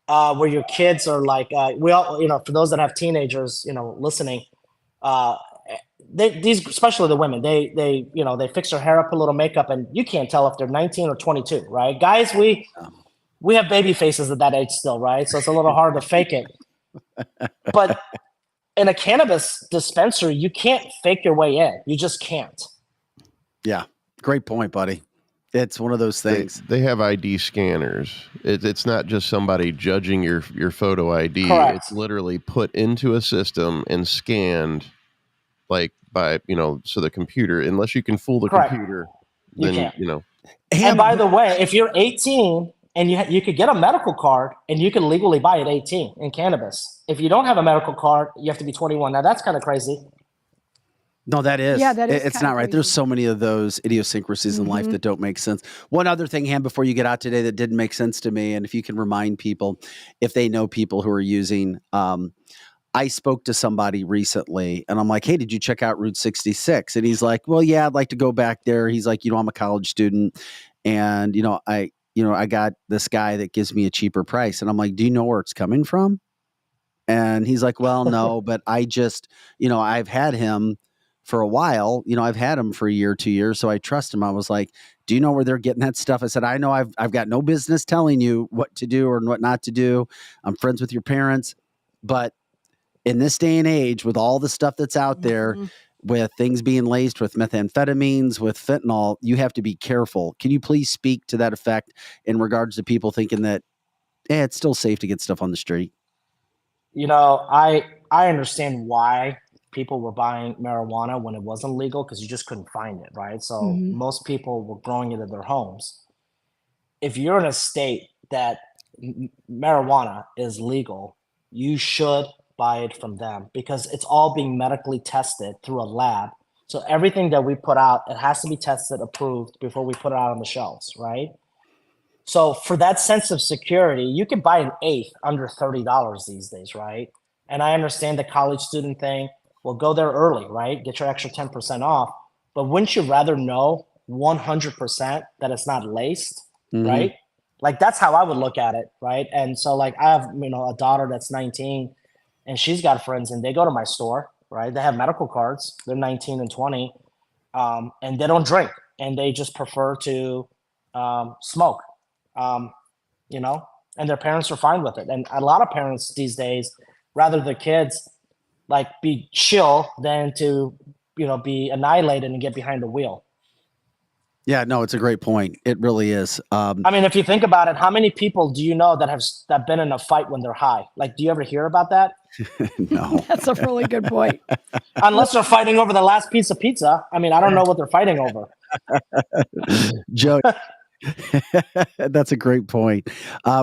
where your kids are like, we all, for those that have teenagers, listening, these, especially the women, they fix their hair up, put a little makeup, and you can't tell if they're 19 or 22, right? Guys, we have baby faces at that age still, right? So it's a little hard to fake it. But in a cannabis dispensary, you can't fake your way in. You just can't. Yeah. Great point, buddy. It's one of those things. They have ID scanners. It's not just somebody judging your photo ID. Correct. It's literally put into a system and scanned like by, so the computer, unless you can fool the Correct. computer, then, And by the way, if you're 18 and you could get a medical card and you can legally buy at 18 in cannabis. If you don't have a medical card, you have to be 21. Now that's kind of crazy. No, that is. Yeah, that is. It's not right. crazy. There's so many of those idiosyncrasies in life that don't make sense. One other thing, Ham, before you get out today that didn't make sense to me, and if you can remind people, if they know people who are using, I spoke to somebody recently and I'm like, hey, did you check out Route 66? And he's like, well, yeah, I'd like to go back there. He's like, I'm a college student and, I got this guy that gives me a cheaper price. And I'm like, do you know where it's coming from? And he's like, well, no, but I just, I've had him for a while, I've had him for a year, 2 years. So I trust him. I was like, do you know where they're getting that stuff? I said, I know I've got no business telling you what to do or what not to do. I'm friends with your parents, but in this day and age, with all the stuff that's out there, with things being laced with methamphetamines, with fentanyl, you have to be careful. Can you please speak to that effect in regards to people thinking that it's still safe to get stuff on the street? I understand why people were buying marijuana when it wasn't legal because you just couldn't find it, right? So most people were growing it in their homes. If you're in a state that marijuana is legal, you should buy it from them because it's all being medically tested through a lab. So everything that we put out, it has to be tested, approved before we put it out on the shelves, right? So for that sense of security, you can buy an eighth under $30 these days, right? And I understand the college student thing. Well, go there early, right? Get your extra 10% off. But wouldn't you rather know 100% that it's not laced, right? Like that's how I would look at it, right? And so like I have, a daughter that's 19 and she's got friends and they go to my store, right? They have medical cards. They're 19 and 20 and they don't drink and they just prefer to smoke, and their parents are fine with it. And a lot of parents these days, rather their kids like be chill than to, be annihilated and get behind the wheel. Yeah, no, it's a great point. It really is. If you think about it, how many people do you know that have been in a fight when they're high? Like, do you ever hear about that? No. That's a really good point. Unless they're fighting over the last piece of pizza. I don't know what they're fighting over. Joe, that's a great point.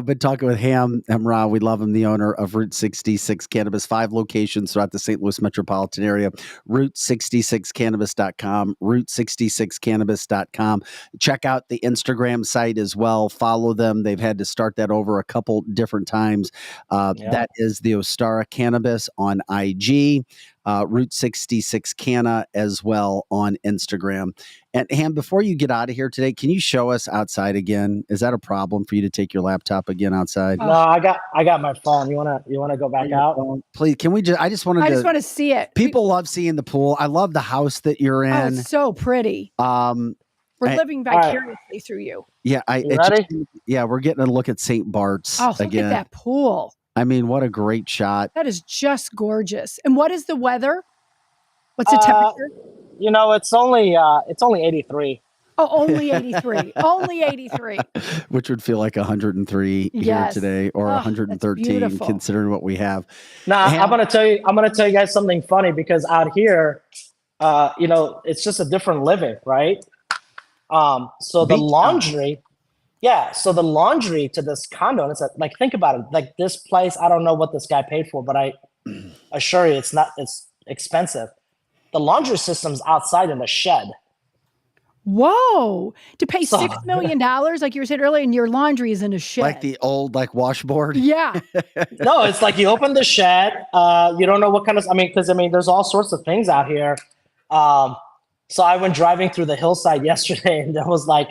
Been talking with Hamrah. We love him, the owner of Route 66 Cannabis, 5 locations throughout the St. Louis metropolitan area. Route66cannabis.com, Route66cannabis.com. Check out the Instagram site as well. Follow them. They've had to start that over a couple different times. That is the Ostara Cannabis on IG. Route 66 Canna as well on Instagram. And Ham, before you get out of here today, can you show us outside again? Is that a problem for you to take your laptop again outside? No, I got my phone. You wanna go back out? Please, can we I just want to see it. People love seeing the pool. I love the house that you're in. Oh, it's so pretty. We're living vicariously through you. Yeah, ready? We're getting a look at St. Bart's again. Look at that pool. What a great shot. That is just gorgeous. And what is the weather? What's the temperature? It's only 83. Oh, only 83. Only 83. Which would feel like 103 here today, or 113 considering what we have. Now, I'm gonna tell you guys something funny because out here, it's just a different living, right? So the laundry. Yeah, so the laundry to this condo, and it's like, think about it. Like this place, I don't know what this guy paid for, but I assure you it's expensive. The laundry system's outside in a shed. Whoa. To pay $6 million, like you were saying earlier, and your laundry is in a shed. Like the old, washboard? Yeah. No, it's like you open the shed, you don't know what kind of, because there's all sorts of things out here. So I went driving through the hillside yesterday, and there was like,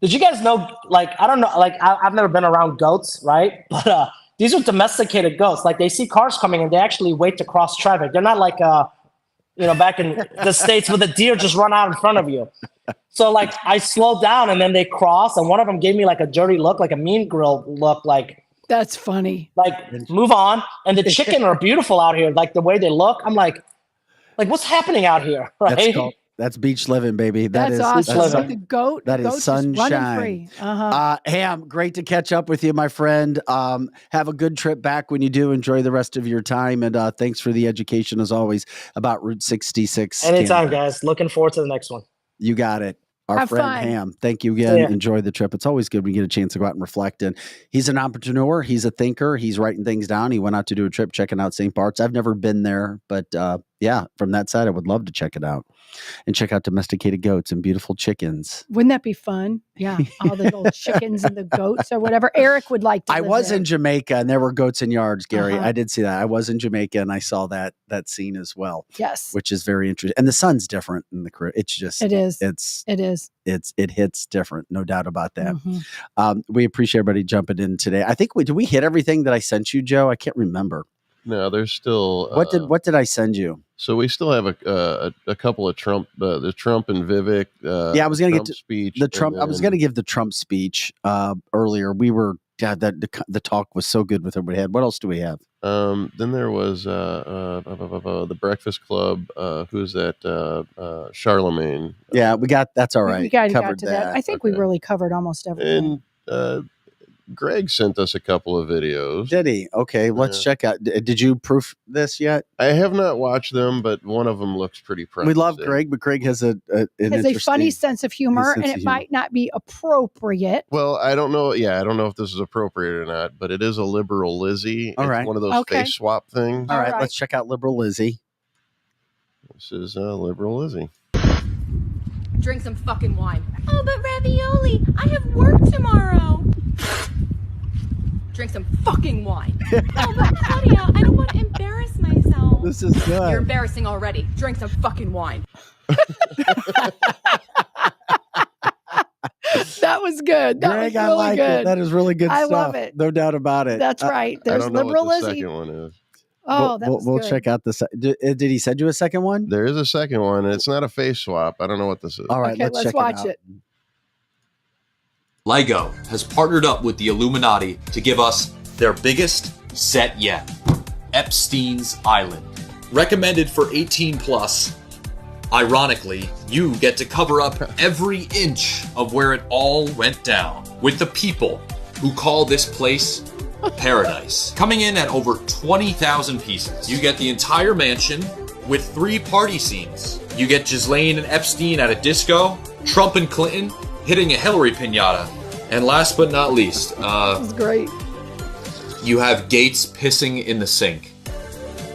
did you guys know, like, I don't know, like, I've never been around goats, right? But these are domesticated goats. Like, they see cars coming, and they actually wait to cross traffic. They're not like, back in the States where the deer just run out in front of you. So, like, I slowed down, and then they crossed, and one of them gave me, like, a dirty look, like a mean girl look, like. That's funny. Like, move on. And the chicken are beautiful out here, like, the way they look. I'm like, what's happening out here, right? That's beach living, baby. That's awesome. That's the goat. That is sunshine. Ham, great to catch up with you, my friend. Have a good trip back when you do. Enjoy the rest of your time. And thanks for the education, as always, about Route 66. Anytime, guys. Looking forward to the next one. You got it. Our friend fun. Ham, thank you again. Enjoy the trip. It's always good when you get a chance to go out and reflect. And he's an entrepreneur. He's a thinker. He's writing things down. He went out to do a trip checking out St. Bart's. I've never been there, but yeah, from that side, I would love to check it out and check out domesticated goats and beautiful chickens. Wouldn't that be fun? Yeah, all the little chickens and the goats or whatever. Eric would like to. I was in Jamaica and there were goats in yards, Gary. I did see that. I was in Jamaica and I saw that scene as well. Yes, which is very interesting. And the sun's different in the Caribbean. It's just it hits different, no doubt about that. Mm-hmm. We appreciate everybody jumping in today. I think did we hit everything that I sent you, Joe? I can't remember. No, there's still. What did I send you? So we still have a couple of Trump, the Trump and Vivek. I was going to get to speech. The Trump. I was going to give the Trump speech earlier. We were. God, the talk was so good with everybody had. What else do we have? Then there was the Breakfast Club. Who's that? Charlamagne. Yeah, we got. That's all right. We got to that. I think we really covered almost everything. And Greg sent us a couple of videos. Did he? Okay, let's check out. Did you proof this yet? I have not watched them, but one of them looks pretty promising. We love Greg, but Greg has a funny sense of humor, and it might not be appropriate. Well, I don't know. Yeah, I don't know if this is appropriate or not, but it is a liberal Lizzie. All right. It's one of those face swap things. All right, let's check out liberal Lizzie. This is liberal Lizzie. Drink some fucking wine. Oh, but ravioli. I have work tomorrow. Drink some fucking wine. Oh, but Claudia, I don't want to embarrass myself. This is good. You're embarrassing already. Drink some fucking wine. That was good. That Greg, was really I like good. it. That is really good stuff. I love it. No doubt about it. That's right. There's I don't know liberal what the Lizzie. second one is. Oh, we'll check out the. Did he send you a second one? There is a second one. It's not a face swap. I don't know what this is. All right, okay, let's check watch it. LEGO has partnered up with the Illuminati to give us their biggest set yet, Epstein's Island. Recommended for 18 plus. Ironically, you get to cover up every inch of where it all went down with the people who call this place paradise. Coming in at over 20,000 pieces. You get the entire mansion with 3 party scenes. You get Ghislaine and Epstein at a disco, Trump and Clinton hitting a Hillary piñata, and last but not least, This is great. You have Gates pissing in the sink.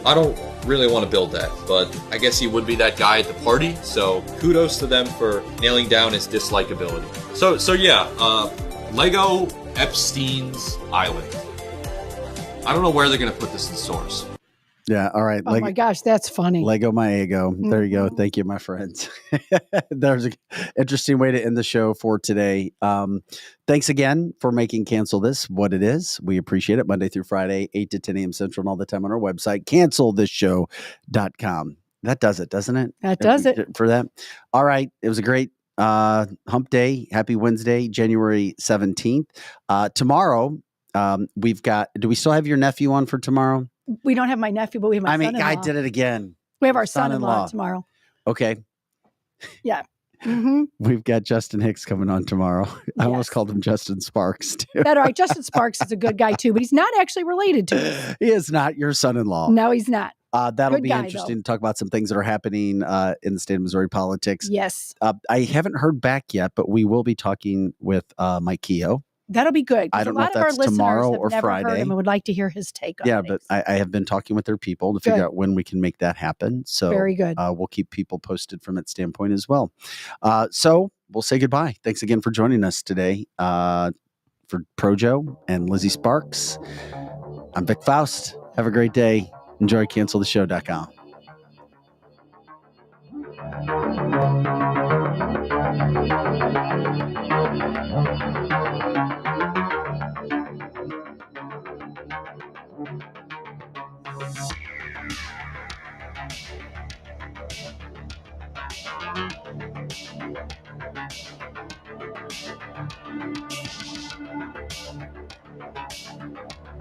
I don't really want to build that, but I guess he would be that guy at the party, so kudos to them for nailing down his dislikability. So yeah, LEGO Epstein's Island. I don't know where they're going to put this in stores. Yeah, all right. Oh my gosh, that's funny. Lego my ego. There you go. Thank you, my friends. There's an interesting way to end the show for today. Thanks again for making Cancel This what it is. We appreciate it. Monday through Friday, 8 to 10 a.m. Central and all the time on our website, cancelthisshow.com. That does it, doesn't it? That does it. For that. All right. It was a great hump day. Happy Wednesday, January 17th. Tomorrow, we've got, do we still have your nephew on for tomorrow? We don't have my nephew, but we have my son-in-law. I did it again. We have our son-in-law tomorrow. Okay. Yeah. Mm-hmm. We've got Justin Hicks coming on tomorrow. I almost called him Justin Sparks, too. That's all right. Justin Sparks is a good guy, too, but he's not actually related to us. He is not your son-in-law. No, he's not. That'll be interesting to talk about some things that are happening in the state of Missouri politics. Yes. I haven't heard back yet, but we will be talking with Mike Keogh. That'll be good. I don't know if that's tomorrow or Friday. Heard him and would like to hear his take on it. But I have been talking with their people to figure out when we can make that happen. So very good. We'll keep people posted from that standpoint as well. So we'll say goodbye. Thanks again for joining us today for Projo and Lizzie Sparks. I'm Vic Faust. Have a great day. Enjoy canceltheshow.com.